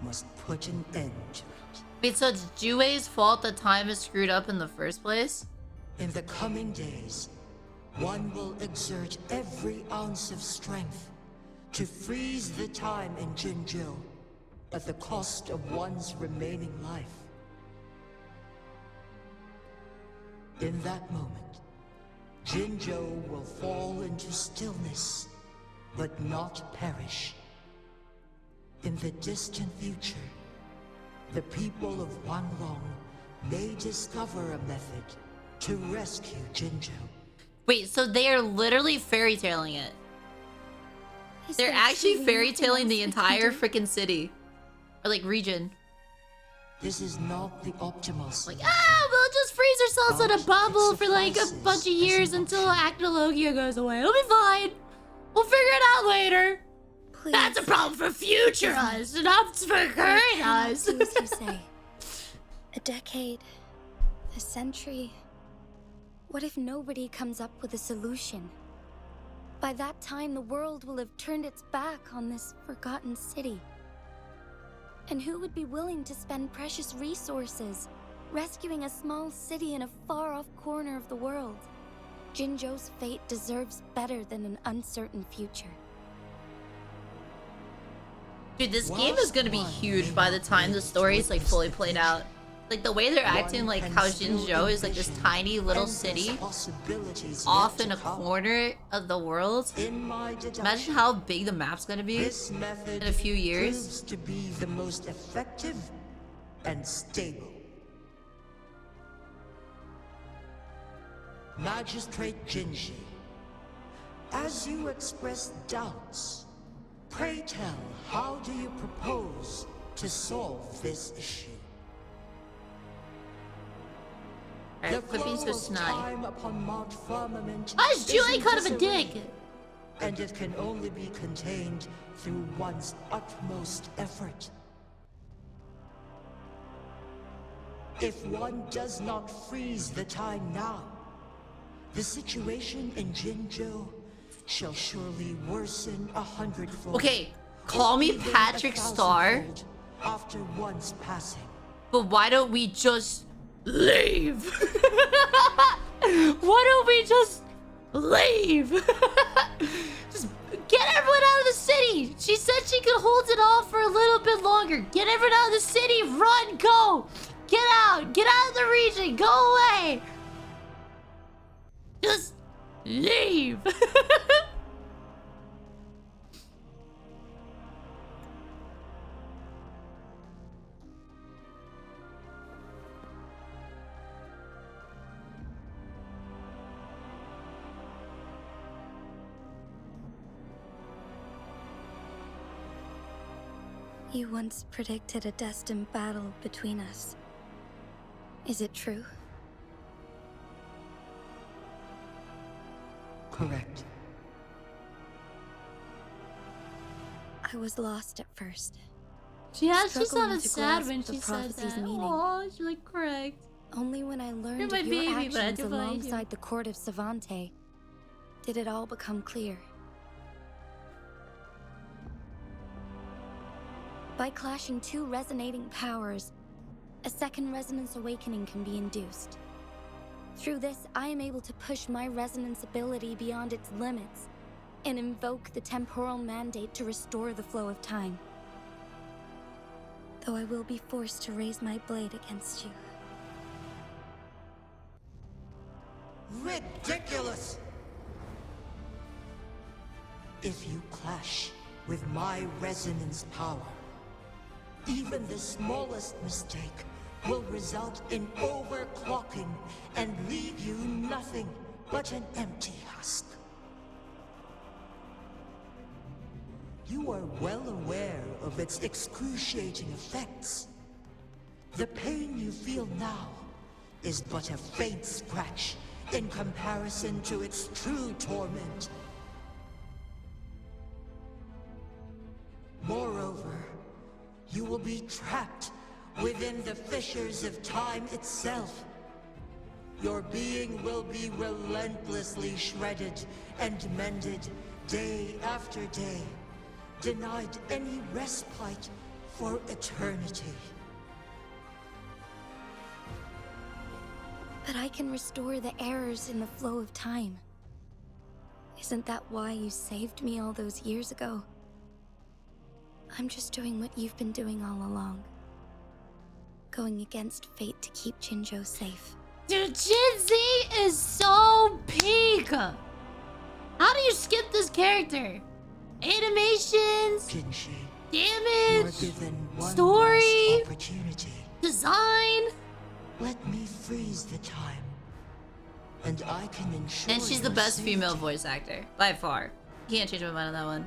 must put an end to it. Wait, so it's Jue's fault that time is screwed up in the first place? In the coming days, one will exert every ounce of strength to freeze the time in Jinzhou at the cost of one's remaining life. In that moment, Jinzhou will fall into stillness, but not perish. In the distant future, the people of Wanglong may discover a method to rescue Jinzhou. Wait, so they are literally fairy tailing it. Is They're there actually truly fairy nothing tailing else the we can entire do? freaking city. Or like region. This is not the optimal Like, solution. we'll just freeze ourselves in a But bubble it for like a suffices bunch of as years an until option. Acnologia goes away. It'll be fine. We'll figure it out later. Please. That's a problem for future us, not for I current cannot us. do as you say. A decade, a century. What if nobody comes up with a solution? By that time, the world will have turned its back on this forgotten city. And who would be willing to spend precious resources rescuing a small city in a far-off corner of the world? Jinzhou's fate deserves better than an uncertain future. Dude, this game is gonna be huge by the time the story is like fully played out. Like the way they're acting, like how Jinzhou is like this tiny little city off in a corner of the world. Imagine how big the map's gonna be in a few years. Proves to be the most effective and stable. Magistrate Jingi, as you express doubts, pray tell, how do you propose to solve this issue? Alright, quit being so flow of snide. time upon Mount Firmament Why is Julie in kind of a disarray, dick? and it can only be contained through one's utmost effort. If one does not freeze the time now, the situation in Jinjo shall surely worsen 100-fold. Okay, call me Even Patrick Star, 1,000-fold after one's passing. but why don't we just leave? Why don't we just leave? Just get everyone out of the city. She said she could hold it off for a little bit longer. Get everyone out of the city. Run, go. Get out of the region. Go away. Just leave. You once predicted a destined battle between us. Is it true? Correct. I was lost at first. She Struggling sounded to sad grasp when the she said prophecy's that. meaning. Oh, she's like, correct. Only when I You're learned my of your baby, but I actions do believe you. alongside the court of Savante did it all become clear. By clashing two resonating powers, a second resonance awakening can be induced. Through this, I am able to push my resonance ability beyond its limits and invoke the temporal mandate to restore the flow of time. Though I will be forced to raise my blade against you. Ridiculous! If you clash with my resonance power, even the smallest mistake will result in overclocking and leave you nothing but an empty husk. You are well aware of its excruciating effects. The pain you feel now is but a faint scratch in comparison to its true torment. Moreover, you will be trapped within the fissures of time itself. Your being will be relentlessly shredded and mended day after day, denied any respite for eternity. But I can restore the errors in the flow of time. Isn't that why you saved me all those years ago? I'm just doing what you've been doing all along. Going against fate to keep Jinjo safe. Dude, Jinzi is so peak. How do you skip this character? Animations, Jinshi, damage, you're given one story, last opportunity. design. Let me freeze the time, and I can ensure. And she's the your best safety. female voice actor by far. Can't change my mind on that one.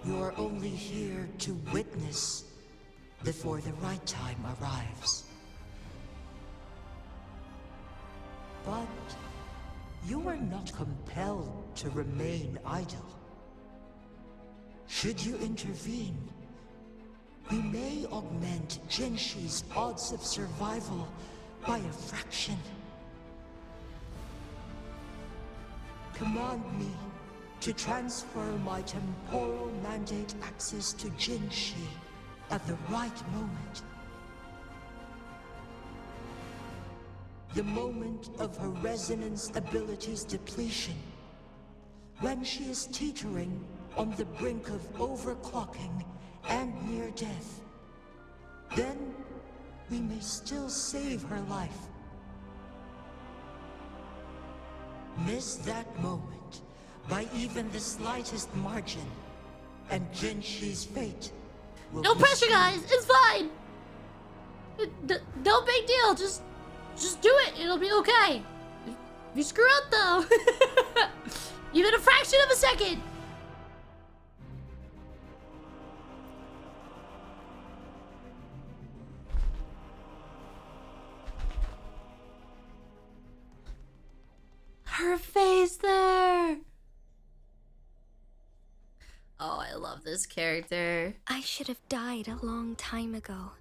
You're only here to witness before the right time arrives. But you are not compelled to remain idle. Should you intervene, we may augment Jinshi's odds of survival by a fraction. Command me to transfer my temporal mandate access to Jinshi at the right moment. The moment of her resonance ability's depletion, when she is teetering on the brink of overclocking and near death. Then we may still save her life. Miss that moment by even the slightest margin, and Jinshi's fate will No be pressure, sealed. guys. It's fine. No big deal. Just do it. It'll be okay. If you screw up, though, Even a fraction of a second! Her face there! Oh, I love this character. I should have died a long time ago.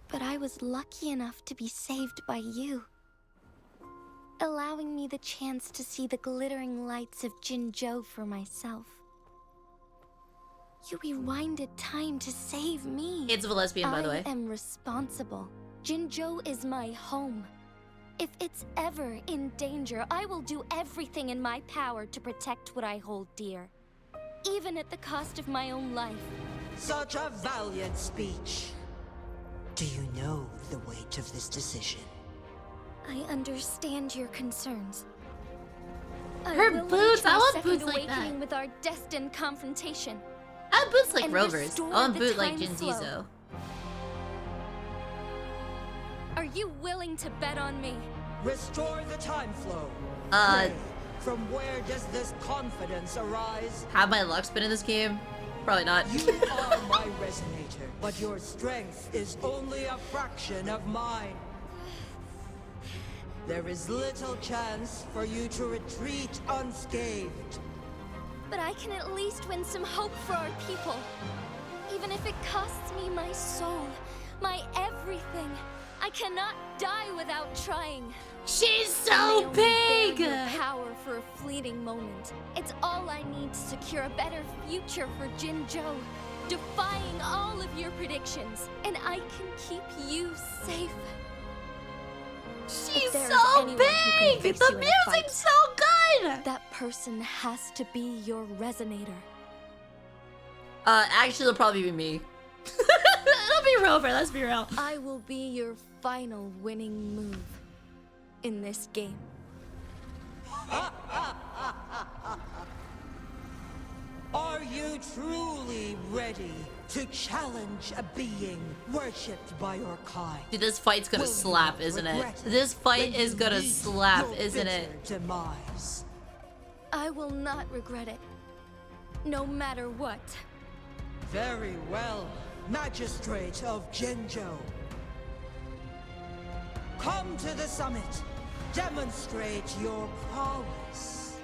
But I was lucky enough to be saved by you, allowing me the chance to see the glittering lights of Jinzhou for myself. You rewinded time to save me. It's a lesbian, by the way. I am responsible. Jinzhou is my home. If it's ever in danger, I will do everything in my power to protect what I hold dear, even at the cost of my own life. Such a valiant speech. Do you know the weight of this decision? I understand your concerns. Her boots! I want boots like that. With our destined confrontation. I want boots like And Rover's. I want restore boots the like time Jingi's flow. though. Are you willing to bet on me? Restore the time flow. Uh, Pray, from where does this confidence arise? have my luck been in this game? Probably not. You are my resonator, but your strength is only a fraction of mine. There is little chance for you to retreat unscathed. But I can at least win some hope for our people. Even if it costs me my soul, my everything. I cannot die without trying. She's so I only big! bear your power for a fleeting moment. It's all I need to secure a better future for Jinzhou, defying all of your predictions, and I can keep you safe. She's there is so anyone who can big! face The you in a fight, music's so good! that person has to be your resonator. Actually, it'll probably be me. It'll be Rover, let's be real. I will be your final winning move in this game. Are you truly ready to challenge a being worshipped by your kind? Dude, this fight's gonna Will you slap, isn't it? regret This fight when is you gonna meet slap, your isn't bitter it? Demise? I will not regret it, no matter what. Very well, magistrate of Jinzhou. Come to the summit. Demonstrate your prowess.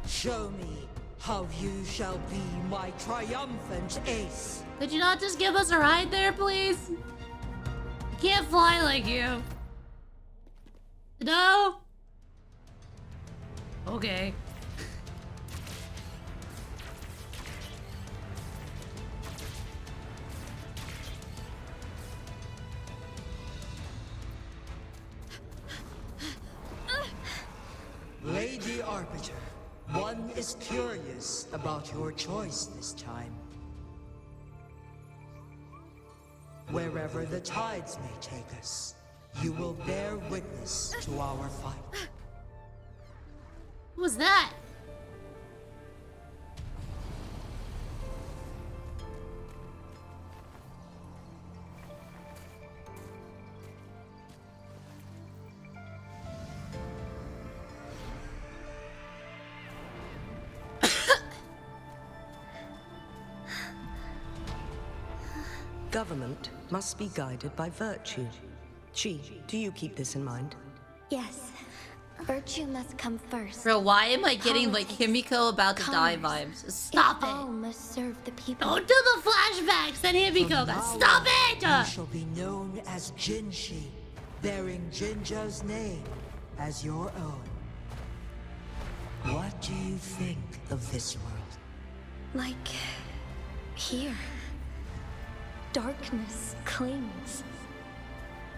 Show me how you shall be my triumphant ace. Could you not just give us a ride there, please? I can't fly like you. No? Okay. Lady Arbiter, one is curious about your choice this time. Wherever the tides may take us, you will bear witness to our fight. What was that? Government must be guided by virtue. Chi, do you keep this in mind? Yes, virtue must come first. Bro, why am I getting like Politics, Himiko about to die commerce. vibes? Stop It all it! must serve the people. Don't do the flashbacks that Himiko From got. now Stop on, it! You shall be known as Jinshi, bearing Jinzhou's name as your own. What do you think of this world? Like here. Darkness clings,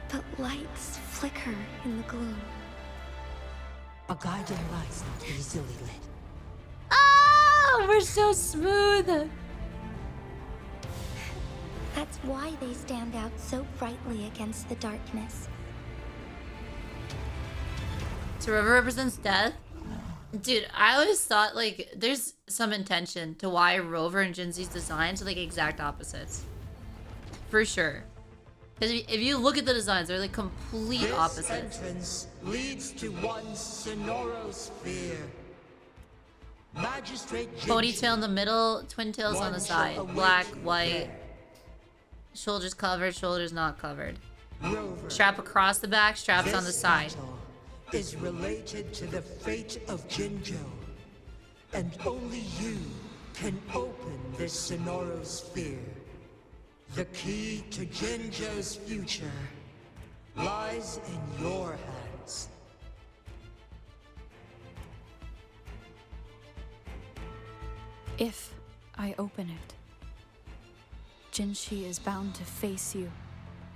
but lights flicker in the gloom. A guiding light not easily lit. Oh, we're so smooth. That's why they stand out so brightly against the darkness. So Rover represents death? Dude, I always thought like there's some intention to why Rover and Jinzi's designs are like exact opposites. For sure. Because if you look at the designs, they're like complete opposites. This entrance leads to one sonorosphere. Magistrate Ponytail in the middle, twin tails on the side. Black, white. Shoulders covered, shoulders not covered. Rover. Strap across the back, straps on the side. Is related to the fate of Jinjo, and only you can open this sonorosphere. The key to Jinjo's future lies in your hands. If I open it, Jinshi is bound to face you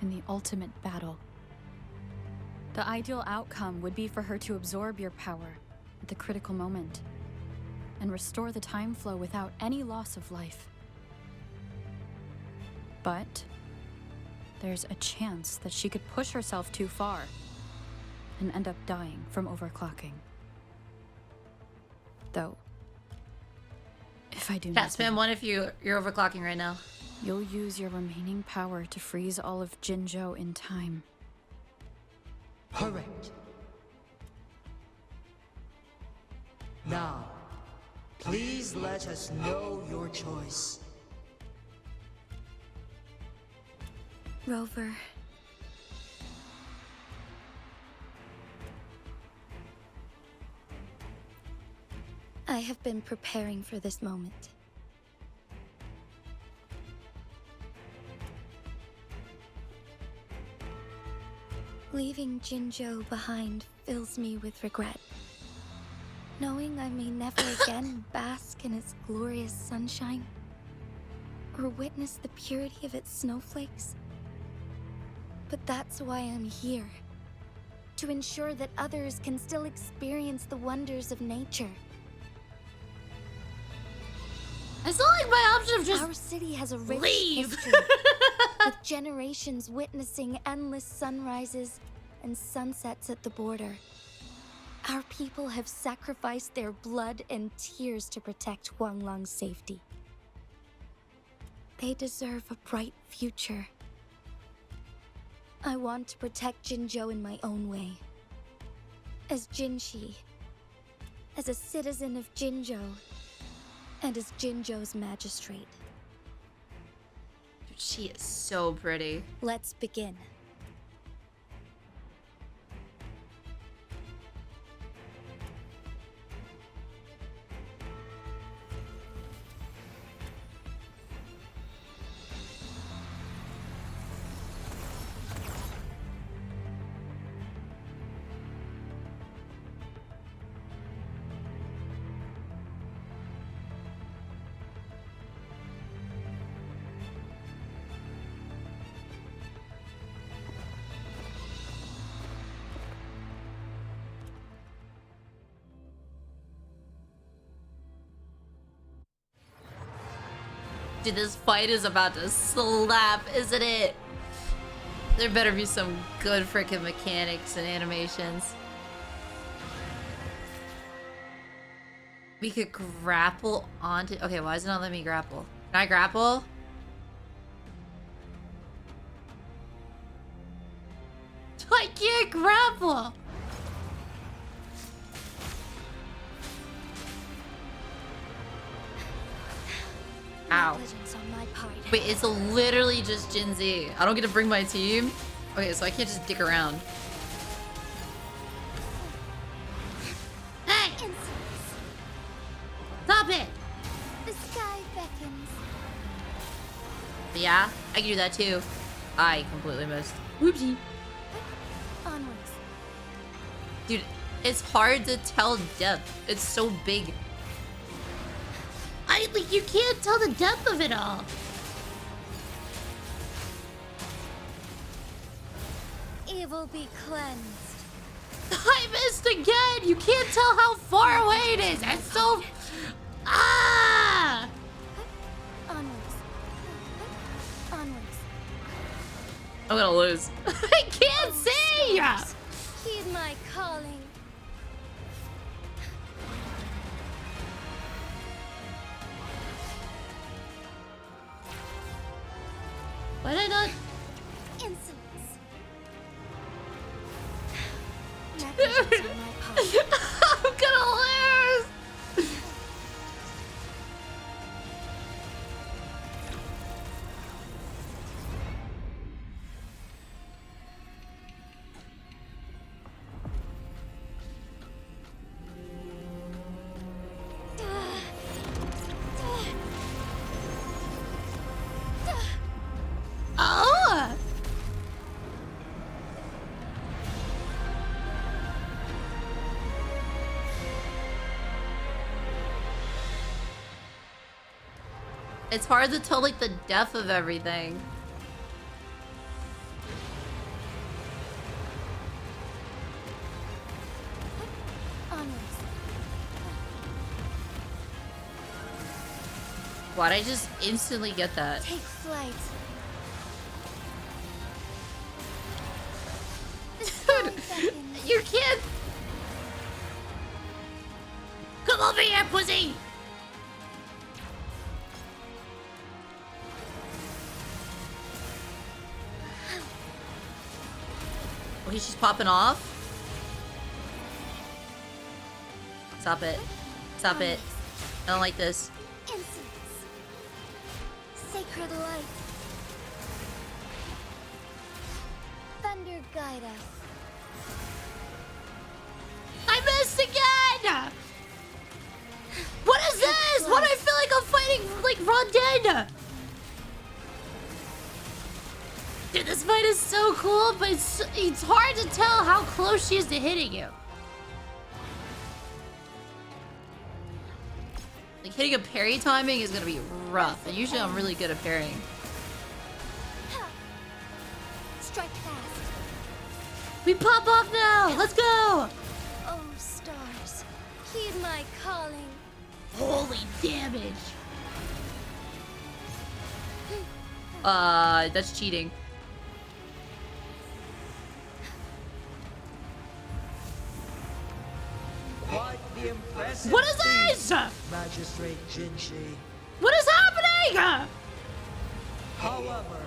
in the ultimate battle. The ideal outcome would be for her to absorb your power at the critical moment and restore the time flow without any loss of life. But there's a chance that she could push herself too far and end up dying from overclocking. Though, if I do Chat nothing, spam one if you're overclocking right now. you'll use your remaining power to freeze all of Jinjo in time. Correct. Now, please let us know your choice. Rover. I have been preparing for this moment. Leaving Jinjo behind fills me with regret. Knowing I may never again bask in its glorious sunshine, or witness the purity of its snowflakes. But that's why I'm here. To ensure that others can still experience the wonders of nature. It's not like my option of just Our city has a rich leave. history, with generations witnessing endless sunrises and sunsets at the border. Our people have sacrificed their blood and tears to protect Huanglang's safety. They deserve a bright future. I want to protect Jinjo in my own way. As Jinshi, as a citizen of Jinjo, and as Jinjo's magistrate. Dude, she is so pretty. Let's begin. Dude, this fight is about to slap, isn't it? There better be some good freaking mechanics and animations. We could grapple onto... Okay, why is it not letting me grapple? Can I grapple? I can't grapple! Ow. Negligence on my part. Wait, it's literally just Jinzi. I don't get to bring my team? Okay, so I can't just dick around. Hey! Stop it! The sky beckons. Yeah, I can do that too. I completely missed. Whoopsie. Onwards. Dude, it's hard to tell depth. It's so big. Like, you can't tell the depth of it all. Evil be cleansed. I missed again. You can't tell how far away it is. That's so... Ah! Onwards. Onwards. I'm gonna lose. I can't see! Heed my calling. Why did I not... Insolence. Negligence on my part. I'm gonna lose! Oh! It's hard to tell like the depth of everything. Onwards. Why'd I just instantly get that? Take flight. You can't. Come over here, pussy! Okay, she's popping off. Stop it. Stop it. I don't like this. Insolence. Sacred light. Thunder guide us. I missed again! What is this? Why do I feel like I'm fighting like Rondon? Dude, this fight is so cool, but it's hard to tell how close she is to hitting you. Like hitting a parry timing is gonna be rough, and usually I'm really good at parrying. Strike fast. We pop off now! Let's go! Oh, stars. Heed my calling. Holy damage! That's cheating. Quite the impressive What is feat, this? Magistrate Jingi. What is happening? However,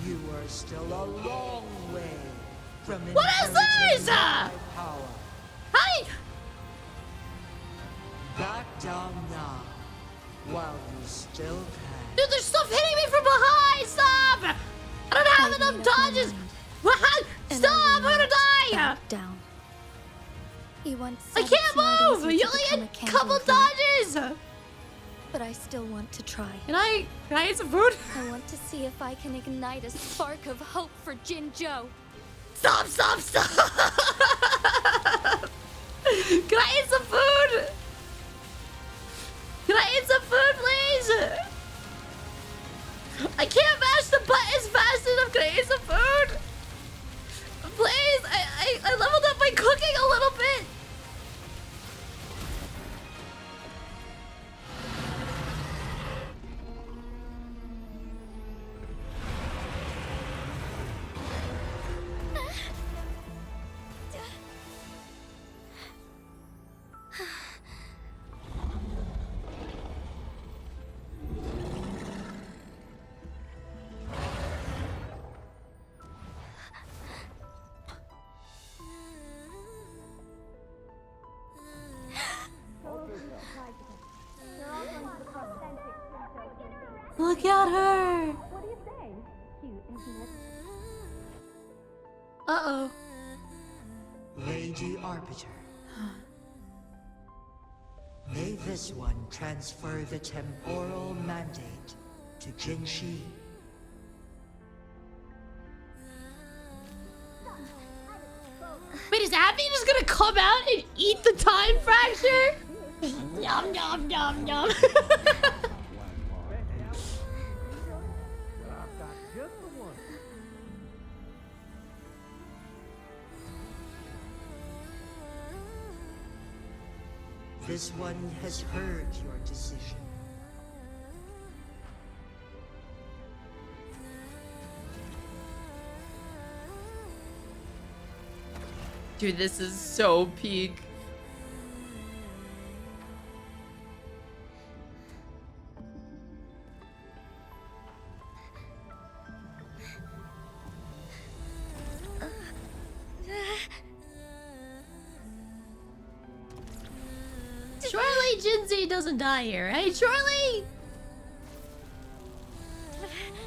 you are still a long way from What is inheriting this? my power. Hi! Back down now, while you still can. Dude, there's stuff hitting me from behind! Stop! I don't have I've made enough up my dodges! mind, What? and Stop! I I'm will gonna not die! back down. You once I said it's can't not move! easy You to only become had a a couple candle dodges! but I still want to try. Can I eat some food? I want to see if I can ignite a spark of hope for Jinjo. Stop! Stop! Stop! Can I eat some food? Can I eat some food, please? I can't mash the buttons fast enough. Can I eat some food? Please, I leveled up my cooking a little bit. Look at her. What do you say? Cute, isn't it? Uh-oh. Lady Arbiter. May this one transfer the temporal mandate to Jingi. Wait, is Abby just gonna come out and eat the time fracture? Yum, yum, yum, yum. This one has heard your decision. Dude, this is so peak. Jinzi doesn't die here, right? Surely!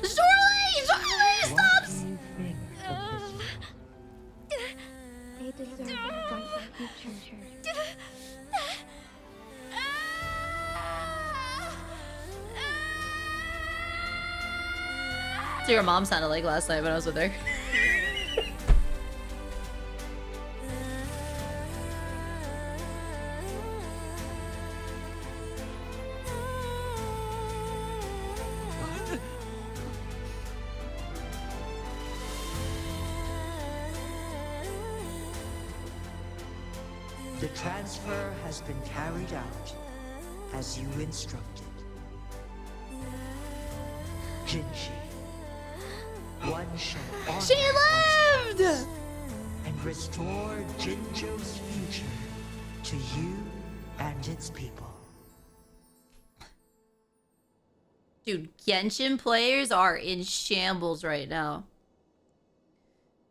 Surely! Stop! They deserve a bright future. That's what your mom sounded like last night when I was with her. The transfer has been carried out as you instructed. Jingi, one shall honor She one's lived! past and restore Jinjo's future to you and its people. Dude, Genshin players are in shambles right now.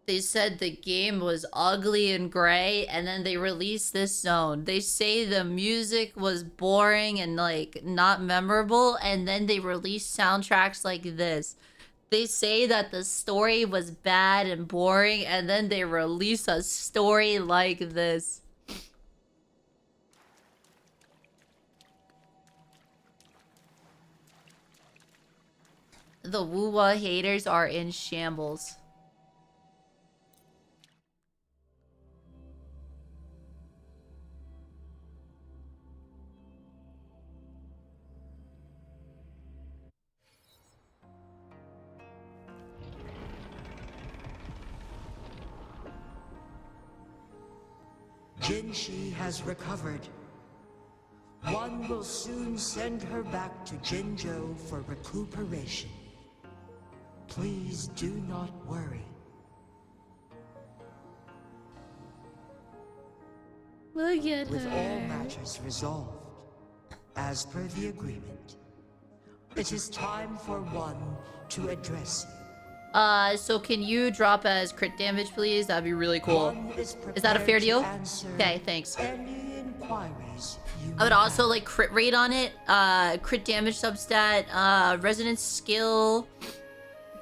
They said the game was ugly and gray, and then they released this zone. They say the music was boring and, like, not memorable, and then they released soundtracks like this. They say that the story was bad and boring, and then they release a story like this. The WuWa haters are in shambles. Jinji has recovered. One will soon send her back to Jinjo for recuperation. Please do not worry. Look at With her. all matters resolved, as per the agreement, it is time for one to address you. So can you drop as crit damage, please? That'd be really cool. Is that a fair deal? Okay, thanks. Any inquiries you I would may also have. like crit rate on it, crit damage substat, resonance skill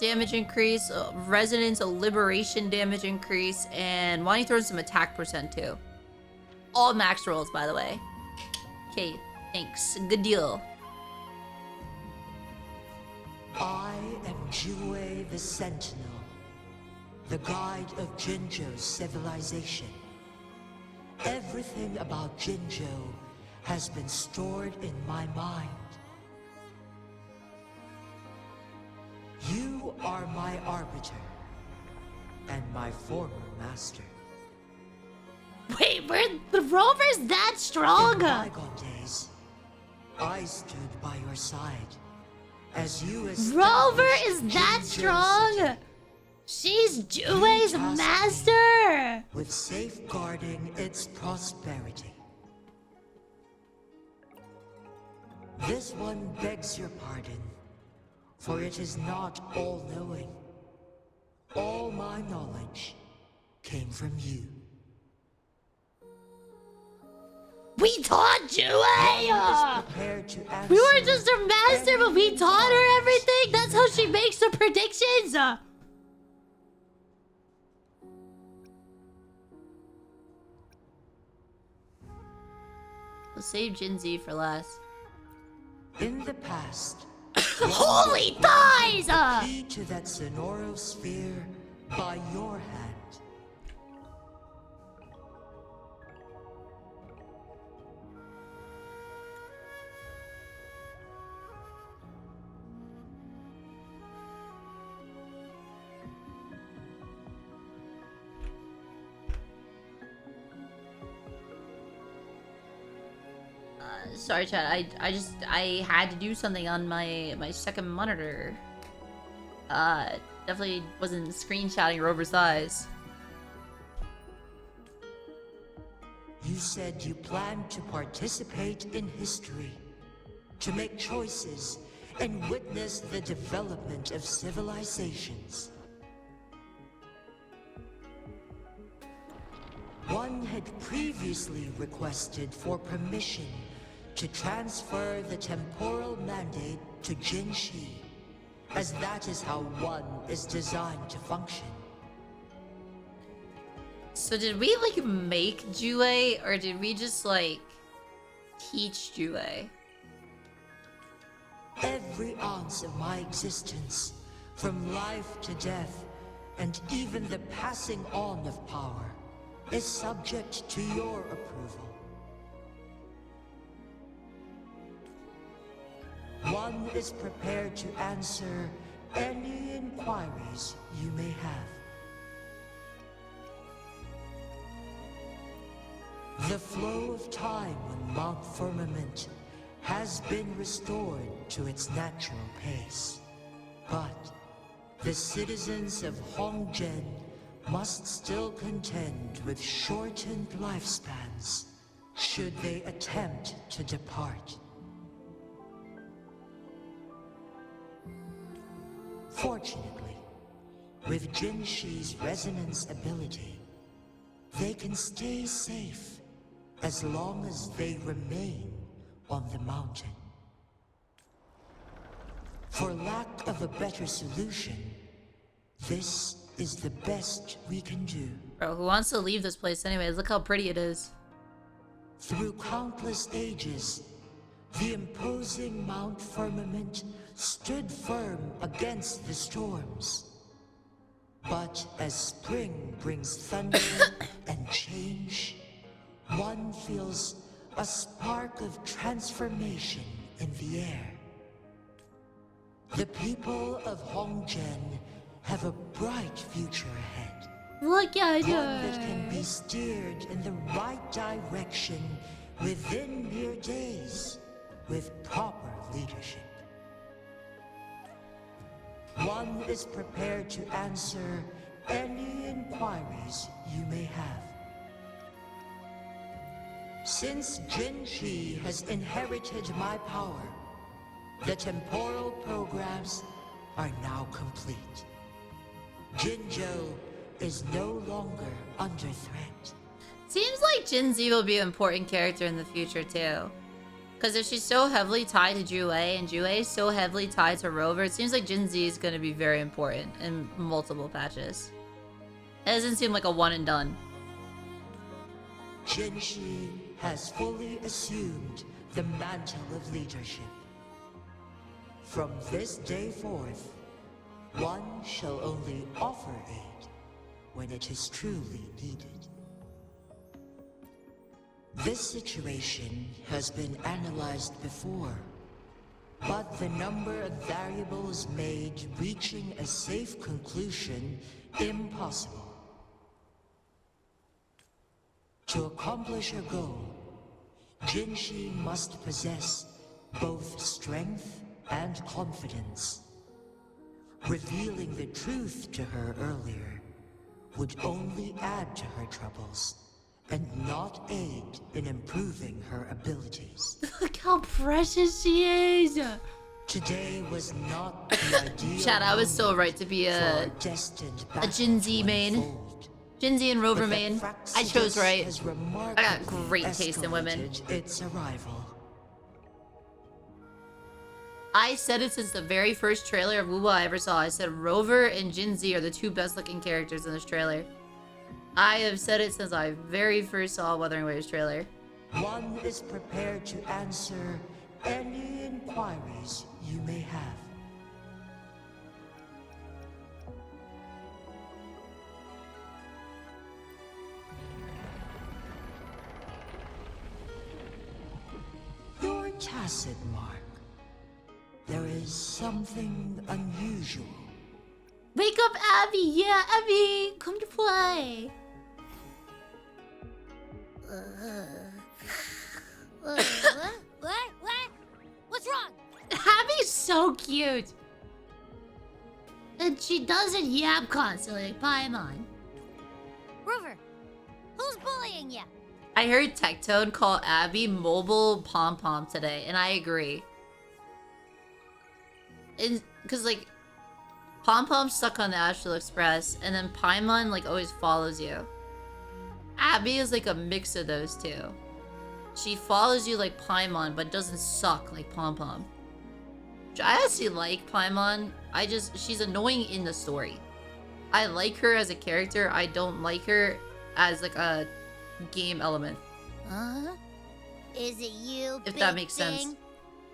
damage increase, resonance liberation damage increase, and why don't you throw in some attack percent too? All max rolls, by the way. Okay, thanks. Good deal. I am Jue the Sentinel, the guide of Jinjo's civilization. Everything about Jinjo has been stored in my mind. You are my arbiter, and my former master. Wait, the Rover's that strong? In bygone days, I stood by your side as you Rover established is that Jinjo's strong? city, She's Jue's tasked me master! with safeguarding its prosperity. This one begs your pardon, for it is not all-knowing. All my knowledge came from you. We taught One is Jue! prepared to We weren't answer just her master, but we any taught her inquiries everything! That's how she you makes the predictions! We'll save Jinzi for last. In the past, Holy thighs! the key to that Sonoro sphere by your hand. Sorry, chat. I had to do something on my second monitor. Definitely wasn't screenshotting Rover's thighs. You said you planned to participate in history, to make choices and witness the development of civilizations. One had previously requested for permission to transfer the temporal mandate to Jingi, as that is how one is designed to function. So did we like make WuWa, or did we just like teach WuWa? Every ounce of my existence, from life to death, and even the passing on of power, is subject to your approval. One is prepared to answer any inquiries you may have. The flow of time on Mount Firmament has been restored to its natural pace. But the citizens of Hongzhen must still contend with shortened lifespans should they attempt to depart. Fortunately, with Jingi's resonance ability, they can stay safe as long as they remain on the mountain. For lack of a better solution, this is the best we can do. Bro, who wants to leave this place anyways? Look how pretty it is. Through countless ages, the imposing Mount Firmament stood firm against the storms. But as spring brings thunder and change, one feels a spark of transformation in the air. The people of Hongzhen have a bright future ahead. Look at One that can be steered in the right direction within mere days with proper leadership. One is prepared to answer any inquiries you may have. Since Jingi has inherited my power, the temporal programs are now complete. Jinzhou is no longer under threat. Seems like Jinzi will be an important character in the future too. Because if she's so heavily tied to WuWa and WuWa is so heavily tied to Rover, it seems like Jinzi is going to be very important in multiple patches. It doesn't seem like a one and done. Jingi has fully assumed the mantle of leadership. From this day forth, one shall only offer aid when it is truly needed. This situation has been analyzed before, but the number of variables made reaching a safe conclusion impossible. To accomplish her goal, Jingi must possess both strength and confidence. Revealing the truth to her earlier would only add to her troubles and not aid in improving her abilities. Look how precious she is! Today was not the ideal Chad, I was so right to be a Jinzi main. Jinzi and Rover main. I chose right. I got great taste in women. Its arrival. I said it since the very first trailer of WuWa I ever saw. I said Rover and Jinzi are the two best looking characters in this trailer. I have said it since I very first saw Wuthering Waves trailer. One is prepared to answer any inquiries you may have. You're tacit, Mark. There is something unusual. Wake up, Abby! Yeah, Abby! Come to play! What? What's wrong? Abby's so cute! And she doesn't yap constantly like Paimon. Rover, who's bullying you? I heard Tectone call Abby mobile pom-pom today, and I agree. Because, like, Pom-Pom's stuck on the Astral Express, and then Paimon, like, always follows you. Abby is, like, a mix of those two. she follows you like Paimon, but doesn't suck like Pom Pom. Which I actually like Paimon. She's annoying in the story. I like her as a character. I don't like her as like a game element. Huh? Is it you, If big that makes thing? sense.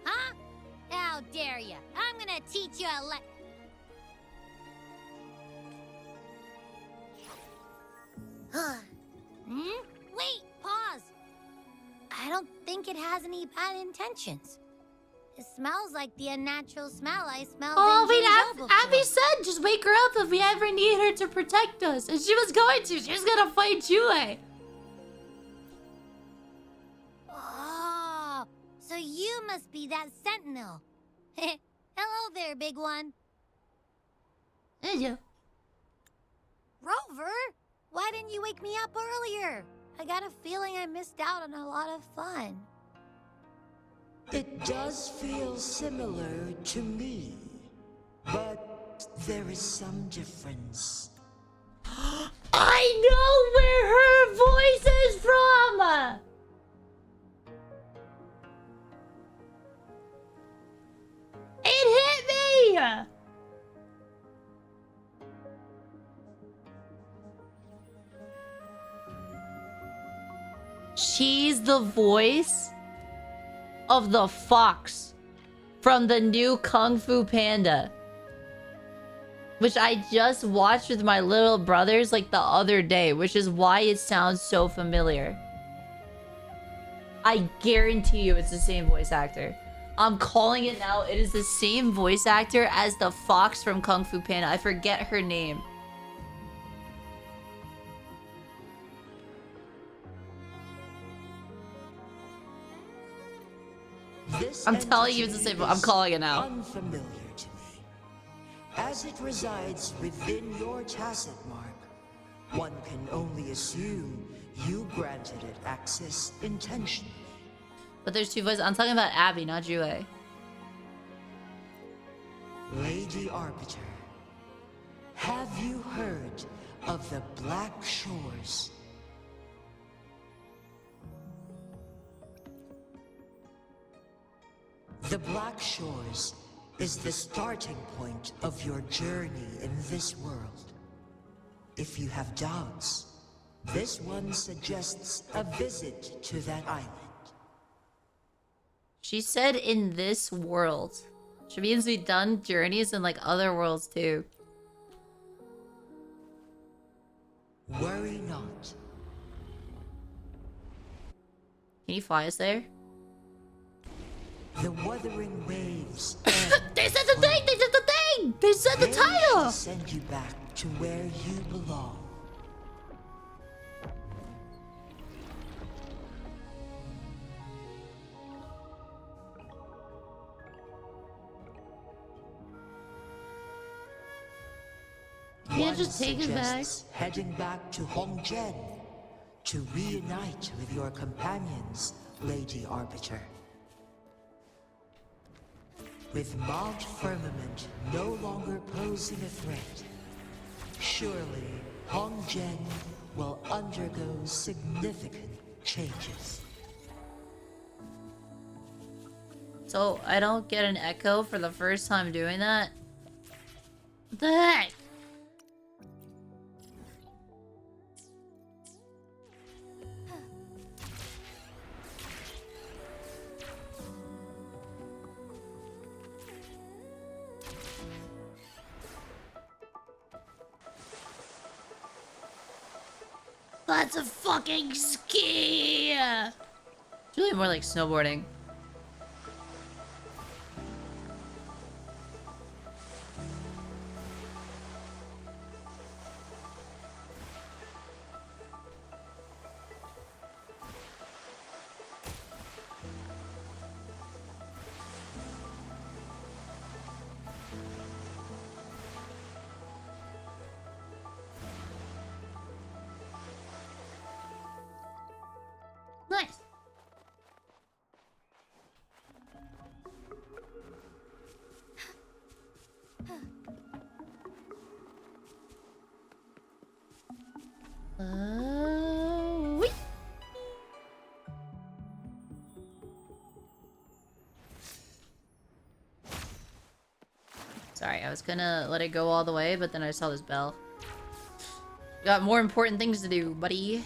Huh? How dare you? I'm gonna teach you a Wait, pause. I don't think it has any bad intentions. It smells like the unnatural smell I smelled Oh, in wait, Jingle before. Abby said just wake her up if we ever need her to protect us. And she was going to. She was gonna fight Jue. Oh, so you must be that sentinel. Hello there, big one. Hello. Rover, why didn't you wake me up earlier? I got a feeling I missed out on a lot of fun. It does feel similar to me, but there is some difference. I know where her voice is from! It hit me! She's the voice of the fox from the new Kung Fu Panda, which I just watched with my little brothers like the other day, which is why it sounds so familiar. I guarantee you it's the same voice actor. I'm calling it now. It is the same voice actor as the fox from Kung Fu Panda. I forget her name. I'm telling you it's the same. I'm calling it now. Unfamiliar to me, as it resides within your tacit mark. One can only assume you granted it access intentionally. But there's two voices. I'm talking about Abby, not Jue. Lady Arbiter, have you heard of the Black Shores? The Black Shores is the starting point of your journey in this world. If you have doubts, this one suggests a visit to that island. She said in this world. Which means we've done journeys in like other worlds too. Worry not. Can you fly us there? The Wuthering waves. They said the thing! They said the thing! They said the title! Send you back to where you belong. Can't just take it back. Heading back to Hongzhen to reunite with your companions, Lady Arbiter. With Mount Firmament no longer posing a threat, surely Hongzhen will undergo significant changes. So I don't get an echo for the first time doing that? What the heck? That's a fucking ski! It's really more like snowboarding. Nice. Wait. Sorry, I was gonna let it go all the way, but then I saw this bell. Got more important things to do, buddy.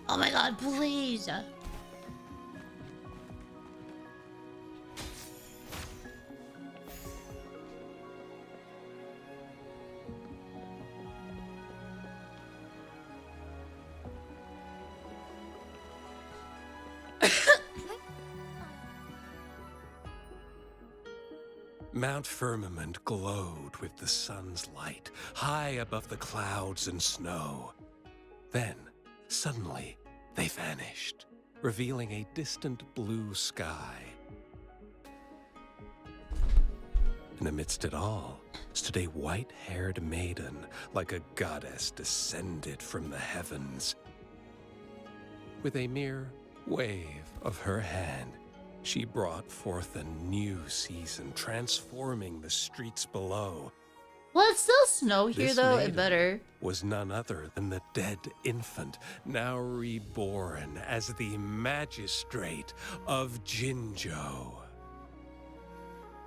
Oh my god, please! Mount Firmament glowed with the sun's light, high above the clouds and snow. Then, suddenly, they vanished, revealing a distant blue sky. And amidst it all stood a white-haired maiden, like a goddess descended from the heavens. With a mere wave of her hand, she brought forth a new season, transforming the streets below. Well, it's still snow here, This though. It maiden better. was none other than the dead infant, now reborn as the magistrate of Jinjo.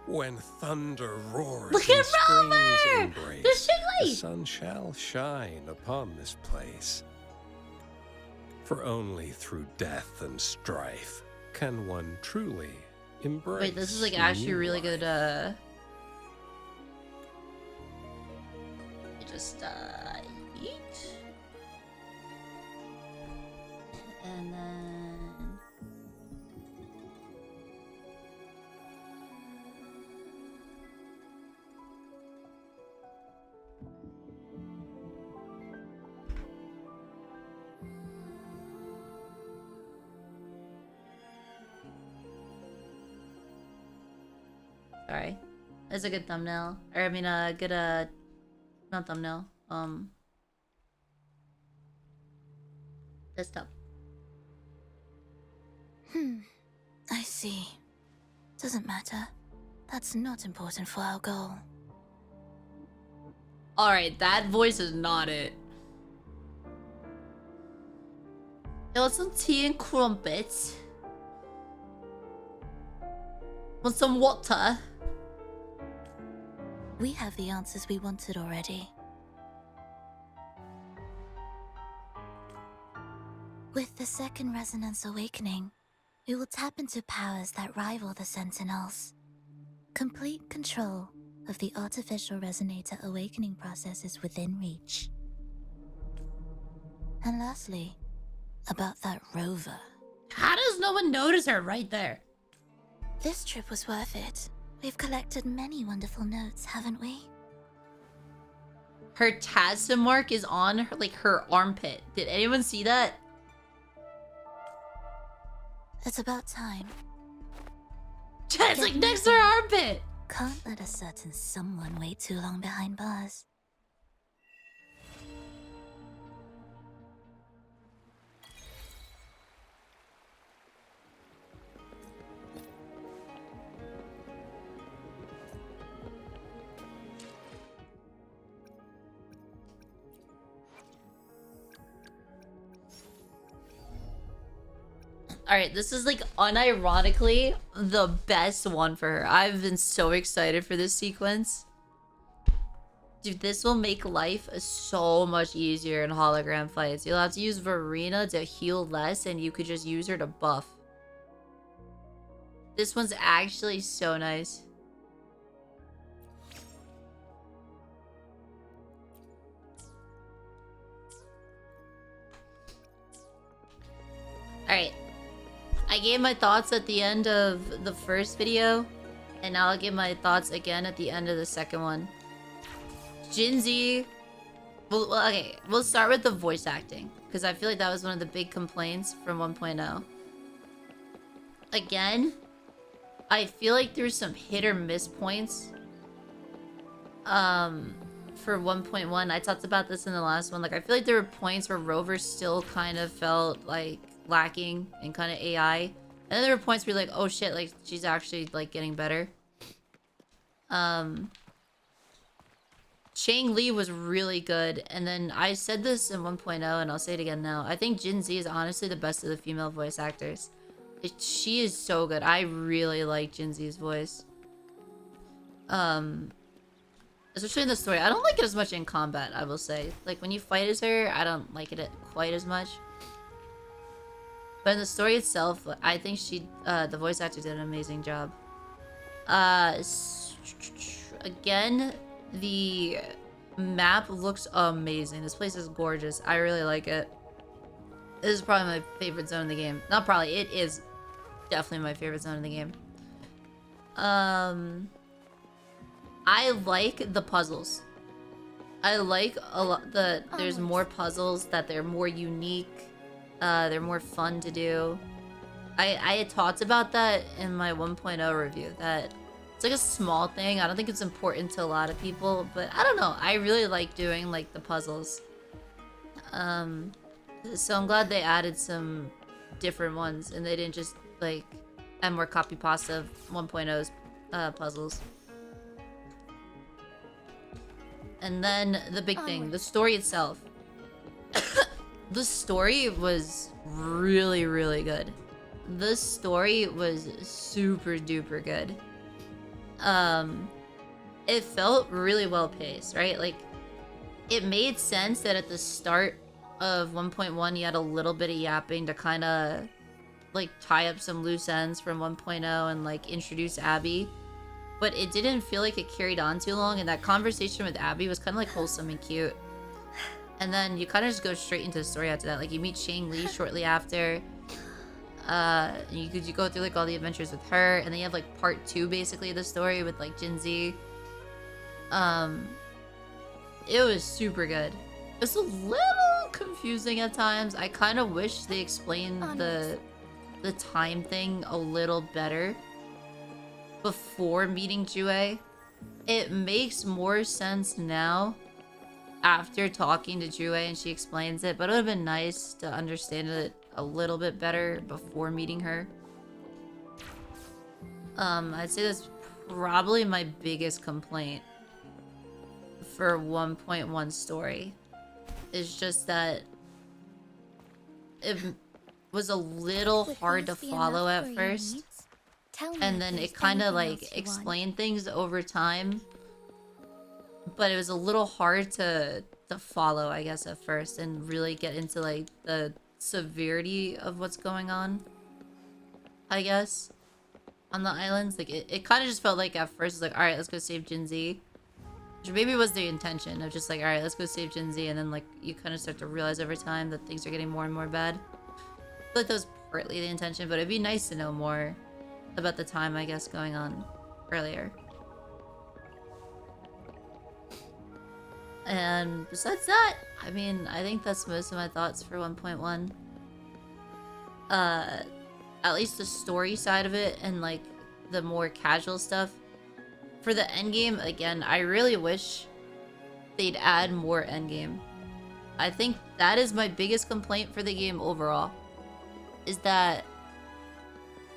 When thunder roars Look and at springs Rover! embrace, There's the Changle! sun shall shine upon this place. For only through death and strife can one truly embrace. Wait, this is like actually new really life. good, just, eat. And then... Sorry. That's a good thumbnail. Or, I mean, a good, not thumbnail. Desktop. I see. Doesn't matter. That's not important for our goal. Alright, that voice is not it. Yo, want some tea and crumpets? Want some water? We have the answers we wanted already. With the second resonance awakening, we will tap into powers that rival the Sentinels. Complete control of the artificial resonator awakening process is within reach. And lastly, about that Rover. How does no one notice her right there? This trip was worth it. We've collected many wonderful notes, haven't we? Her Tazza mark is on her, like, her armpit. Did anyone see that? It's about time. It's like next to her armpit! Can't let a certain someone wait too long behind bars. Alright, this is like unironically the best one for her. I've been so excited for this sequence. Dude, this will make life so much easier in hologram fights. You'll have to use Verena to heal less and you could just use her to buff. This one's actually so nice. Alright. I gave my thoughts at the end of the first video, and now I'll give my thoughts again at the end of the second one. Jingi... Well, okay, we'll start with the voice acting, because I feel like that was one of the big complaints from 1.0. Again, I feel like there's some hit or miss points. For 1.1, I talked about this in the last one. Like, I feel like there were points where Rover still kind of felt like lacking and kind of AI, and then there were points where you're like, oh shit, like she's actually like getting better. Changle was really good, and then I said this in 1.0 and I'll say it again now. I think Jingi is honestly the best of the female voice actors. She is so good. I really like Jinzi's voice. Especially in the story. I don't like it as much in combat, I will say. Like, when you fight as her, I don't like it quite as much. But in the story itself, I think the voice actor did an amazing job. Again, the map looks amazing. This place is gorgeous. I really like it. This is probably my favorite zone in the game. Not probably, it is definitely my favorite zone in the game. I like the puzzles. I like a lot there's more puzzles, that they're more unique. They're more fun to do. I had talked about that in my 1.0 review, that it's like a small thing. I don't think it's important to a lot of people, but I don't know. I really like doing like the puzzles. So I'm glad they added some different ones and they didn't just like add more copy pasta of 1.0's puzzles. And then the big thing, the story itself. The story was really, really good. The story was super duper good. It felt really well paced, right? Like, it made sense that at the start of 1.1 you had a little bit of yapping to kind of like tie up some loose ends from 1.0 and like introduce Abby. But it didn't feel like it carried on too long, and that conversation with Abby was kind of like wholesome and cute. And then you kind of just go straight into the story after that. Like, you meet Changle shortly after. You go through like all the adventures with her, and then you have like part 2 basically of the story with like Jingi. It was super good. It's a little confusing at times. I kind of wish they explained the time thing a little better before meeting Jue. It makes more sense now after talking to Jue and she explains it, but it would have been nice to understand it a little bit better before meeting her. I'd say that's probably my biggest complaint for 1.1 story. It's just that it was a little hard to follow at first. And then it kind of like explained things over time. But it was a little hard to follow, I guess, at first, and really get into like the severity of what's going on, I guess, on the islands. Like, it kind of just felt like at first it's like, alright, let's go save Jingi. Which maybe was the intention of just like, alright, let's go save Jingi, and then like you kind of start to realize over time that things are getting more and more bad. I feel like that was partly the intention, but it'd be nice to know more about the time, I guess, going on earlier. And besides that, I mean, I think that's most of my thoughts for 1.1. At least the story side of it and like the more casual stuff. For the endgame, again, I really wish they'd add more endgame. I think that is my biggest complaint for the game overall. Is that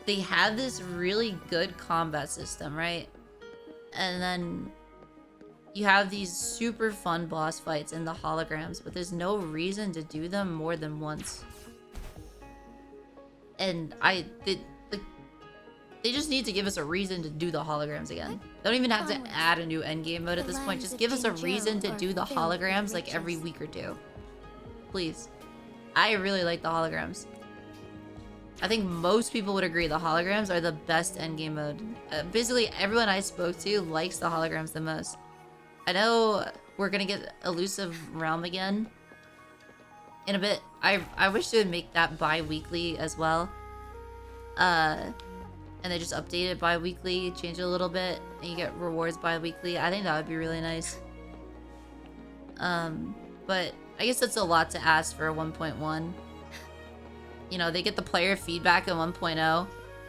they have this really good combat system, right? And then you have these super fun boss fights in the holograms, but there's no reason to do them more than once. And they just need to give us a reason to do the holograms again. They don't even have to add a new endgame mode at this point. Just give us a reason to do the holograms like every week or two. Please. I really like the holograms. I think most people would agree the holograms are the best endgame mode. Basically, everyone I spoke to likes the holograms the most. I know we're gonna get Elusive Realm again in a bit. I wish they would make that bi-weekly as well. And they just update it bi-weekly, change it a little bit, and you get rewards bi-weekly. I think that would be really nice. But I guess that's a lot to ask for a 1.1. You know, they get the player feedback in 1.0.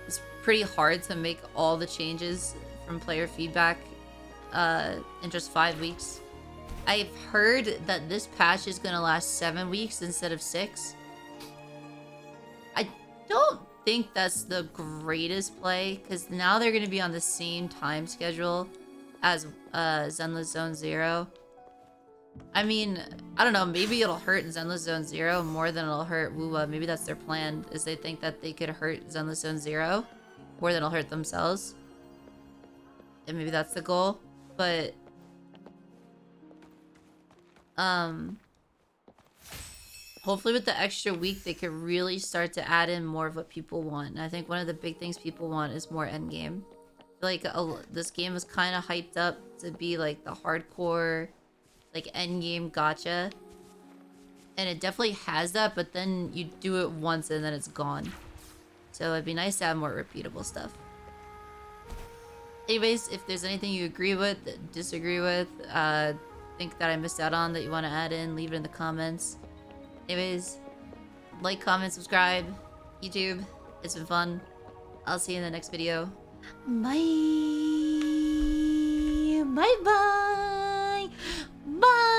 It's pretty hard to make all the changes from player feedback in just 5 weeks. I've heard that this patch is going to last 7 weeks instead of 6. I don't think that's the greatest play, because now they're going to be on the same time schedule as Zenless Zone Zero. I mean, I don't know, maybe it'll hurt Zenless Zone Zero more than it'll hurt WuWa. Maybe that's their plan, is they think that they could hurt Zenless Zone Zero more than it'll hurt themselves. And maybe that's the goal. But hopefully with the extra week they could really start to add in more of what people want. And I think one of the big things people want is more endgame. Like this game was kind of hyped up to be like the hardcore like endgame gacha, and it definitely has that, but then you do it once and then it's gone. So it'd be nice to have more repeatable stuff. Anyways, if there's anything you agree with, disagree with, think that I missed out on that you want to add in, leave it in the comments. Anyways, like, comment, subscribe, YouTube. It's been fun. I'll see you in the next video. Bye. Bye bye. Bye.